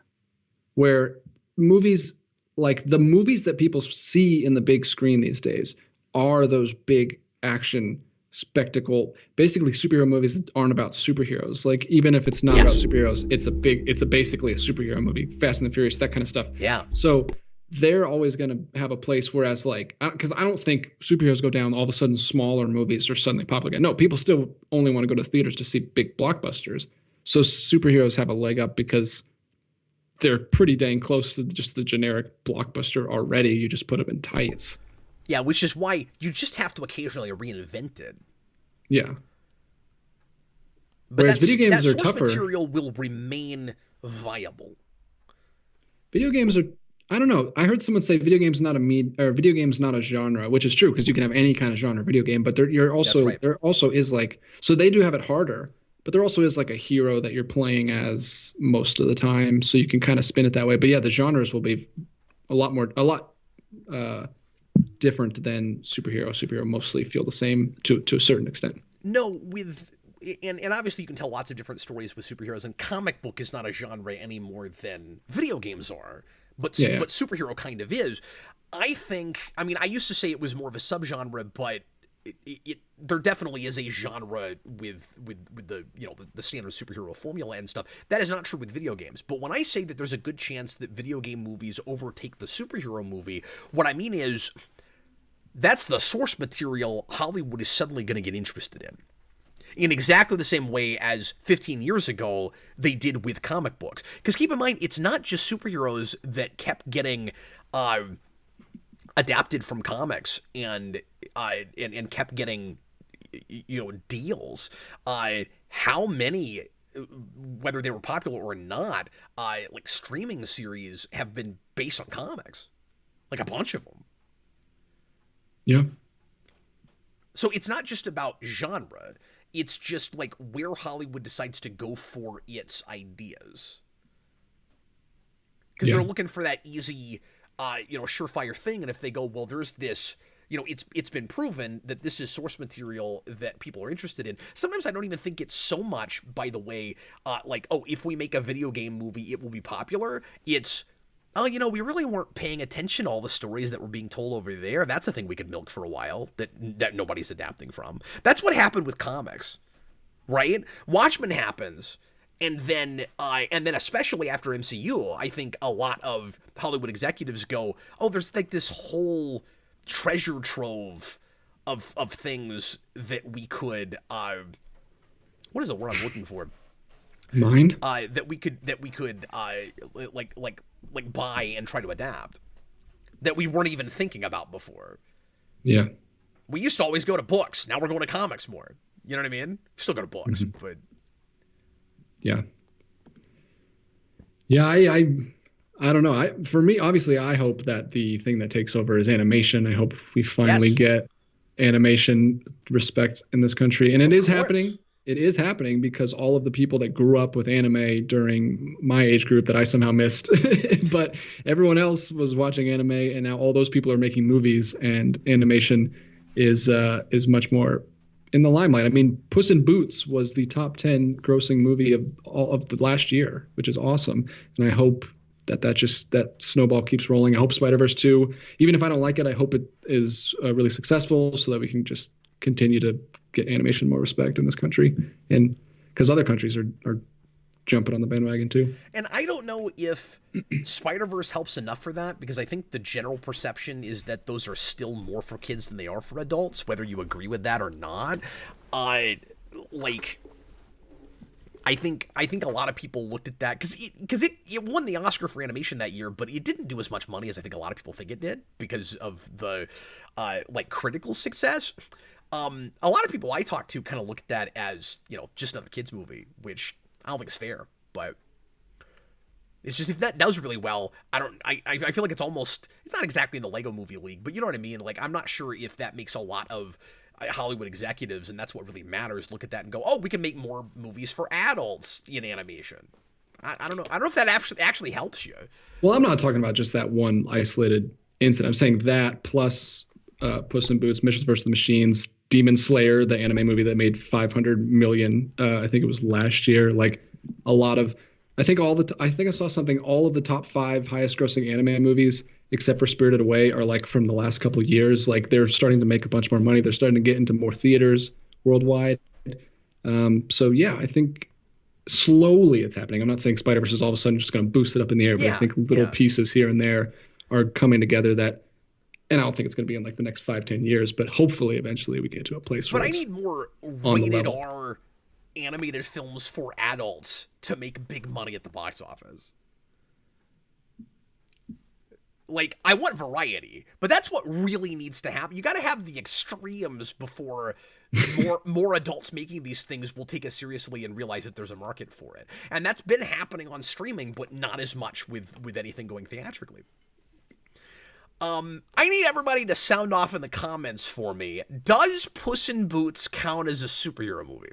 [SPEAKER 2] where movies, like the movies that people see in the big screen these days, are those big action spectacle, basically superhero movies that aren't about superheroes. Like, even if it's not about superheroes, it's basically a superhero movie. Fast and the Furious, that kind of stuff.
[SPEAKER 1] Yeah.
[SPEAKER 2] So they're always going to have a place, whereas, like, because I don't think superheroes go down, all of a sudden smaller movies are suddenly popular again. No, people still only want to go to theaters to see big blockbusters. So superheroes have a leg up because they're pretty dang close to just the generic blockbuster already. You just put them in tights.
[SPEAKER 1] Yeah, which is why you just have to occasionally reinvent it.
[SPEAKER 2] Yeah.
[SPEAKER 1] But
[SPEAKER 2] whereas video games are
[SPEAKER 1] source
[SPEAKER 2] tougher.
[SPEAKER 1] Material will remain viable.
[SPEAKER 2] Video games are, I don't know. I heard someone say video games not a genre, which is true because you can have any kind of genre video game. But there also is like, so they do have it harder, but there also is like a hero that you're playing as most of the time, so you can kind of spin it that way. But yeah, the genres will be a lot different than superhero. Superhero mostly feel the same to a certain extent.
[SPEAKER 1] No, and obviously you can tell lots of different stories with superheroes, and comic book is not a genre any more than video games are. But superhero kind of is. I used to say it was more of a subgenre, but there definitely is a genre with the standard superhero formula and stuff. That is not true with video games. But when I say that there's a good chance that video game movies overtake the superhero movie, what I mean is that's the source material Hollywood is suddenly going to get interested in exactly the same way as 15 years ago they did with comic books. Because keep in mind, it's not just superheroes that kept getting adapted from comics and kept getting deals. How many, whether they were popular or not, like streaming series have been based on comics, like a bunch of them.
[SPEAKER 2] Yeah.
[SPEAKER 1] So it's not just about genre. It's just like where Hollywood decides to go for its ideas. Because they're looking for that easy, surefire thing. And if they go, well, there's this, it's been proven that this is source material that people are interested in. Sometimes I don't even think it's so much, by the way, if we make a video game movie, it will be popular. It's, we really weren't paying attention to all the stories that were being told over there. That's a thing we could milk for a while that nobody's adapting from. That's what happened with comics, right? Watchmen happens, and then especially after MCU, I think a lot of Hollywood executives go, oh, there's like this whole treasure trove of things that we could, what is the word I'm looking for?
[SPEAKER 2] Mind?
[SPEAKER 1] That we could buy and try to adapt that we weren't even thinking about before.
[SPEAKER 2] Yeah.
[SPEAKER 1] We used to always go to books. Now we're going to comics more. You know what I mean? Still go to books, but
[SPEAKER 2] yeah. Yeah, I don't know. For me, obviously, I hope that the thing that takes over is animation. I hope we finally get animation respect in this country, and it is happening. it is happening because all of the people that grew up with anime during my age group that I somehow missed, but everyone else was watching anime, and now all those people are making movies, and animation is much more in the limelight. I mean, Puss in Boots was the top 10 grossing movie of all of the last year, which is awesome. And I hope that snowball keeps rolling. I hope Spider-Verse 2, even if I don't like it, I hope it is really successful so that we can just continue to get animation more respect in this country. And because other countries are jumping on the bandwagon too.
[SPEAKER 1] And I don't know if Spider-Verse helps enough for that, because I think the general perception is that those are still more for kids than they are for adults, whether you agree with that or not. I think a lot of people looked at that because it won the Oscar for animation that year, but it didn't do as much money as I think a lot of people think it did because of the critical success. A lot of people I talk to kind of look at that as, just another kids movie, which I don't think is fair, but it's just, if that does really well, I feel like it's not exactly in the Lego Movie league, but you know what I mean? Like, I'm not sure if that makes a lot of Hollywood executives, and that's what really matters, look at that and go, oh, we can make more movies for adults in animation. I don't know. I don't know if that actually helps you.
[SPEAKER 2] Well, I'm not talking about just that one isolated incident. I'm saying that plus Puss in Boots, Missions vs. the Machines, Demon Slayer, the anime movie that made 500 million, I think it was last year. Like a lot of, I think I saw something. All of the top 5 highest grossing anime movies, except for Spirited Away, are like from the last couple of years. Like they're starting to make a bunch more money. They're starting to get into more theaters worldwide. So yeah, I think slowly it's happening. I'm not saying Spider-Verse is all of a sudden just going to boost it up in the air, but I think little pieces here and there are coming together that. And I don't think it's going to be in like the next 5-10 years, but hopefully eventually we get to a place where.
[SPEAKER 1] But I need more rated R animated films for adults to make big money at the box office. Like, I want variety, but that's what really needs to happen. You got to have the extremes before more adults making these things will take it seriously and realize that there's a market for it. And that's been happening on streaming, but not as much with anything going theatrically. I need everybody to sound off in the comments for me. Does Puss in Boots count as a superhero movie?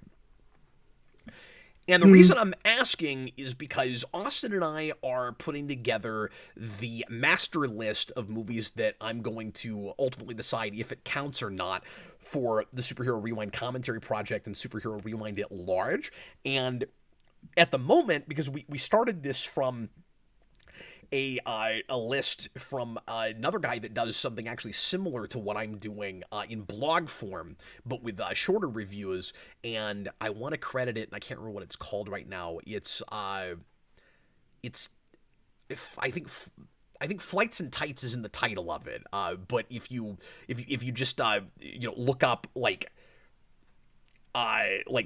[SPEAKER 1] And the reason I'm asking is because Austin and I are putting together the master list of movies that I'm going to ultimately decide if it counts or not for the Superhero Rewind commentary project and Superhero Rewind at large. And at the moment, because we started this from a list from another guy that does something actually similar to what I'm doing in blog form, but with shorter reviews, and I want to credit it, and I can't remember what it's called right now. I think Flights and Tights is in the title of it. But if you just look up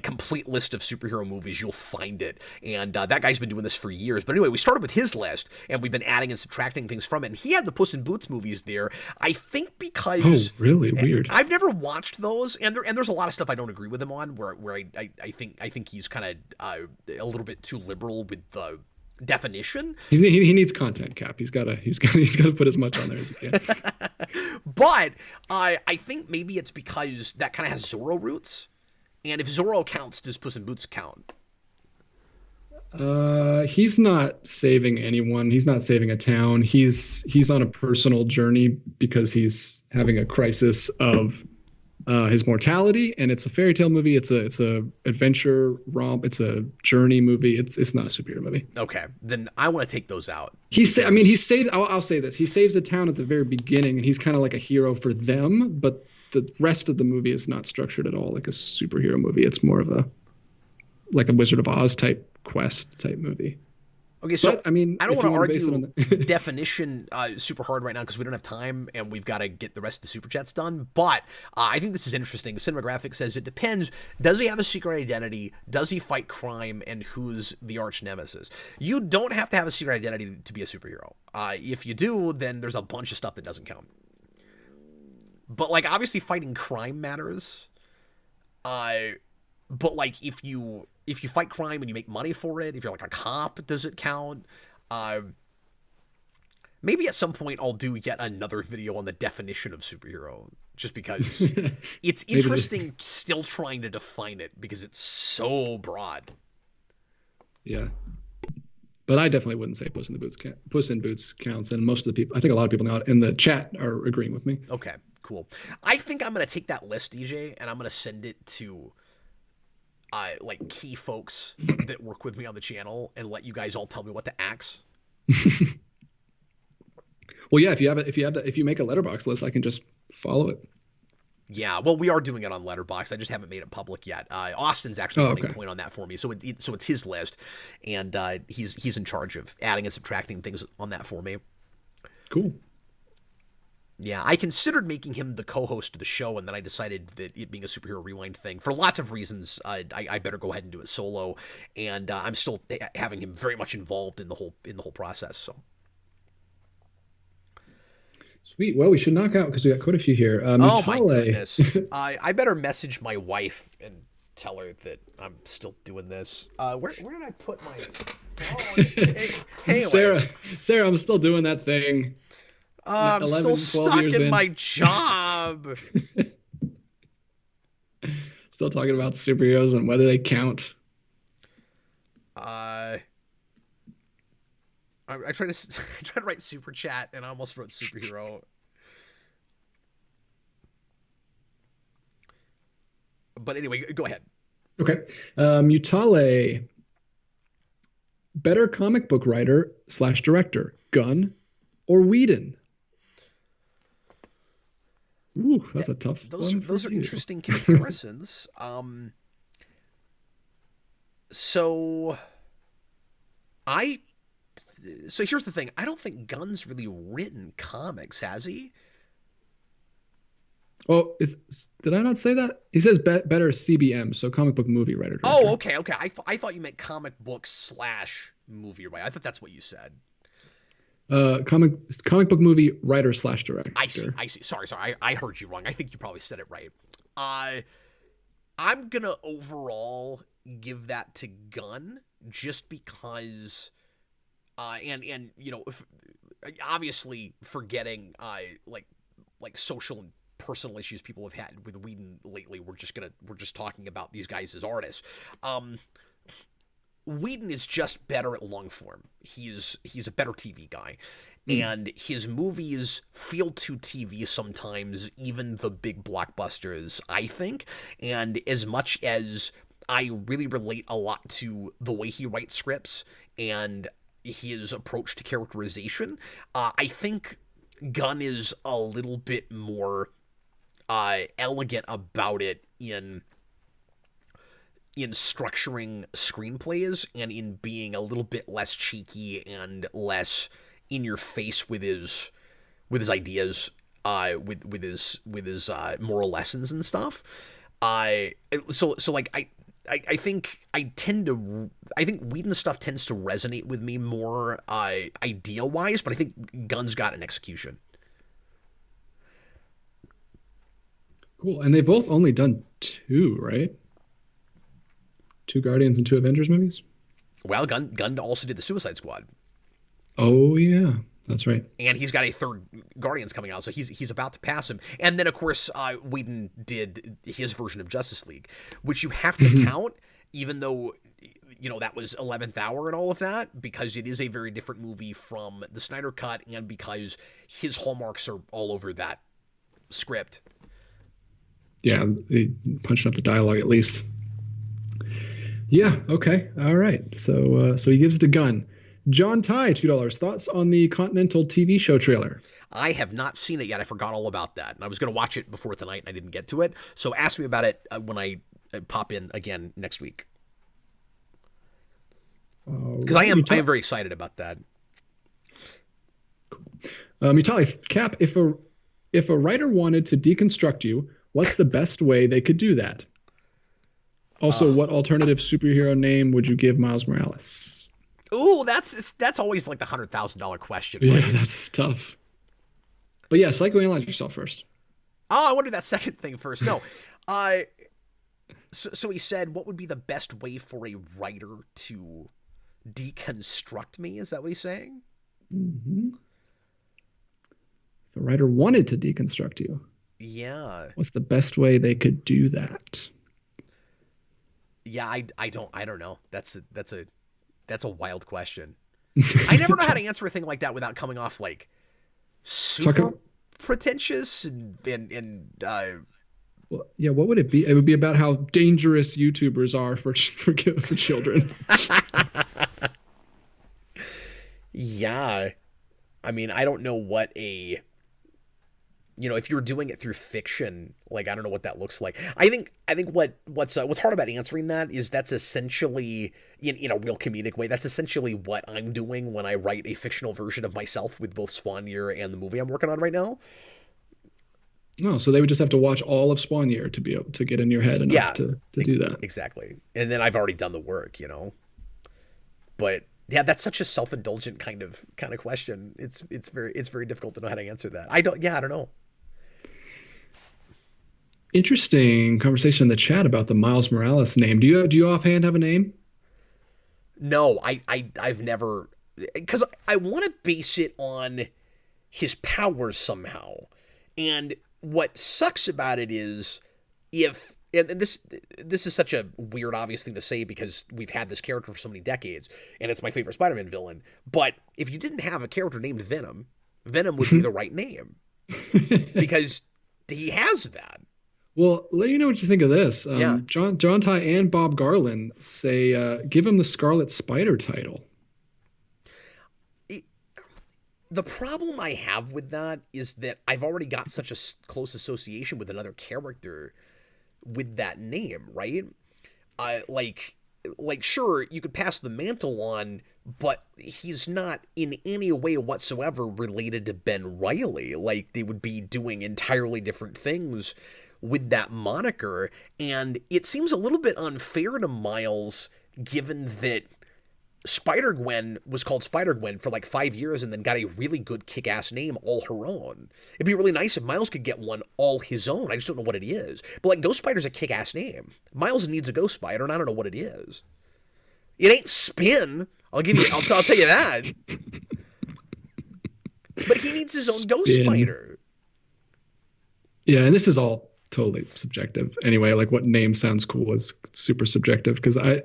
[SPEAKER 1] complete list of superhero movies, you'll find it. And that guy's been doing this for years. But anyway, we started with his list, and we've been adding and subtracting things from it. And he had the Puss in Boots movies there, I think because...
[SPEAKER 2] Oh, really? Weird.
[SPEAKER 1] I've never watched those, and there's a lot of stuff I don't agree with him on, where I think he's kind of a little bit too liberal with the definition.
[SPEAKER 2] He needs content cap. He's got to put as much on there as he can.
[SPEAKER 1] But I think maybe it's because that kind of has Zorro roots. And if Zorro counts, does Puss in Boots count?
[SPEAKER 2] He's not saving anyone. He's not saving a town. He's on a personal journey because he's having a crisis of his mortality, and it's a fairy tale movie. It's a adventure romp. It's a journey movie. It's not a superhero movie.
[SPEAKER 1] Okay, then I want to take those out.
[SPEAKER 2] He saved. I'll say this. He saves a town at the very beginning, and he's kind of like a hero for them, but the rest of the movie is not structured at all like a superhero movie. It's more of a Wizard of Oz type quest type movie.
[SPEAKER 1] Okay, so
[SPEAKER 2] but, I mean,
[SPEAKER 1] I don't want to argue definition super hard right now because we don't have time and we've got to get the rest of the super chats done. But I think this is interesting. Cinematographic says it depends. Does he have a secret identity? Does he fight crime? And who's the arch nemesis? You don't have to have a secret identity to be a superhero. If you do, then there's a bunch of stuff that doesn't count. But obviously fighting crime matters. But if you fight crime and you make money for it, if you're a cop, does it count? Maybe at some point I'll do yet another video on the definition of superhero, just because it's interesting still trying to define it because it's so broad.
[SPEAKER 2] Yeah. But I definitely wouldn't say Puss in Boots counts, and most of the people, I think a lot of people in the chat are agreeing with me.
[SPEAKER 1] Okay, cool. I think I'm gonna take that list, DJ, and I'm gonna send it to like key folks that work with me on the channel, and let you guys all tell me what to axe.
[SPEAKER 2] Well, yeah, if you make a letterbox list, I can just follow it.
[SPEAKER 1] Yeah, well, we are doing it on Letterboxd. I just haven't made it public yet. Austin's actually running point on that for me, so it's his list, and he's in charge of adding and subtracting things on that for me.
[SPEAKER 2] Cool.
[SPEAKER 1] Yeah, I considered making him the co-host of the show, and then I decided that it being a Superhero Rewind thing, for lots of reasons, I better go ahead and do it solo, and I'm still having him very much involved in the whole process. So.
[SPEAKER 2] Sweet. Well, we should knock out because we got quite a few here.
[SPEAKER 1] Oh my goodness! I better message my wife and tell her that I'm still doing this. Where did I put my? Oh,
[SPEAKER 2] hey, Sarah, I'm still doing that thing.
[SPEAKER 1] I'm 11, still stuck in my job.
[SPEAKER 2] Still talking about superheroes and whether they count.
[SPEAKER 1] I tried to write super chat and I almost wrote superhero. But anyway, go ahead.
[SPEAKER 2] Okay. Mutale. Better comic book writer / director, Gunn or Whedon? Ooh, that's a tough one.
[SPEAKER 1] Those are interesting comparisons. So here's the thing. I don't think Gunn's really written comics, has he?
[SPEAKER 2] Oh, did I not say that? He says better CBM, so comic book movie writer. Director.
[SPEAKER 1] Oh, okay. I thought you meant comic book / movie writer. I thought that's what you said.
[SPEAKER 2] Comic book movie writer / director.
[SPEAKER 1] I see. Sorry. I heard you wrong. I think you probably said it right. I'm gonna overall give that to Gunn just because, and you know, obviously forgetting like social and personal issues people have had with Whedon lately. We're just talking about these guys as artists. Whedon is just better at long form. He's a better TV guy. And his movies feel too TV sometimes, even the big blockbusters, I think. And as much as I really relate a lot to the way he writes scripts and his approach to characterization, I think Gunn is a little bit more elegant about it in structuring screenplays and in being a little bit less cheeky and less in your face with his ideas, with his moral lessons and stuff. I think Whedon stuff tends to resonate with me more idea wise, but I think Gunn's got an execution.
[SPEAKER 2] Cool, and they both only done 2, right? 2 Guardians and 2 Avengers movies.
[SPEAKER 1] Well, Gunn also did the Suicide Squad.
[SPEAKER 2] Oh yeah, that's right.
[SPEAKER 1] And he's got a 3rd Guardians coming out, so he's about to pass him. And then of course, Whedon did his version of Justice League, which you have to count, even though that was 11th Hour and all of that, because it is a very different movie from the Snyder Cut, and because his hallmarks are all over that script.
[SPEAKER 2] Yeah, he punched up the dialogue at least. Yeah. Okay. All right. So he gives it to Gunn. John Ty, $2. Thoughts on the Continental TV show trailer?
[SPEAKER 1] I have not seen it yet. I forgot all about that, and I was going to watch it before tonight, and I didn't get to it. So ask me about it when I pop in again next week, because I am very excited about that.
[SPEAKER 2] Mutali, Cap, if a writer wanted to deconstruct you, what's the best way they could do that? Also, what alternative superhero name would you give Miles Morales?
[SPEAKER 1] Ooh, that's always like the $100,000 question, right?
[SPEAKER 2] Yeah, that's tough. But yeah, psychoanalyze yourself first.
[SPEAKER 1] Oh, I want to do that second thing first. No, so he said, what would be the best way for a writer to deconstruct me? Is that what he's saying?
[SPEAKER 2] Mm-hmm. The writer wanted to deconstruct you.
[SPEAKER 1] Yeah.
[SPEAKER 2] What's the best way they could do that?
[SPEAKER 1] Yeah, I don't know. That's a wild question. I never know how to answer a thing like that without coming off like super pretentious and
[SPEAKER 2] well, yeah, what would it be? It would be about how dangerous YouTubers are for children.
[SPEAKER 1] Yeah. I mean, I don't know what if you're doing it through fiction, like I don't know what that looks like. I think what's hard about answering that is that's essentially in a real comedic way. That's essentially what I'm doing when I write a fictional version of myself with both Spawn Year and the movie I'm working on right now.
[SPEAKER 2] Oh, so they would just have to watch all of Spawn Year to be able to get in your head enough to do that.
[SPEAKER 1] Exactly. And then I've already done the work. But yeah, that's such a self-indulgent kind of question. It's very difficult to know how to answer that. I don't know.
[SPEAKER 2] Interesting conversation in the chat about the Miles Morales name. Do you offhand have a name?
[SPEAKER 1] No, I've never, because I want to base it on his powers somehow. And what sucks about it is if and this is such a weird obvious thing to say because we've had this character for so many decades and it's my favorite Spider-Man villain, but if you didn't have a character named Venom would be the right name because he has that.
[SPEAKER 2] Well, let you know what you think of this.
[SPEAKER 1] Yeah.
[SPEAKER 2] John Ty and Bob Garland say give him the Scarlet Spider title.
[SPEAKER 1] The problem I have with that is that I've already got such a close association with another character with that name, right? Like sure, you could pass the mantle on, but he's not in any way whatsoever related to Ben Reilly. Like, they would be doing entirely different things with that moniker, and it seems a little bit unfair to Miles, given that Spider-Gwen was called Spider-Gwen for like 5 years and then got a really good kick-ass name all her own. It'd be really nice if Miles could get one all his own. I just don't know what it is. But like, Ghost Spider's a kick-ass name. Miles needs a Ghost Spider, and I don't know what it is. It ain't Spin. I'll tell you that. But he needs his own Ghost Spider.
[SPEAKER 2] Yeah, and this is all totally subjective. Anyway, like what name sounds cool is super subjective because I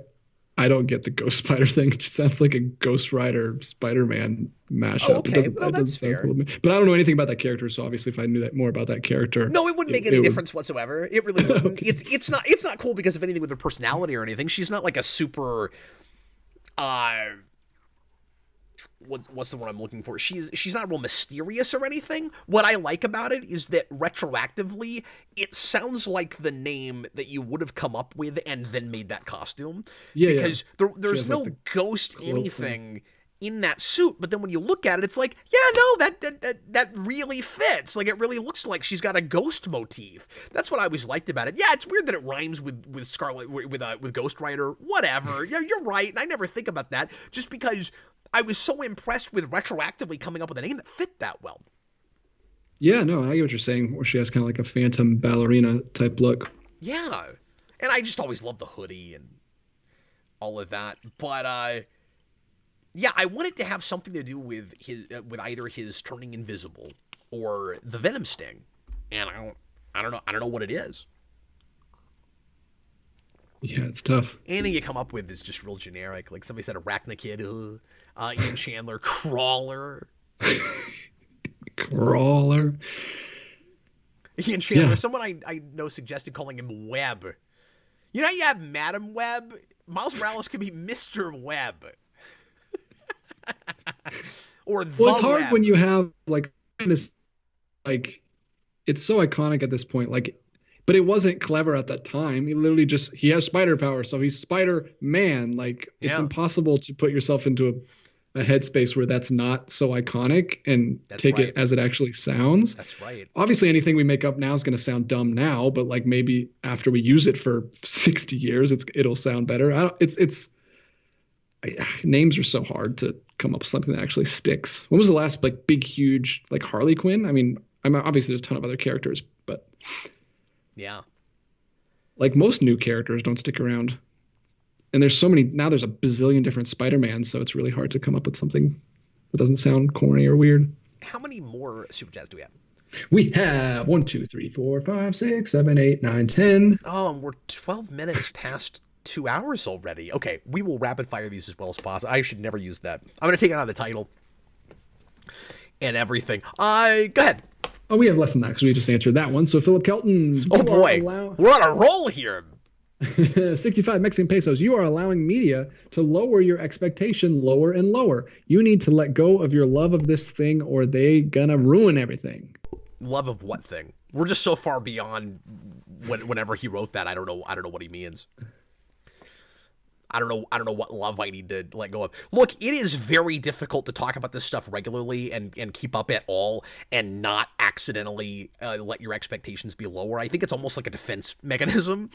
[SPEAKER 2] don't get the Ghost Spider thing. It just sounds like a Ghost Rider Spider-Man mashup.
[SPEAKER 1] Oh, okay, well, that's fair.
[SPEAKER 2] Cool. But I don't know anything about that character, so obviously if I knew that more about that character...
[SPEAKER 1] No, it wouldn't make any difference whatsoever. It really wouldn't. Okay. It's not cool because of anything with her personality or anything. She's not like a super... what's the one I'm looking for? She's not real mysterious or anything. What I like about it is that retroactively, it sounds like the name that you would have come up with and then made that costume. Yeah, because there's no like ghost anything in that suit, but then when you look at it, it's like, yeah, no, that really fits. Like, it really looks like she's got a ghost motif. That's what I always liked about it. Yeah, it's weird that it rhymes with Scarlet with Ghost Rider. Whatever. Yeah, you're right. And I never think about that just because I was so impressed with retroactively coming up with a name that fit that well.
[SPEAKER 2] Yeah, no, I get what you're saying. Where she has kind of like a phantom ballerina type look.
[SPEAKER 1] Yeah, and I just always loved the hoodie and all of that. But yeah, I wanted to have something to do with with either his turning invisible or the Venom sting, and I don't know what it is.
[SPEAKER 2] Yeah, it's tough.
[SPEAKER 1] Anything you come up with is just real generic. Like somebody said, Arachnakid, Ian Chandler, Crawler.
[SPEAKER 2] Crawler.
[SPEAKER 1] Ian Chandler. Yeah. Someone I know suggested calling him Webb. You know how you have Madam Webb? Miles Morales could be Mr. Webb. Or the
[SPEAKER 2] Well, it's hard
[SPEAKER 1] Webb.
[SPEAKER 2] when you have like it's so iconic at this point. Like, but it wasn't clever at that time. He has spider power, so he's Spider-Man. Like, it's impossible to put yourself into a headspace where that's not so iconic and take it as it actually sounds.
[SPEAKER 1] That's right.
[SPEAKER 2] Obviously, anything we make up now is going to sound dumb now, but like maybe after we use it for 60 years, it'll sound better. Names are so hard to come up with something that actually sticks. When was the last like big, huge like Harley Quinn? I mean, obviously there's a ton of other characters, but
[SPEAKER 1] yeah,
[SPEAKER 2] like most new characters don't stick around. And there's so many now. There's a bazillion different Spider-Mans, so it's really hard to come up with something that doesn't sound corny or weird.
[SPEAKER 1] how many more super chats do we have?
[SPEAKER 2] We have 1, 2, 3, 4, 5, 6, 7, 8, 9, 10.
[SPEAKER 1] Oh, and we're 12 minutes past 2 hours already. Okay, we will rapid fire these as well as possible. I should never use that. I'm going to take it out of the title and everything. Go ahead.
[SPEAKER 2] Oh, we have less than that because we just answered that one. So Philip Kelton.
[SPEAKER 1] Oh boy, we're on a roll here.
[SPEAKER 2] 65 Mexican pesos. You are allowing media to lower your expectation lower and lower. You need to let go of your love of this thing or they gonna ruin everything.
[SPEAKER 1] Love of what thing? We're just so far beyond whenever he wrote that. I don't know what he means. I don't know what love I need to let go of. Look, it is very difficult to talk about this stuff regularly and keep up at all and not accidentally let your expectations be lower. I think it's almost like a defense mechanism,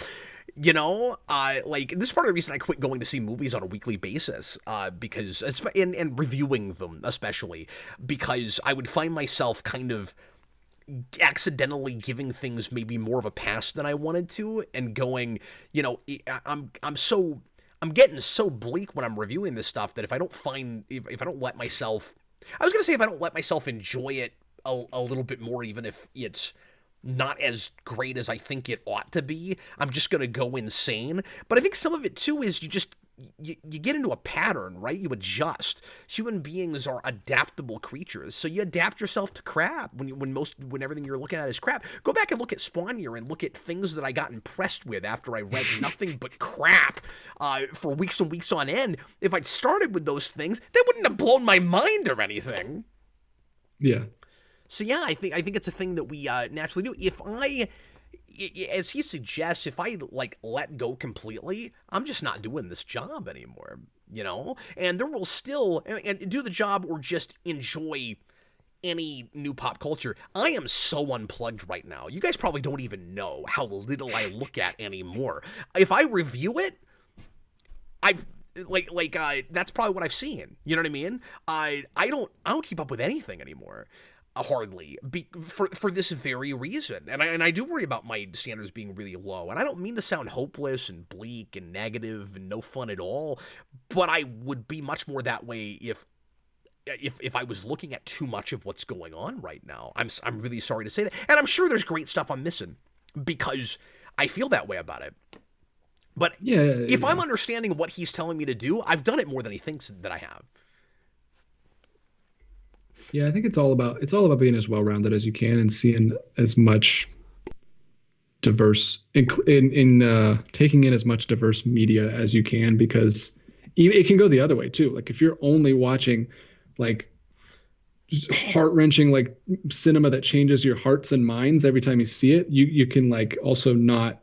[SPEAKER 1] you know? Like, this is part of the reason I quit going to see movies on a weekly basis, because, and reviewing them especially, because I would find myself kind of accidentally giving things maybe more of a pass than I wanted to and going, you know, I'm getting so bleak when I'm reviewing this stuff that if I don't let myself, I was going to say if I don't let myself enjoy it a little bit more, even if it's not as great as I think it ought to be, I'm just going to go insane. But I think some of it too is you get into a pattern, right? You adjust. Human beings are adaptable creatures, so you adapt yourself to crap. When everything you're looking at is crap, go back and look at Spawn Year and look at things that I got impressed with after I read nothing but crap for weeks and weeks on end. If I'd started with those things, they wouldn't have blown my mind or anything.
[SPEAKER 2] Yeah.
[SPEAKER 1] So yeah, I think it's a thing that we naturally do. If I, as he suggests, if I like let go completely, I'm just not doing this job anymore, you know? And there will still, and do the job or just enjoy any new pop culture. I am so unplugged right now. You guys probably don't even know how little I look at anymore. If I review it, that's probably what I've seen. You know what I mean? I don't keep up with anything anymore. Hardly, for this very reason, and I do worry about my standards being really low, and I don't mean to sound hopeless and bleak and negative and no fun at all, but I would be much more that way if I was looking at too much of what's going on right now. I'm really sorry to say that, and I'm sure there's great stuff I'm missing because I feel that way about it. But if I'm understanding what he's telling me to do, I've done it more than he thinks that I have.
[SPEAKER 2] Yeah, I think it's all about being as well-rounded as you can and seeing as much diverse in taking in as much diverse media as you can, because it can go the other way too. Like if you're only watching like just heart-wrenching like cinema that changes your hearts and minds every time you see it, you can like also not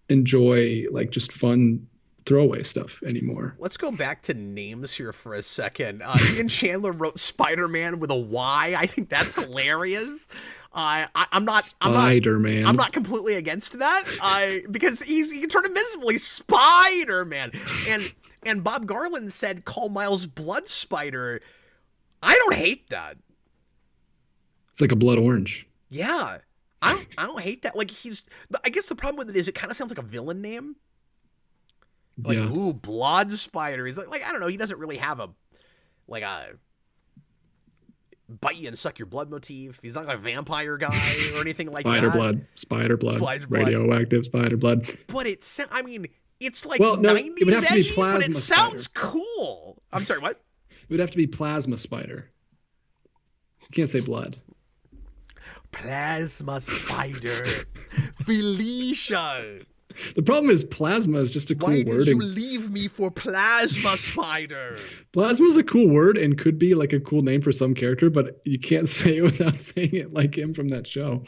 [SPEAKER 2] enjoy like just fun throwaway stuff anymore.
[SPEAKER 1] Let's go back to names here for a second. Ian Chandler wrote Spider-Man with a Y. I think that's hilarious. I'm not completely against that. Because he can turn invisible. He's Spider-Man. And Bob Garland said, call Miles Blood Spider. I don't hate that.
[SPEAKER 2] It's like a blood orange.
[SPEAKER 1] Yeah. I don't hate that. Like I guess the problem with it is it kind of sounds like a villain name. Like, yeah. Ooh, Blood Spider. He's like, I don't know. He doesn't really have a bite you and suck your blood motif. He's not like a vampire guy or anything like that.
[SPEAKER 2] Spider blood, radioactive spider blood.
[SPEAKER 1] But it's like 90s edgy, but it sounds cool. I'm sorry, what?
[SPEAKER 2] It would have to be plasma spider. You can't say blood.
[SPEAKER 1] Plasma spider. Felicia.
[SPEAKER 2] The problem is plasma is just a cool word. Why
[SPEAKER 1] did you leave me for Plasma Spider?
[SPEAKER 2] Plasma is a cool word and could be like a cool name for some character, but you can't say it without saying it like him from that show.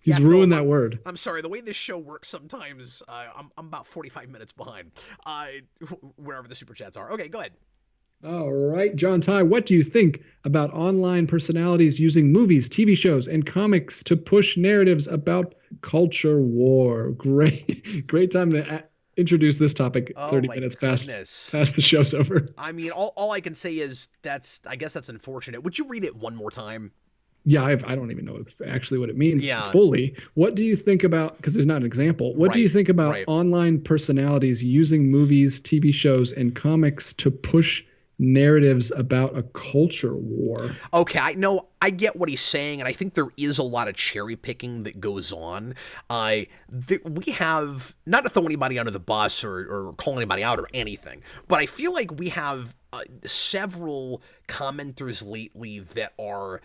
[SPEAKER 2] He's ruined that word.
[SPEAKER 1] I'm sorry. The way this show works sometimes, I'm about 45 minutes behind wherever the super chats are. Okay, go ahead.
[SPEAKER 2] All right, John Ty, what do you think about online personalities using movies, TV shows, and comics to push narratives about culture war? Great time to introduce this topic. 30 minutes past the show's over.
[SPEAKER 1] I mean, all I can say is I guess that's unfortunate. Would you read it one more time?
[SPEAKER 2] Yeah, I don't even know actually what it means fully. What do you think about, because there's not an example, what do you think about online personalities using movies, TV shows, and comics to push narratives about a culture war.
[SPEAKER 1] Okay, I know I get what he's saying, and I think there is a lot of cherry picking that goes on. We have not to throw anybody under the bus or call anybody out or anything, but I feel like we have several commenters lately that are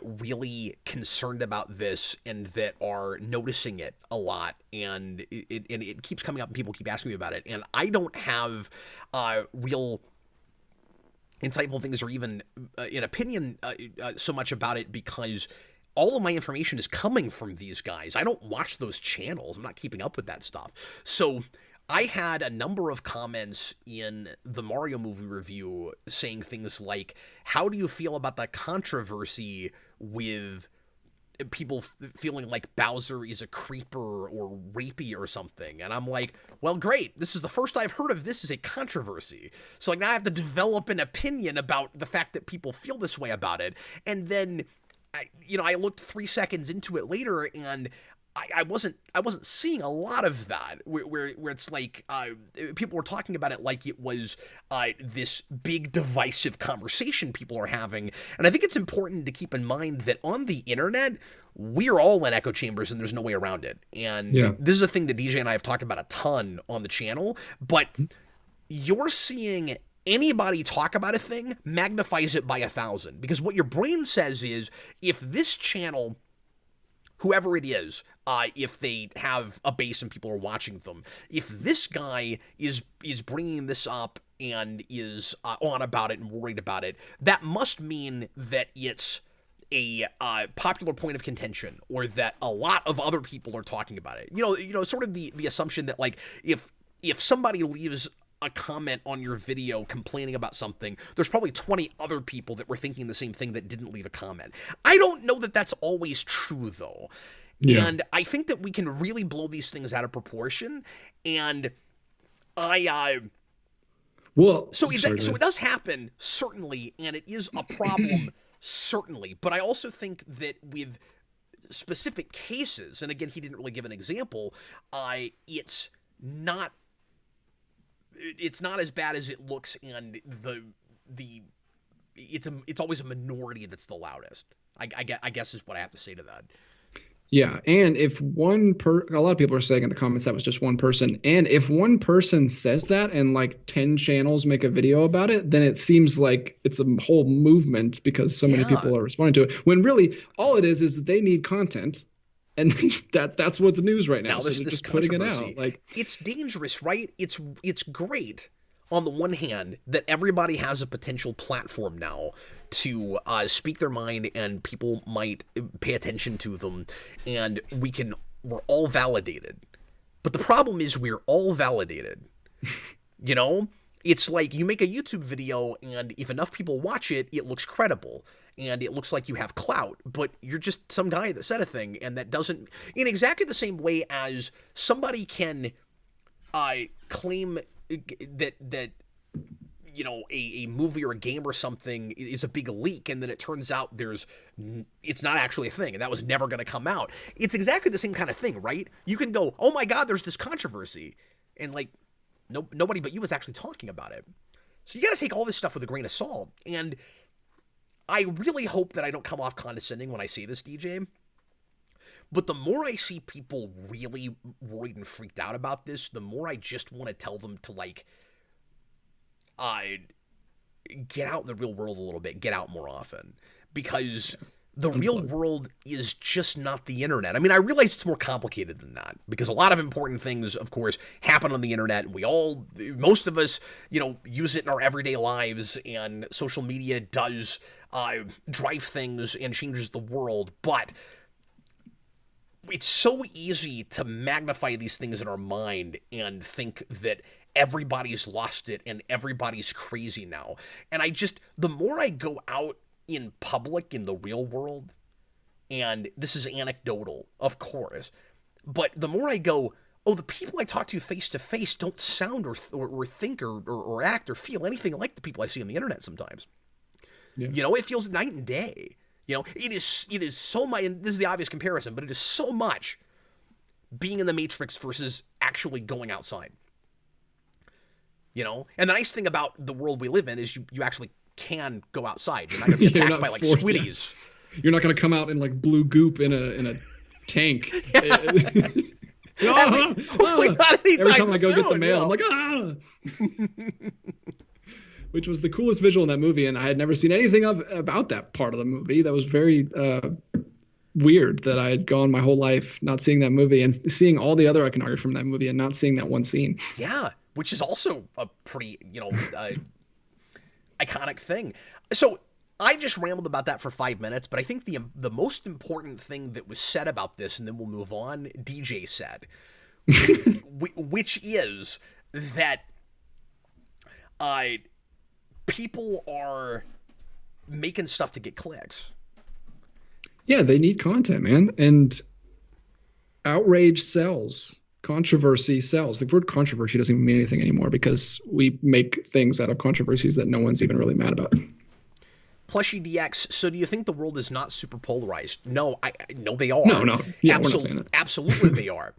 [SPEAKER 1] really concerned about this and that are noticing it a lot, and it keeps coming up, and people keep asking me about it, and I don't have real insightful things or even an opinion so much about it because all of my information is coming from these guys. I don't watch those channels. I'm not keeping up with that stuff. So I had a number of comments in the Mario movie review saying things like, how do you feel about the controversy with people feeling like Bowser is a creeper or rapey or something? And I'm like, well, great. This is the first I've heard of this as a controversy. So like now I have to develop an opinion about the fact that people feel this way about it. And then, I looked 3 seconds into it later and I wasn't seeing a lot of that where it's like people were talking about it like it was this big divisive conversation people are having. And I think it's important to keep in mind that on the internet, we're all in echo chambers and there's no way around it. And this is a thing that DJ and I have talked about a ton on the channel, but you're seeing anybody talk about a thing magnifies it by 1,000, because what your brain says is, if this channel, whoever it is, if they have a base and people are watching them, if this guy is bringing this up and is on about it and worried about it, that must mean that it's a popular point of contention, or that a lot of other people are talking about it. Sort of the assumption that like if somebody leaves a comment on your video complaining about something, there's probably 20 other people that were thinking the same thing that didn't leave a comment. I don't know that that's always true, though. Yeah. And I think that we can really blow these things out of proportion. And so it does happen, certainly, and it is a problem, certainly. But I also think that with specific cases, and again, he didn't really give an example, it's not as bad as it looks, and it's always a minority that's the loudest. I guess is what I have to say to that.
[SPEAKER 2] Yeah, and if a lot of people are saying in the comments that was just one person, and if one person says that and like 10 channels make a video about it, then it seems like it's a whole movement because so many people are responding to it, when really all it is that they need content. And that's what's news right now. So they're just putting it out. Like,
[SPEAKER 1] it's dangerous, right? It's great on the one hand that everybody has a potential platform now to speak their mind, and people might pay attention to them, and we're all validated. But the problem is we're all validated. It's like you make a YouTube video, and if enough people watch it, it looks credible. And it looks like you have clout, but you're just some guy that said a thing, and that doesn't, in exactly the same way as somebody can claim that a movie or a game or something is a big leak, and then it turns out it's not actually a thing, and that was never going to come out. It's exactly the same kind of thing, right? You can go, oh my God, there's this controversy, and like nobody but you was actually talking about it. So you got to take all this stuff with a grain of salt, and I really hope that I don't come off condescending when I say this, DJ. But the more I see people really worried and freaked out about this, the more I just want to tell them to, like, get out in the real world a little bit, get out more often. Because the real world is just not the internet. I mean, I realize it's more complicated than that, because a lot of important things, of course, happen on the internet. Most of us, use it in our everyday lives, and social media does drive things and changes the world. But it's so easy to magnify these things in our mind and think that everybody's lost it and everybody's crazy now. And the more I go out in public in the real world, and this is anecdotal, of course, but the more I go, the people I talk to face to face don't sound or think or act or feel anything like the people I see on the internet sometimes. Yeah. It feels night and day. It is so much, and this is the obvious comparison, but it is so much being in the Matrix versus actually going outside. you know? And the nice thing about the world we live in is you actually can go outside. You're not going to be
[SPEAKER 2] You're
[SPEAKER 1] attacked
[SPEAKER 2] not
[SPEAKER 1] by like
[SPEAKER 2] forced-
[SPEAKER 1] squiddies.
[SPEAKER 2] You're not going to come out in like blue goop in a tank.
[SPEAKER 1] Hopefully not anytime
[SPEAKER 2] Every time I go get the
[SPEAKER 1] soon,
[SPEAKER 2] mail,
[SPEAKER 1] you know?
[SPEAKER 2] I'm like, Which was the coolest visual in that movie, and I had never seen anything about that part of the movie. That was very weird that I had gone my whole life not seeing that movie and seeing all the other iconography from that movie and not seeing that one scene.
[SPEAKER 1] Yeah, which is also a pretty, iconic thing. So I just rambled about that for 5 minutes, but I think the most important thing that was said about this, and then we'll move on, DJ said, which is that people are making stuff to get clicks.
[SPEAKER 2] Yeah, they need content, man. And outrage sells. Controversy sells. The word controversy doesn't even mean anything anymore because we make things out of controversies that no one's even really mad about.
[SPEAKER 1] Plushy DX, so do you think the world is not super polarized? No, no, they are.
[SPEAKER 2] No. Yeah, we're not saying that.
[SPEAKER 1] Absolutely they are.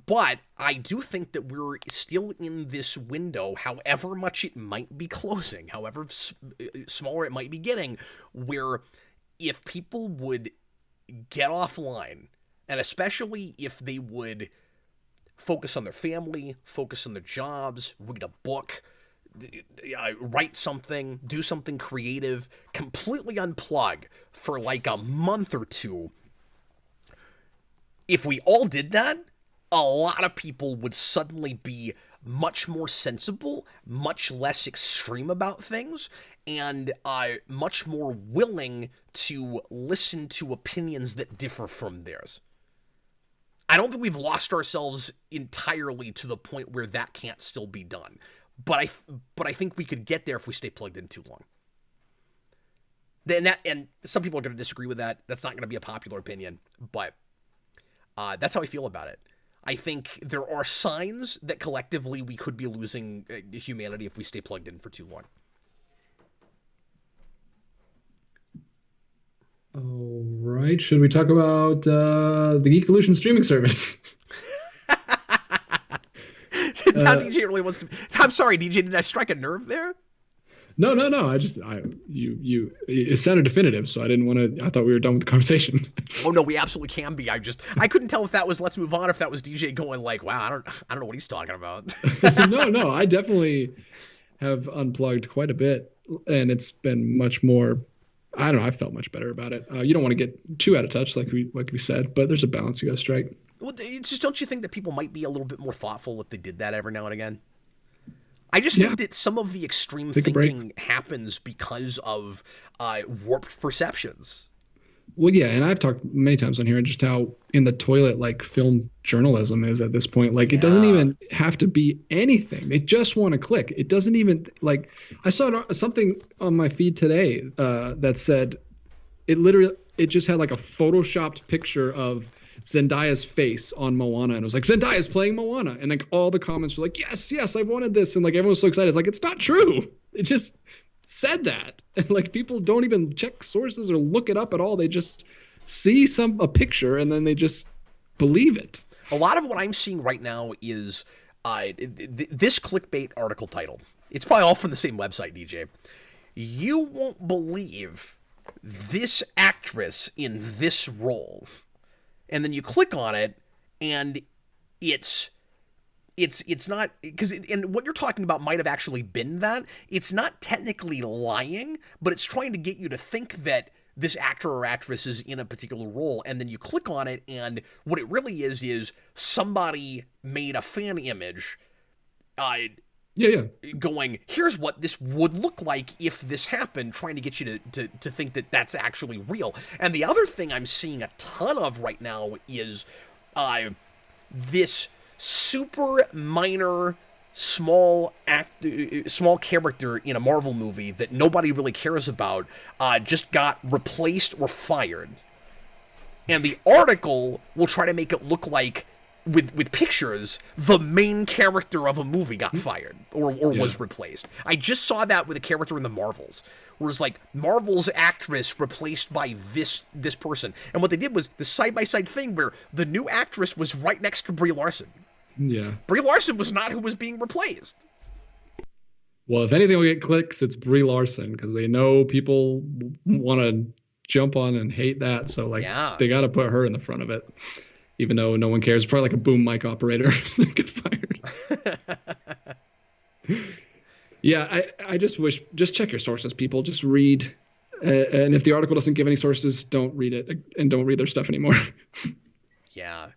[SPEAKER 1] But I do think that we're still in this window, however much it might be closing, however smaller it might be getting, where if people would get offline, and especially if they would focus on their family, focus on their jobs, read a book, write something, do something creative, completely unplug for like a month or two, if we all did that, a lot of people would suddenly be much more sensible, much less extreme about things, and much more willing to listen to opinions that differ from theirs. I don't think we've lost ourselves entirely to the point where that can't still be done, but I think we could get there if we stay plugged in too long. And some people are going to disagree with that. That's not going to be a popular opinion, but that's how I feel about it. I think there are signs that collectively we could be losing humanity if we stay plugged in for too long.
[SPEAKER 2] All right. Should we talk about the Geek Evolution streaming service?
[SPEAKER 1] Now DJ really wants to. I'm sorry, DJ. Did I strike a nerve there?
[SPEAKER 2] No. It sounded definitive, so I didn't want to. I thought we were done with the conversation.
[SPEAKER 1] Oh no, we absolutely can be. I couldn't tell if that was let's move on, or if that was DJ going like, wow, I don't know what he's talking about.
[SPEAKER 2] No. I definitely have unplugged quite a bit, and it's been much more. I don't know. I felt much better about it. You don't want to get too out of touch, like we said, but there's a balance you got to strike.
[SPEAKER 1] Well, it's just, don't you think that people might be a little bit more thoughtful if they did that every now and again? I just think that some of the extreme thinking happens because of warped perceptions.
[SPEAKER 2] Well, yeah, and I've talked many times on here just how in the toilet like film journalism is at this point. Like it doesn't even have to be anything. They just want to click. It doesn't even like I saw something on my feed today that said it just had like a photoshopped picture of Zendaya's face on Moana, and it was like Zendaya's playing Moana, and like all the comments were like yes I wanted this, and like everyone was so excited. It's like it's not true. It just said that, and like people don't even check sources or look it up at all. They just see a picture and then they just believe it.
[SPEAKER 1] A lot of what I'm seeing right now is this clickbait article title. It's probably all from the same website, DJ. You won't believe this actress in this role. And then you click on it, and it's not, because and what you're talking about might have actually been that. It's not technically lying, but it's trying to get you to think that this actor or actress is in a particular role, and then you click on it, and what it really is somebody made a fan image going, here's what this would look like if this happened, trying to get you to think that that's actually real. And the other thing I'm seeing a ton of right now is this super minor small character in a Marvel movie that nobody really cares about just got replaced or fired. And the article will try to make it look like with pictures, the main character of a movie got fired or was replaced. I just saw that with a character in the Marvels, where it's like Marvel's actress replaced by this person. And what they did was the side-by-side thing where the new actress was right next to Brie Larson.
[SPEAKER 2] Yeah.
[SPEAKER 1] Brie Larson was not who was being replaced.
[SPEAKER 2] Well, if anything will get clicks, it's Brie Larson because they know people want to jump on and hate that. So like
[SPEAKER 1] Yeah.
[SPEAKER 2] they got to put her in the front of it, even though no one cares. Probably like a boom mic operator that get fired. Yeah, I just wish just check your sources, people. Just read, and if the article doesn't give any sources, don't read it and don't read their stuff anymore.
[SPEAKER 1] Yeah.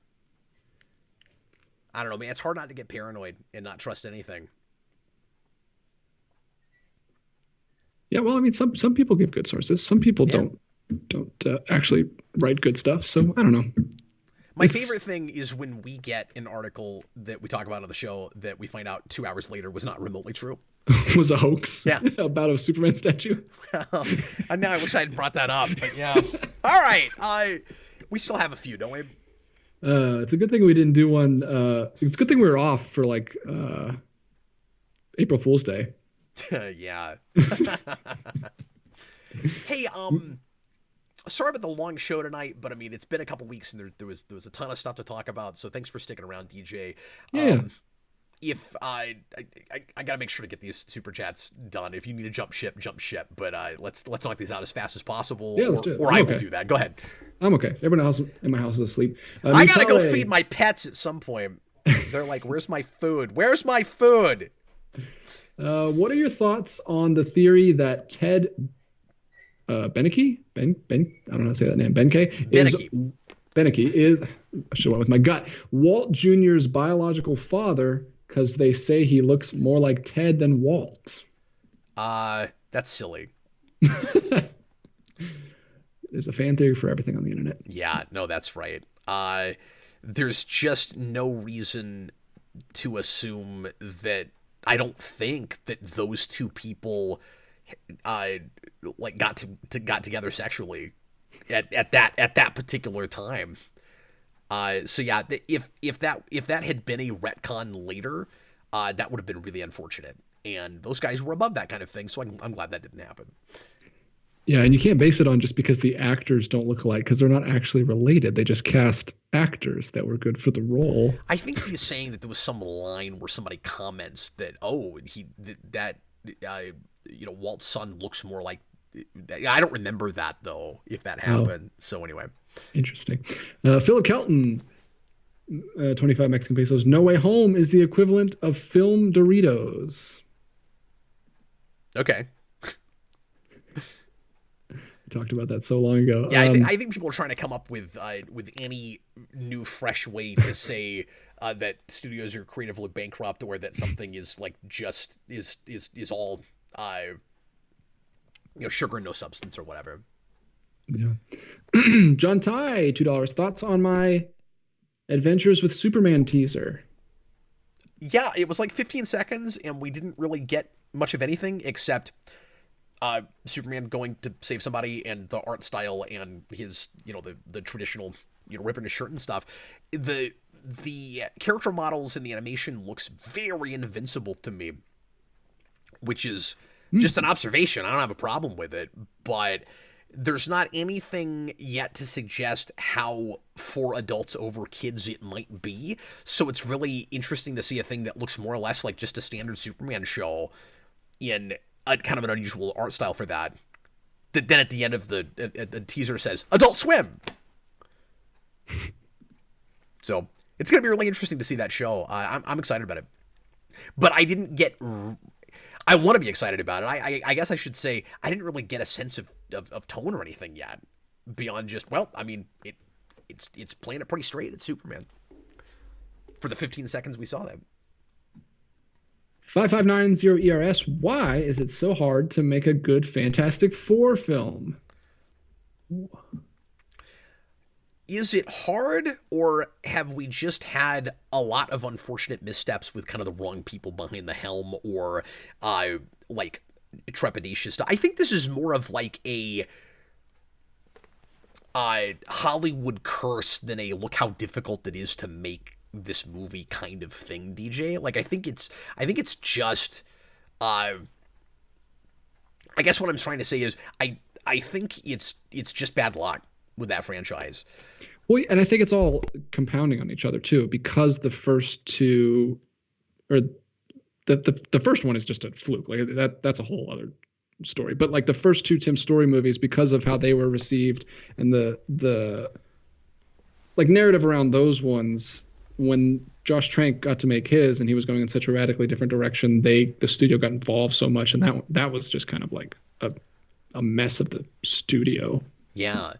[SPEAKER 1] I don't know, man. It's hard not to get paranoid and not trust anything.
[SPEAKER 2] Yeah, well, I mean, some people give good sources. Some people
[SPEAKER 1] Yeah.
[SPEAKER 2] don't actually write good stuff. So I don't know.
[SPEAKER 1] My favorite thing is when we get an article that we talk about on the show that we find out 2 hours later was not remotely true.
[SPEAKER 2] Was a hoax.
[SPEAKER 1] Yeah.
[SPEAKER 2] About a Superman statue.
[SPEAKER 1] And now I wish I had brought that up, but yeah. All right. We still have a few, don't we?
[SPEAKER 2] It's a good thing we didn't do one. It's a good thing we were off for like April Fool's Day.
[SPEAKER 1] Yeah. Hey, sorry about the long show tonight, but I mean it's been a couple weeks and there was a ton of stuff to talk about. So thanks for sticking around, DJ.
[SPEAKER 2] Yeah.
[SPEAKER 1] If I gotta make sure to get these super chats done. If you need to jump ship, jump ship. But let's knock these out as fast as possible.
[SPEAKER 2] Yeah, let's do it.
[SPEAKER 1] Or I will do that. Go ahead.
[SPEAKER 2] I'm okay. Everyone else in my house is asleep.
[SPEAKER 1] I gotta go feed my pets at some point. They're like, "Where's my food? Where's my food?"
[SPEAKER 2] What are your thoughts on the theory that Ted Beneke, I don't know how to say that name, Beneke is, I should have went with my gut, Walt Jr.'s biological father because they say he looks more like Ted than Walt?
[SPEAKER 1] That's silly.
[SPEAKER 2] There's a fan theory for everything on the internet.
[SPEAKER 1] Yeah, no, that's right. There's just no reason to assume that. I don't think that those two people like got together sexually at that particular time. So yeah, if that had been a retcon later, that would have been really unfortunate. And those guys were above that kind of thing, so I'm glad that didn't happen.
[SPEAKER 2] Yeah, and you can't base it on just because the actors don't look alike because they're not actually related. They just cast actors that were good for the role.
[SPEAKER 1] I think he's saying that there was some line where somebody comments that Walt's son looks more like. I don't remember that though. If that happened, so anyway.
[SPEAKER 2] Interesting. Philip Kelton, 25 Mexican pesos. No Way Home is the equivalent of film Doritos.
[SPEAKER 1] Okay.
[SPEAKER 2] Talked about that so long ago.
[SPEAKER 1] Yeah, I think people are trying to come up with any new fresh way to say that studios are creatively bankrupt or that something is like just is all sugar and no substance or whatever.
[SPEAKER 2] Yeah. John Ty, $2. Thoughts on my Adventures with Superman teaser?
[SPEAKER 1] Yeah, it was like 15 seconds and we didn't really get much of anything except Superman going to save somebody and the art style and his, the traditional, ripping his shirt and stuff. The character models in the animation looks very invincible to me, which is just an observation. I don't have a problem with it, but there's not anything yet to suggest how for adults over kids it might be. So it's really interesting to see a thing that looks more or less like just a standard Superman show in a kind of an unusual art style for that. Then at the end of the teaser says Adult Swim. So it's going to be really interesting to see that show. I'm excited about it, but I didn't get. I want to be excited about it. I guess I should say I didn't really get a sense of tone or anything yet, beyond just it's playing it pretty straight. It's Superman. For the 15 seconds we saw that.
[SPEAKER 2] 5590 ERS. Why is it so hard to make a good Fantastic Four film?
[SPEAKER 1] Is it hard, or have we just had a lot of unfortunate missteps with kind of the wrong people behind the helm, or like trepidatious stuff? I think this is more of like a Hollywood curse than a look how difficult it is to make this movie kind of thing, DJ. Like I think it's just I guess what I'm trying to say is I think it's just bad luck with that franchise.
[SPEAKER 2] Well, and I think it's all compounding on each other too, because the first two, or
[SPEAKER 3] the first one is just a fluke. Like that's a whole other story. But like the first two Tim Story movies, because of how they were received and the like narrative around those ones, when Josh Trank got to make his and he was going in such a radically different direction, the studio got involved so much, and that was just kind of like a mess of the studio.
[SPEAKER 1] Yeah.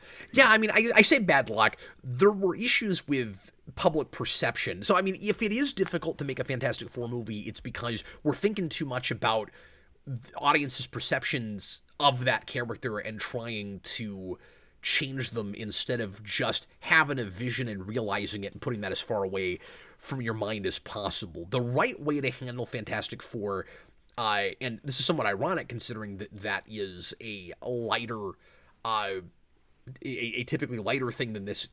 [SPEAKER 1] I mean, I say bad luck. There were issues with public perception. So, I mean, if it is difficult to make a Fantastic Four movie, it's because we're thinking too much about audiences' perceptions of that character and trying to change them instead of just having a vision and realizing it and putting that as far away from your mind as possible. The right way to handle Fantastic Four, and this is somewhat ironic considering that is a lighter, a typically lighter thing than this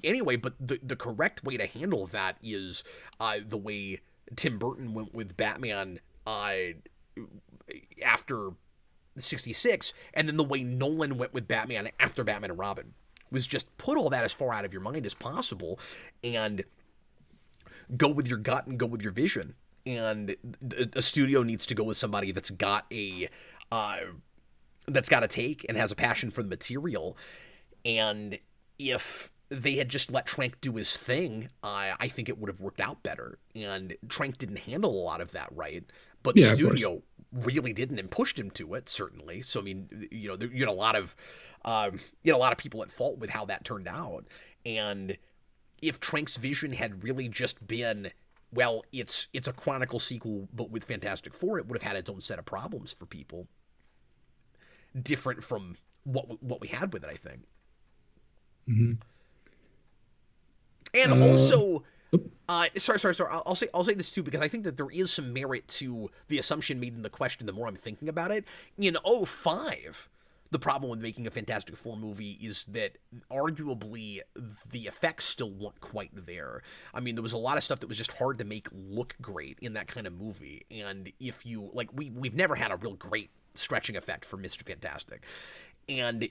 [SPEAKER 1] anyway, but the correct way to handle that is the way Tim Burton went with Batman after 66, and then the way Nolan went with Batman after Batman and Robin was just put all that as far out of your mind as possible and go with your gut and go with your vision. And a studio needs to go with somebody that's got a take and has a passion for the material. And if they had just let Trank do his thing, I think it would have worked out better. And Trank didn't handle a lot of that right, but the studio really didn't and pushed him to it, certainly. So I mean, you had a lot of people at fault with how that turned out. And if Trank's vision had really just been, well, it's a Chronicle sequel, but with Fantastic Four, it would have had its own set of problems for people, different from what we had with it, I think.
[SPEAKER 3] Mm-hmm.
[SPEAKER 1] And also, sorry. I'll say this too, because I think that there is some merit to the assumption made in the question. The more I'm thinking about it, in 2005, the problem with making a Fantastic Four movie is that arguably the effects still weren't quite there. I mean, there was a lot of stuff that was just hard to make look great in that kind of movie. And if you like, we've never had a real great stretching effect for Mr. Fantastic, and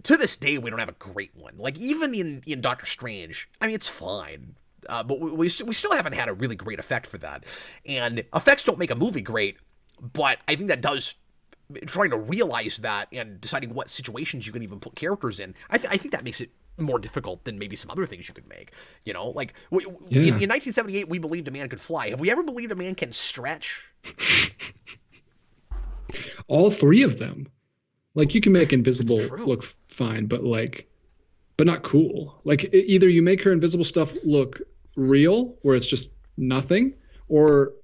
[SPEAKER 1] to this day, we don't have a great one. Like, even in Doctor Strange, I mean, it's fine. But we still haven't had a really great effect for that. And effects don't make a movie great, but I think that does, trying to realize that and deciding what situations you can even put characters in, I think that makes it more difficult than maybe some other things you could make. Like, in 1978, we believed a man could fly. Have we ever believed a man can stretch?
[SPEAKER 3] All three of them. Like, you can make Invisible look fine, but not cool. Like, either you make her invisible stuff look real, where it's just nothing, because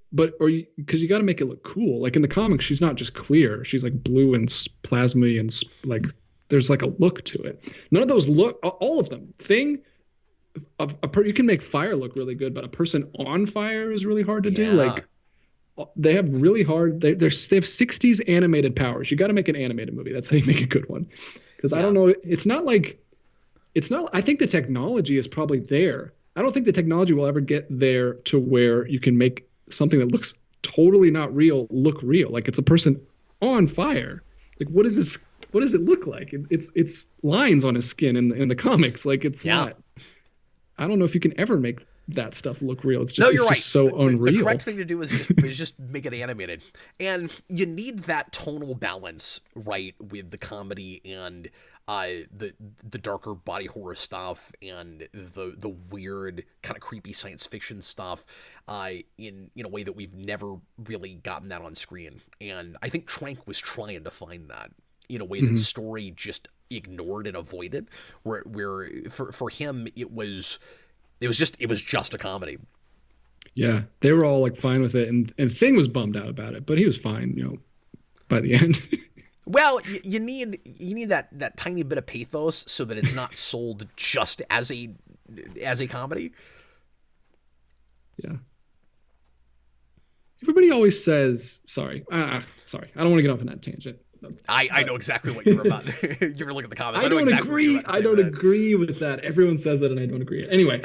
[SPEAKER 3] you got to make it look cool. Like in the comics, she's not just clear; she's like blue and plasmy, and like there's like a look to it. None of those all of them. You can make fire look really good, but a person on fire is really hard to do. Like, they have really hard. They have 60s animated powers. You got to make an animated movie. That's how you make a good one. Because I don't know. It's not. I think the technology is probably there. I don't think the technology will ever get there to where you can make something that looks totally not real look real. Like, it's a person on fire. Like, what is this? What does it look like? It's lines on his skin in the comics. Like, it's not. I don't know if you can ever make that stuff look real. It's just,
[SPEAKER 1] you're right.
[SPEAKER 3] Just so unreal.
[SPEAKER 1] The correct thing to do is just make it animated. And you need that tonal balance, right, with the comedy and the darker body horror stuff and the weird kind of creepy science fiction stuff in a way that we've never really gotten that on screen. And I think Trank was trying to find that in a way that Story just ignored and avoided, where for him it was just a comedy.
[SPEAKER 3] Yeah, they were all like fine with it, and Thing was bummed out about it, but he was fine, by the end.
[SPEAKER 1] Well, you need that tiny bit of pathos so that it's not sold just as a comedy.
[SPEAKER 3] Yeah. Everybody always says, sorry, I don't want to get off on that tangent.
[SPEAKER 1] I know exactly what you were about. You were looking at the comments.
[SPEAKER 3] I don't agree. I don't agree with that. Everyone says that, and I don't agree. Anyway,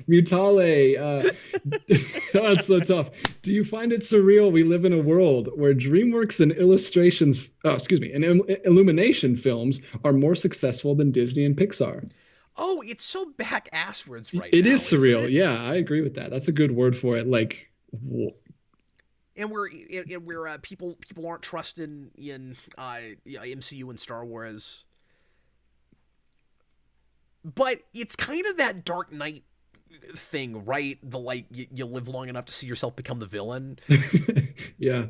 [SPEAKER 3] Mutale. It's so tough. Do you find it surreal we live in a world where DreamWorks and Illumination films are more successful than Disney and Pixar?
[SPEAKER 1] Oh, it's so back asswards right
[SPEAKER 3] now. It
[SPEAKER 1] is
[SPEAKER 3] surreal. Yeah, I agree with that. That's a good word for it. Like,
[SPEAKER 1] And where people aren't trusting in MCU and Star Wars. But it's kind of that Dark Knight thing, right? The like you live long enough to see yourself become the villain.
[SPEAKER 3] Yeah.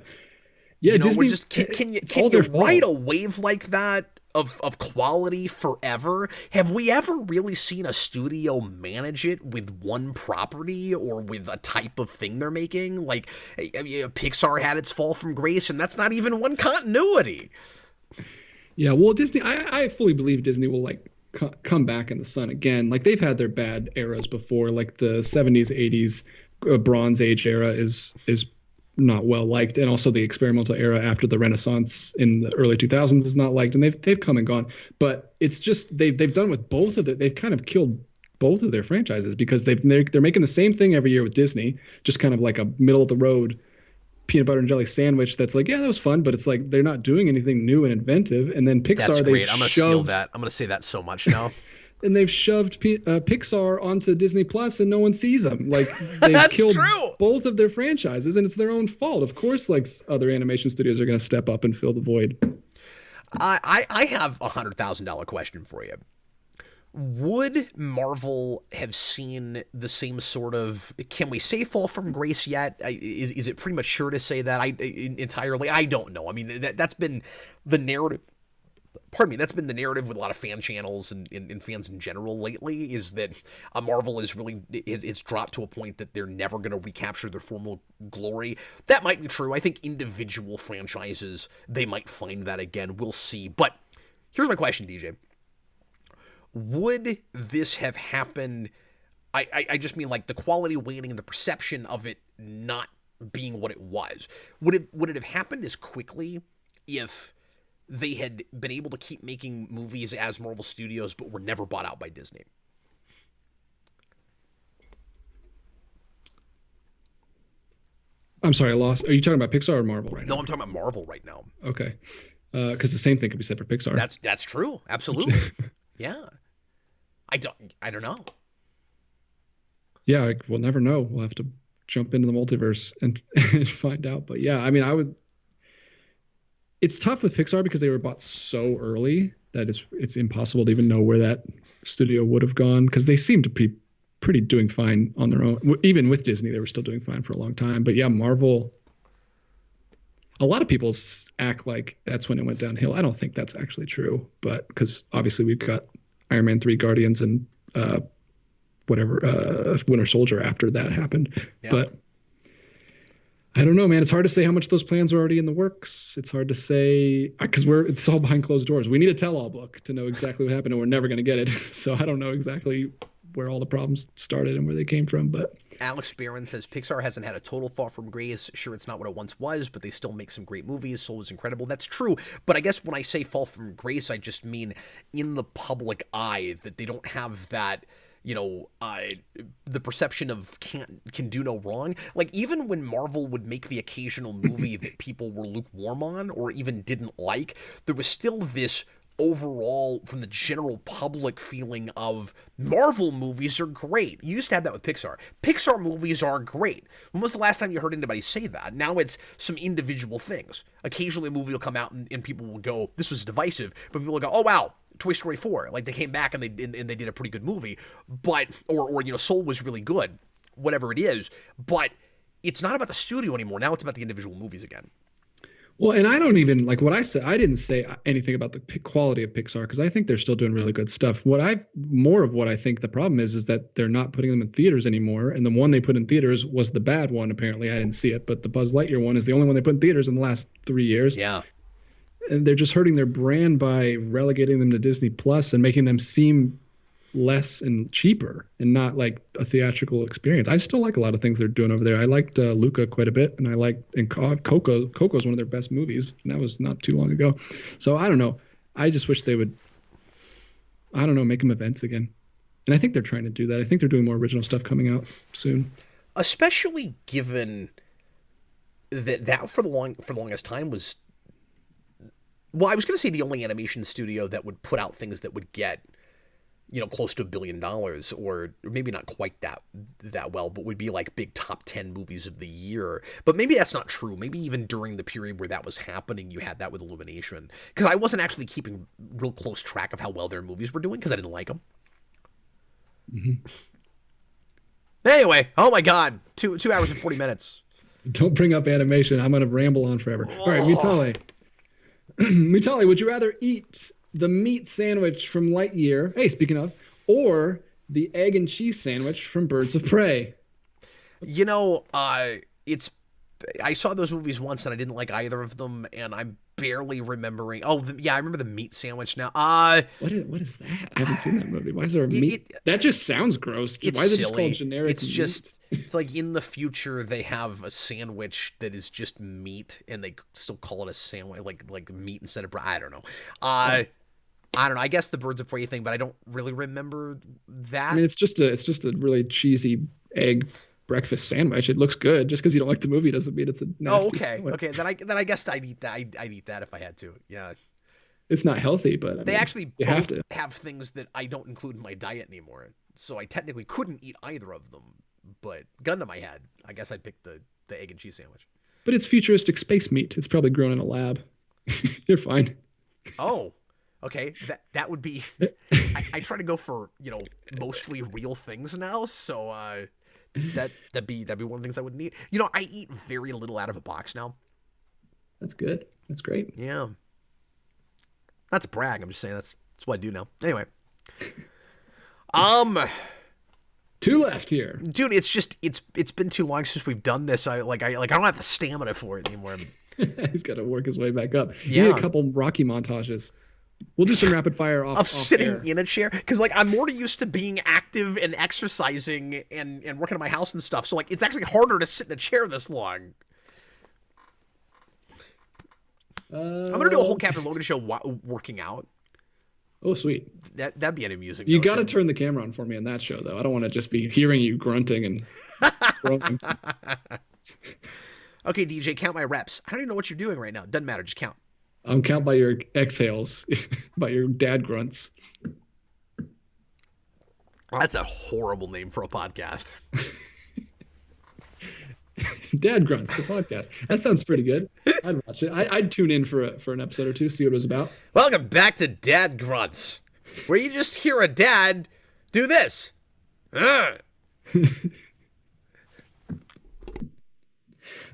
[SPEAKER 3] Yeah,
[SPEAKER 1] you know,
[SPEAKER 3] Disney,
[SPEAKER 1] we're just can you ride a wave like that of quality forever? Have we ever really seen a studio manage it with one property or with a type of thing they're making? Like, Pixar had its fall from grace, and that's not even one continuity.
[SPEAKER 3] Yeah, well, Disney, I fully believe Disney will like come back in the sun again. Like they've had their bad eras before, like the 70s, 80s, Bronze Age era is not well liked, and also the experimental era after the Renaissance in the early 2000s is not liked, and they've come and gone. But it's just they've done with both of it. They've kind of killed both of their franchises because they're making the same thing every year with Disney, just kind of like a middle of the road peanut butter and jelly sandwich that's like, yeah, that was fun, but it's like they're not doing anything new and inventive. And then Pixar,
[SPEAKER 1] that's great. I'm gonna steal that. I'm gonna say that so much now.
[SPEAKER 3] And they've shoved Pixar onto Disney Plus, and no one sees them. Like they've killed both of their franchises, and it's their own fault. Of course, like other animation studios are going to step up and fill the void.
[SPEAKER 1] I have $100,000 question for you. Would Marvel have seen the same sort of? Can we say fall from grace yet? Is it premature to say that? Entirely. I don't know. I mean, that's been the narrative. Pardon me, that's been the narrative with a lot of fan channels and fans in general lately, is that Marvel is really it's dropped to a point that they're never going to recapture their former glory. That might be true. I think individual franchises, they might find that again. We'll see. But here's my question, DJ. Would this have happened? I just mean like the quality waning and the perception of it not being what it was. Would it have happened as quickly if they had been able to keep making movies as Marvel Studios, but were never bought out by Disney?
[SPEAKER 3] I'm sorry, I lost. Are you talking about Pixar or Marvel right now?
[SPEAKER 1] No, I'm talking about Marvel right now.
[SPEAKER 3] Okay. Because the same thing could be said for Pixar.
[SPEAKER 1] That's true. Absolutely. Yeah. I don't know.
[SPEAKER 3] Yeah, we'll never know. We'll have to jump into the multiverse and find out. But yeah, I mean, it's tough with Pixar because they were bought so early that it's impossible to even know where that studio would have gone, because they seem to be pretty doing fine on their own. Even with Disney, they were still doing fine for a long time. But yeah, Marvel, a lot of people act like that's when it went downhill. I don't think that's actually true, but because obviously we've got Iron Man 3, Guardians, and Winter Soldier after that happened. Yeah. But I don't know, man. It's hard to say how much those plans are already in the works. It's hard to say because it's all behind closed doors. We need a tell-all book to know exactly what happened, and we're never going to get it. So I don't know exactly where all the problems started and where they came from. But
[SPEAKER 1] Alex Barron says Pixar hasn't had a total fall from grace. Sure, it's not what it once was, but they still make some great movies. Soul is incredible. That's true. But I guess when I say fall from grace, I just mean in the public eye, that they don't have that, the perception of can do no wrong. Like, even when Marvel would make the occasional movie that people were lukewarm on or even didn't like, there was still this overall, from the general public, feeling of Marvel movies are great. You used to have that with Pixar. Pixar movies are great. When was the last time you heard anybody say that? Now it's some individual things. Occasionally a movie will come out and people will go, this was divisive, but people will go, oh wow, Toy Story 4. Like, they came back and they did a pretty good movie, but or Soul was really good, whatever it is. But it's not about the studio anymore. Now it's about the individual movies again.
[SPEAKER 3] Well, and I don't even like what I said. I didn't say anything about the quality of Pixar because I think they're still doing really good stuff. What I think the problem is that they're not putting them in theaters anymore. And the one they put in theaters was the bad one. Apparently, I didn't see it, but the Buzz Lightyear one is the only one they put in theaters in the last 3 years.
[SPEAKER 1] Yeah.
[SPEAKER 3] And they're just hurting their brand by relegating them to Disney Plus and making them seem less and cheaper and not like a theatrical experience. I still like a lot of things they're doing over there. I liked Luca quite a bit, and Coco. Coco's one of their best movies, and that was not too long ago. So I don't know. I just wish they would, make them events again. And I think they're trying to do that. I think they're doing more original stuff coming out soon.
[SPEAKER 1] Especially given that for the longest time was, well, I was going to say the only animation studio that would put out things that would get close to $1 billion, or maybe not quite that well, but would be like big top 10 movies of the year. But maybe that's not true. Maybe even during the period where that was happening, you had that with Illumination. Because I wasn't actually keeping real close track of how well their movies were doing because I didn't like them.
[SPEAKER 3] Mm-hmm.
[SPEAKER 1] Anyway, oh my God, 2 hours and 40 minutes.
[SPEAKER 3] Don't bring up animation. I'm gonna ramble on forever. All right, Mutale. Mutale, would you rather eat the meat sandwich from Lightyear, hey, speaking of, or the egg and cheese sandwich from Birds of Prey?
[SPEAKER 1] I saw those movies once and I didn't like either of them, and I'm barely remembering. Oh, I remember the meat sandwich now.
[SPEAKER 3] What is that? I haven't seen that movie. Why is there a meat? That just sounds gross. Why is it just called generic?
[SPEAKER 1] It's just, it's like in the future they have a sandwich that is just meat, and they still call it a sandwich, like meat instead of bread. I don't know. I don't know. I guess the Birds of Prey thing, but I don't really remember that.
[SPEAKER 3] I mean, it's just a really cheesy egg breakfast sandwich. It looks good. Just because you don't like the movie doesn't mean it's a nasty sandwich.
[SPEAKER 1] Okay. Then I guess I'd eat that. I'd eat that if I had to. Yeah.
[SPEAKER 3] It's not healthy, but
[SPEAKER 1] they actually both have things that I don't include in my diet anymore. So I technically couldn't eat either of them. But gun to my head, I guess I'd pick the egg and cheese sandwich.
[SPEAKER 3] But it's futuristic space meat. It's probably grown in a lab. You're fine.
[SPEAKER 1] Oh. Okay, that would be. I try to go for mostly real things now, so that'd be one of the things I wouldn't eat. I eat very little out of a box now.
[SPEAKER 3] That's good. That's great.
[SPEAKER 1] Yeah, not to brag. I'm just saying that's what I do now. Anyway,
[SPEAKER 3] 2 left here,
[SPEAKER 1] dude. It's been too long since we've done this. I don't have the stamina for it anymore.
[SPEAKER 3] He's got to work his way back up. You need a couple Rocky montages. We'll do some rapid fire off
[SPEAKER 1] sitting
[SPEAKER 3] air.
[SPEAKER 1] in a chair, because I'm more used to being active and exercising and working on my house and stuff. So it's actually harder to sit in a chair this long. I'm gonna do a whole Captain Logan show working out.
[SPEAKER 3] Oh, sweet.
[SPEAKER 1] That'd be an amusing.
[SPEAKER 3] You got to turn the camera on for me on that show, though. I don't want to just be hearing you grunting and grunting.
[SPEAKER 1] Okay, DJ, count my reps. I don't even know what you're doing right now. Doesn't matter. Just count.
[SPEAKER 3] I'm count by your exhales, by your dad grunts.
[SPEAKER 1] That's a horrible name for a podcast.
[SPEAKER 3] Dad grunts, the podcast. That sounds pretty good. I'd watch it. I'd tune in for an episode or two, see what it was about.
[SPEAKER 1] Welcome back to Dad Grunts, where you just hear a dad do this.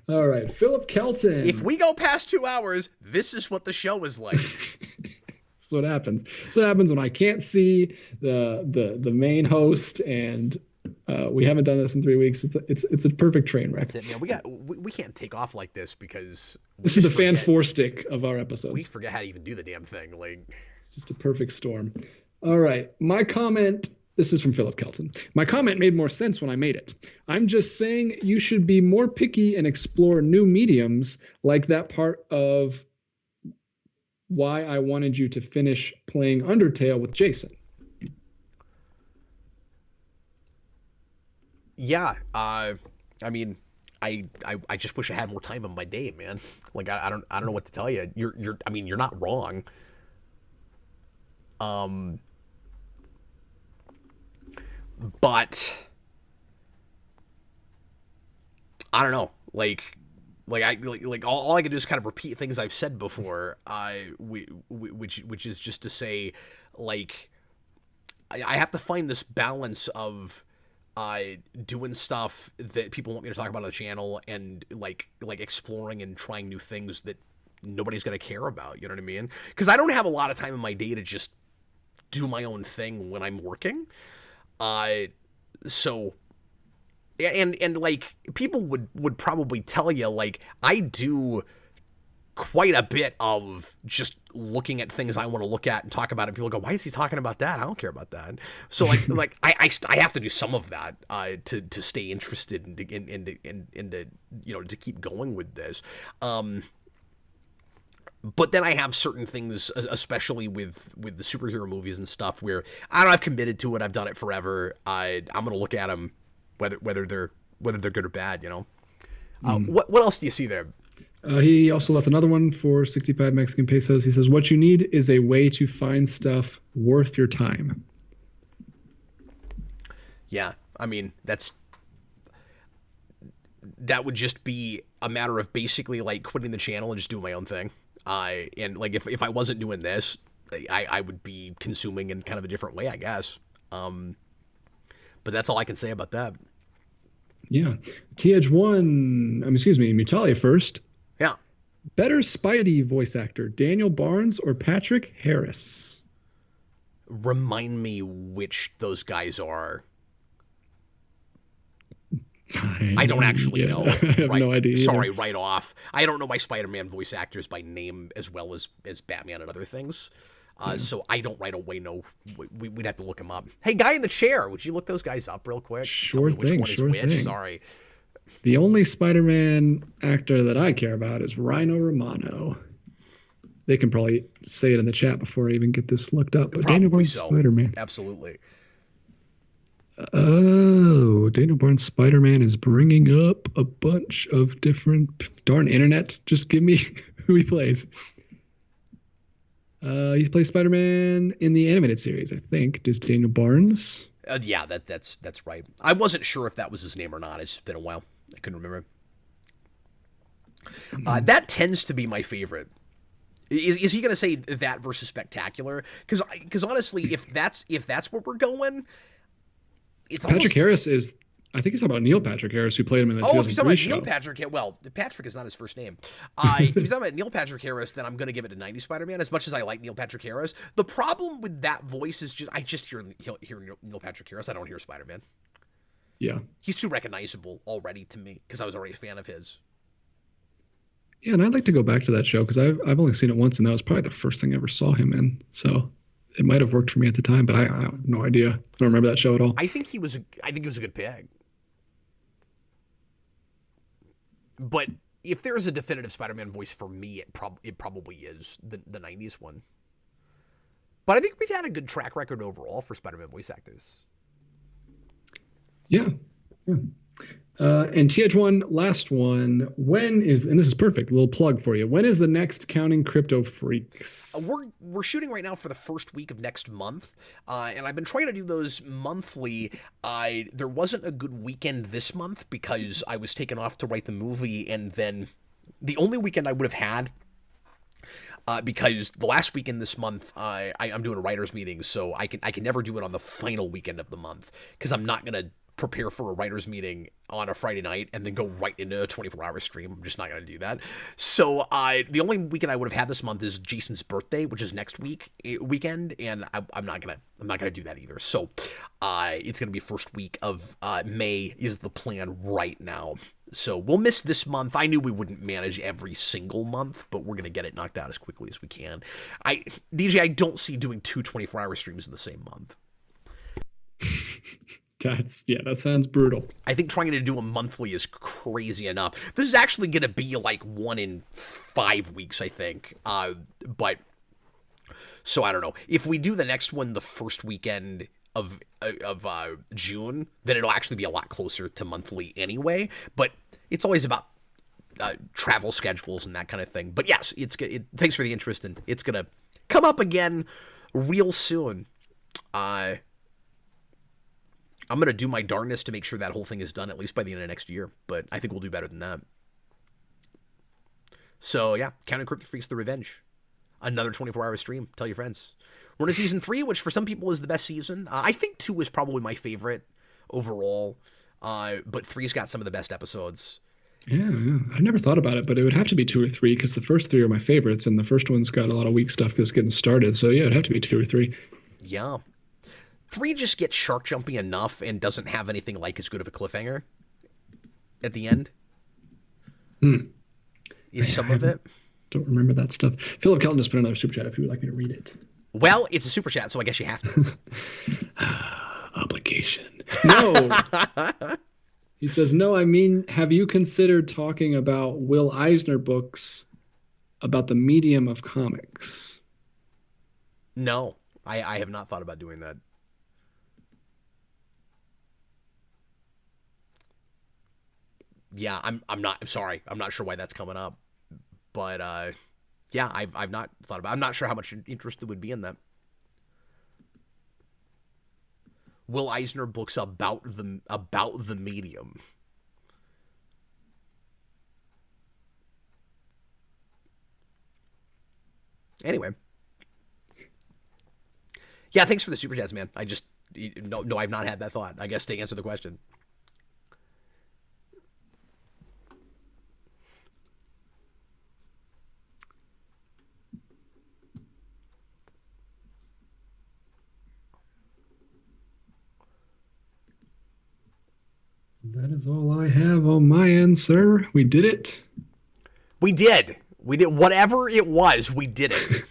[SPEAKER 3] All right, Philip Kelton.
[SPEAKER 1] If we go past 2 hours, this is what the show is like.
[SPEAKER 3] That's what happens. That's what happens when I can't see the main host, and we haven't done this in 3 weeks. It's a perfect train wreck.
[SPEAKER 1] That's it, man. We can't take off like this because
[SPEAKER 3] this is the fan four stick of our episodes.
[SPEAKER 1] We forget how to even do the damn thing.
[SPEAKER 3] It's just a perfect storm. All right, my comment. This is from Philip Kelton. My comment made more sense when I made it. I'm just saying you should be more picky and explore new mediums, like that part of why I wanted you to finish playing Undertale with Jason.
[SPEAKER 1] Yeah, I mean, I just wish I had more time on my day, man. I don't know what to tell you. You're not wrong. But I don't know. All I can do is kind of repeat things I've said before. Which is just to say, I have to find this balance of doing stuff that people want me to talk about on the channel and exploring and trying new things that nobody's gonna care about. You know what I mean? Because I don't have a lot of time in my day to just do my own thing when I'm working. So, and people would probably tell you, I do quite a bit of just looking at things I want to look at and talk about it. People go, why is he talking about that? I don't care about that. So I have to do some of that, to stay interested and to keep going with this. But then I have certain things, especially with the superhero movies and stuff, where I've committed to it. I've done it forever. I'm gonna look at them, whether they're good or bad. What else do you see there?
[SPEAKER 3] He also left another one for 65 Mexican pesos. He says, "What you need is a way to find stuff worth your time."
[SPEAKER 1] Yeah, I mean, that would just be a matter of basically like quitting the channel and just doing my own thing. And like if I wasn't doing this, I would be consuming in kind of a different way, I guess. But that's all I can say about that.
[SPEAKER 3] Yeah. Mutalia first.
[SPEAKER 1] Yeah.
[SPEAKER 3] Better Spidey voice actor, Daniel Barnes or Patrick Harris?
[SPEAKER 1] Remind me which those guys are. I don't actually know.
[SPEAKER 3] I have no idea.
[SPEAKER 1] Sorry, right off. I don't know my Spider-Man voice actors by name as well as Batman and other things. So I don't right away know. We'd have to look them up. Hey, guy in the chair, would you look those guys up real quick?
[SPEAKER 3] Sure
[SPEAKER 1] Tell me
[SPEAKER 3] thing.
[SPEAKER 1] which one is which. Sorry.
[SPEAKER 3] The only Spider-Man actor that I care about is Rhino Romano. They can probably say it in the chat before I even get this looked up. But Daniel Barnes Spider-Man.
[SPEAKER 1] Absolutely.
[SPEAKER 3] Oh, Daniel Barnes Spider-Man is bringing up a bunch of different... Darn internet. Just give me who he plays. He plays Spider-Man in the animated series, I think. Does Daniel Barnes?
[SPEAKER 1] Yeah, that's right. I wasn't sure if that was his name or not. It's been a while. I couldn't remember. That tends to be my favorite. Is he going to say that versus Spectacular? Because honestly, if that's where we're going, it's
[SPEAKER 3] Patrick Harris is. I think he's talking about Neil Patrick Harris, who played him in the 2003
[SPEAKER 1] if he's talking about
[SPEAKER 3] show.
[SPEAKER 1] Neil Patrick, well, Patrick is not his first name. If he's talking about Neil Patrick Harris, then I'm going to give it to 90s Spider-Man, as much as I like Neil Patrick Harris. The problem with that voice is I just hear Neil Patrick Harris. I don't hear Spider-Man.
[SPEAKER 3] Yeah.
[SPEAKER 1] He's too recognizable already to me, because I was already a fan of his.
[SPEAKER 3] Yeah, and I'd like to go back to that show, because I've only seen it once, and that was probably the first thing I ever saw him in. So it might have worked for me at the time, but I have no idea. I don't remember that show at all.
[SPEAKER 1] I think he was a good pick. But if there's a definitive Spider-Man voice for me, it probably is the 90s one. But I think we've had a good track record overall for Spider-Man voice actors.
[SPEAKER 3] Yeah. And TH1, last one. When is, and this is perfect, a little plug for you. When is the next Counting Crypto Freaks?
[SPEAKER 1] We're shooting right now for the first week of next month, and I've been trying to do those monthly. There wasn't a good weekend this month because I was taken off to write the movie, and then the only weekend I would have had, because the last weekend this month, I'm doing a writer's meeting, so I can never do it on the final weekend of the month, because I'm not going to prepare for a writer's meeting on a Friday night and then go right into a 24-hour stream. I'm just not going to do that. So the only weekend I would have had this month is Jason's birthday, which is next weekend, and I'm not gonna do that either. So it's gonna be first week of May is the plan right now. So we'll miss this month. I knew we wouldn't manage every single month, but we're gonna get it knocked out as quickly as we can. DJ, I don't see doing two 24-hour streams in the same month.
[SPEAKER 3] That sounds brutal.
[SPEAKER 1] I think trying to do a monthly is crazy enough. This is actually going to be like 1 in 5 weeks, I think. But so I don't know. If we do the next one the first weekend of June, then it'll actually be a lot closer to monthly anyway. But it's always about travel schedules and that kind of thing. But yes, thanks for the interest, and it's going to come up again real soon. I'm going to do my darndest to make sure that whole thing is done at least by the end of next year, but I think we'll do better than that. So yeah, Counting Crypto Freaks The Revenge. Another 24-hour stream. Tell your friends. We're in season 3, which for some people is the best season. I think 2 is probably my favorite overall, but 3's got some of the best episodes.
[SPEAKER 3] Yeah, I never thought about it, but it would have to be 2 or 3 because the first 3 are my favorites, and the first one's got a lot of weak stuff just getting started. So yeah, it'd have to be 2 or 3.
[SPEAKER 1] Yeah. 3 just gets shark jumping enough and doesn't have anything like as good of a cliffhanger at the end. Is some of it.
[SPEAKER 3] Don't remember that stuff. Philip Kelton just put another super chat if you would like me to read it.
[SPEAKER 1] Well, it's a super chat, so I guess you have to.
[SPEAKER 3] Obligation. No. He says, no, I mean, have you considered talking about Will Eisner books about the medium of comics?
[SPEAKER 1] No, I have not thought about doing that. Yeah, I'm not sure why that's coming up, but yeah, I've not thought about it. I'm not sure how much interest there would be in that. Will Eisner books about the medium. Anyway. Yeah, thanks for the super chats, man. I just no, I've not had that thought. I guess to answer the question.
[SPEAKER 3] That is all I have on my end, sir. We did it.
[SPEAKER 1] We did. Whatever it was, we did it.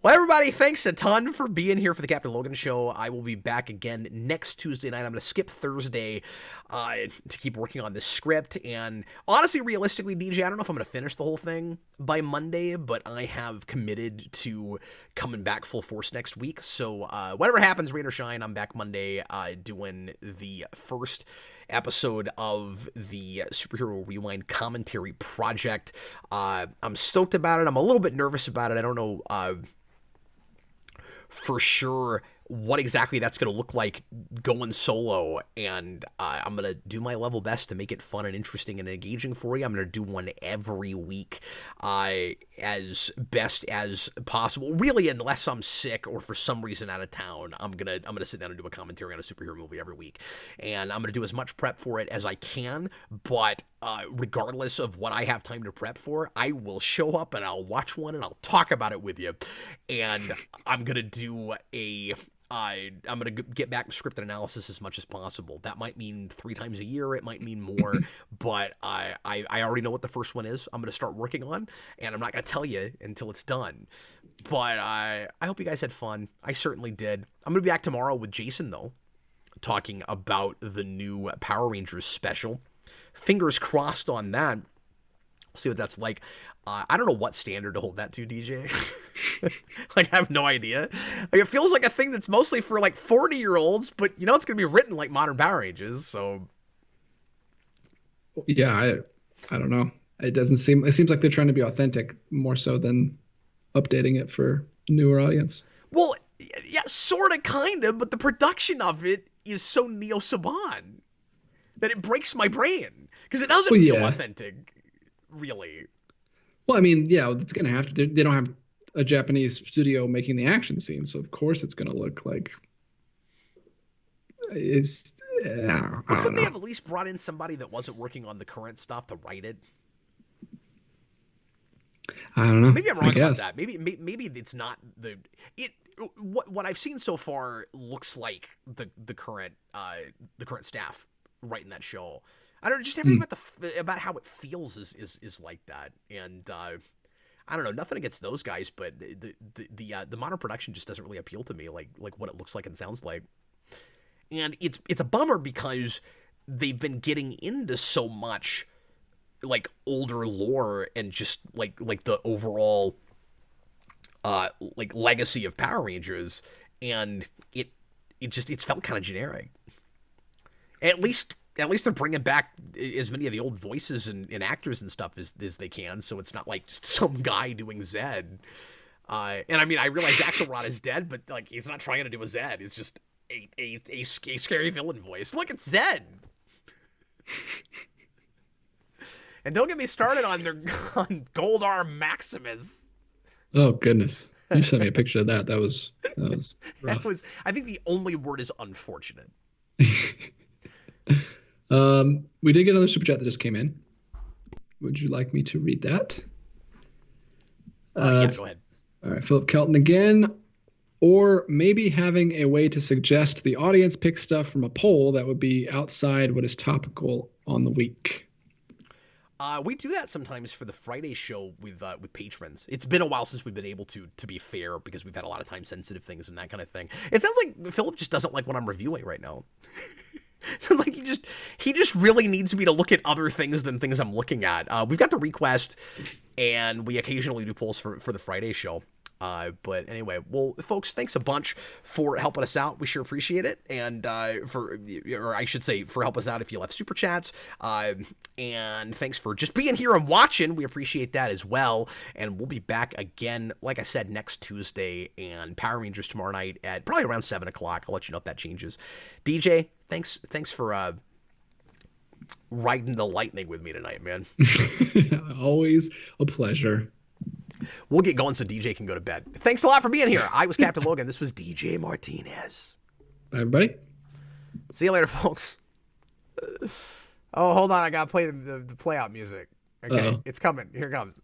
[SPEAKER 1] Well, everybody, thanks a ton for being here for the Captain Logan Show. I will be back again next Tuesday night. I'm going to skip Thursday to keep working on this script. And honestly, realistically, DJ, I don't know if I'm going to finish the whole thing by Monday, but I have committed to coming back full force next week. So whatever happens, rain or shine, I'm back Monday doing the first episode of the Superhero Rewind commentary project. I'm stoked about it. I'm a little bit nervous about it. I don't know for sure what exactly that's going to look like going solo, and I'm going to do my level best to make it fun and interesting and engaging for you. I'm going to do one every week as best as possible. Really, unless I'm sick or for some reason out of town, I'm going to sit down and do a commentary on a superhero movie every week. And I'm going to do as much prep for it as I can, but regardless of what I have time to prep for, I will show up and I'll watch one and I'll talk about it with you. And I'm going to do I'm going to get back to scripted analysis as much as possible. That might mean 3 times a year. It might mean more, but I already know what the first one is I'm going to start working on, and I'm not going to tell you until it's done. But I hope you guys had fun. I certainly did. I'm going to be back tomorrow with Jason, though, talking about the new Power Rangers special. Fingers crossed on that. See what that's like. I don't know what standard to hold that to, DJ. Like, I have no idea. Like, it feels like a thing that's mostly for, like, 40-year-olds, but, you know, it's going to be written like modern Power Rangers, so.
[SPEAKER 3] Yeah, I don't know. It seems like they're trying to be authentic more so than updating it for a newer audience.
[SPEAKER 1] Well, yeah, sort of, kind of, but the production of it is so Neo-Saban that it breaks my brain, because it doesn't feel authentic, really.
[SPEAKER 3] Well, I mean, yeah, it's going to have to. They don't have a Japanese studio making the action scene, so of course it's going to look like it's.
[SPEAKER 1] Couldn't they have at least brought in somebody that wasn't working on the current stuff to write it?
[SPEAKER 3] I don't know.
[SPEAKER 1] Maybe I'm wrong about that. Maybe it's not what I've seen so far looks like the current staff writing that show. I don't know, just everything about how it feels is like that, and I don't know, nothing against those guys, but the modern production just doesn't really appeal to me, like what it looks like and sounds like, and it's a bummer because they've been getting into so much like older lore and just like the overall like legacy of Power Rangers, and it's felt kind of generic. At least they're bringing back as many of the old voices and actors and stuff as they can, so it's not like just some guy doing Zed. And I mean, I realize Axelrod is dead, but like he's not trying to do a Zed. It's just a scary villain voice. Look, it's Zed. And don't get me started on Gold Arm Maximus.
[SPEAKER 3] Oh goodness! You sent me a picture of that. That was rough.
[SPEAKER 1] That was, I think the only word is unfortunate.
[SPEAKER 3] We did get another super chat that just came in. Would you like me to read that?
[SPEAKER 1] Yeah, go ahead.
[SPEAKER 3] All right, Philip Kelton again. Or maybe having a way to suggest the audience pick stuff from a poll that would be outside what is topical on the week.
[SPEAKER 1] We do that sometimes for the Friday show with patrons. It's been a while since we've been able to be fair, because we've had a lot of time-sensitive things and that kind of thing. It sounds like Philip just doesn't like what I'm reviewing right now. Sounds like he just really needs me to look at other things than things I'm looking at. We've got the request, and we occasionally do polls for the Friday show. But anyway, well, folks, thanks a bunch for helping us out. We sure appreciate it. And or I should say, for helping us out if you left super chats. And thanks for just being here and watching. We appreciate that as well. And we'll be back again, like I said, next Tuesday, and Power Rangers tomorrow night at probably around 7 o'clock. I'll let you know if that changes. DJ, thanks for riding the lightning with me tonight, man.
[SPEAKER 3] Always a pleasure.
[SPEAKER 1] We'll get going so DJ can go to bed. Thanks a lot for being here. I was Captain Logan. This was DJ Martinez.
[SPEAKER 3] Bye, everybody.
[SPEAKER 1] See you later, folks. Oh, hold on. I got to play the play out music. Okay, It's coming. Here it comes.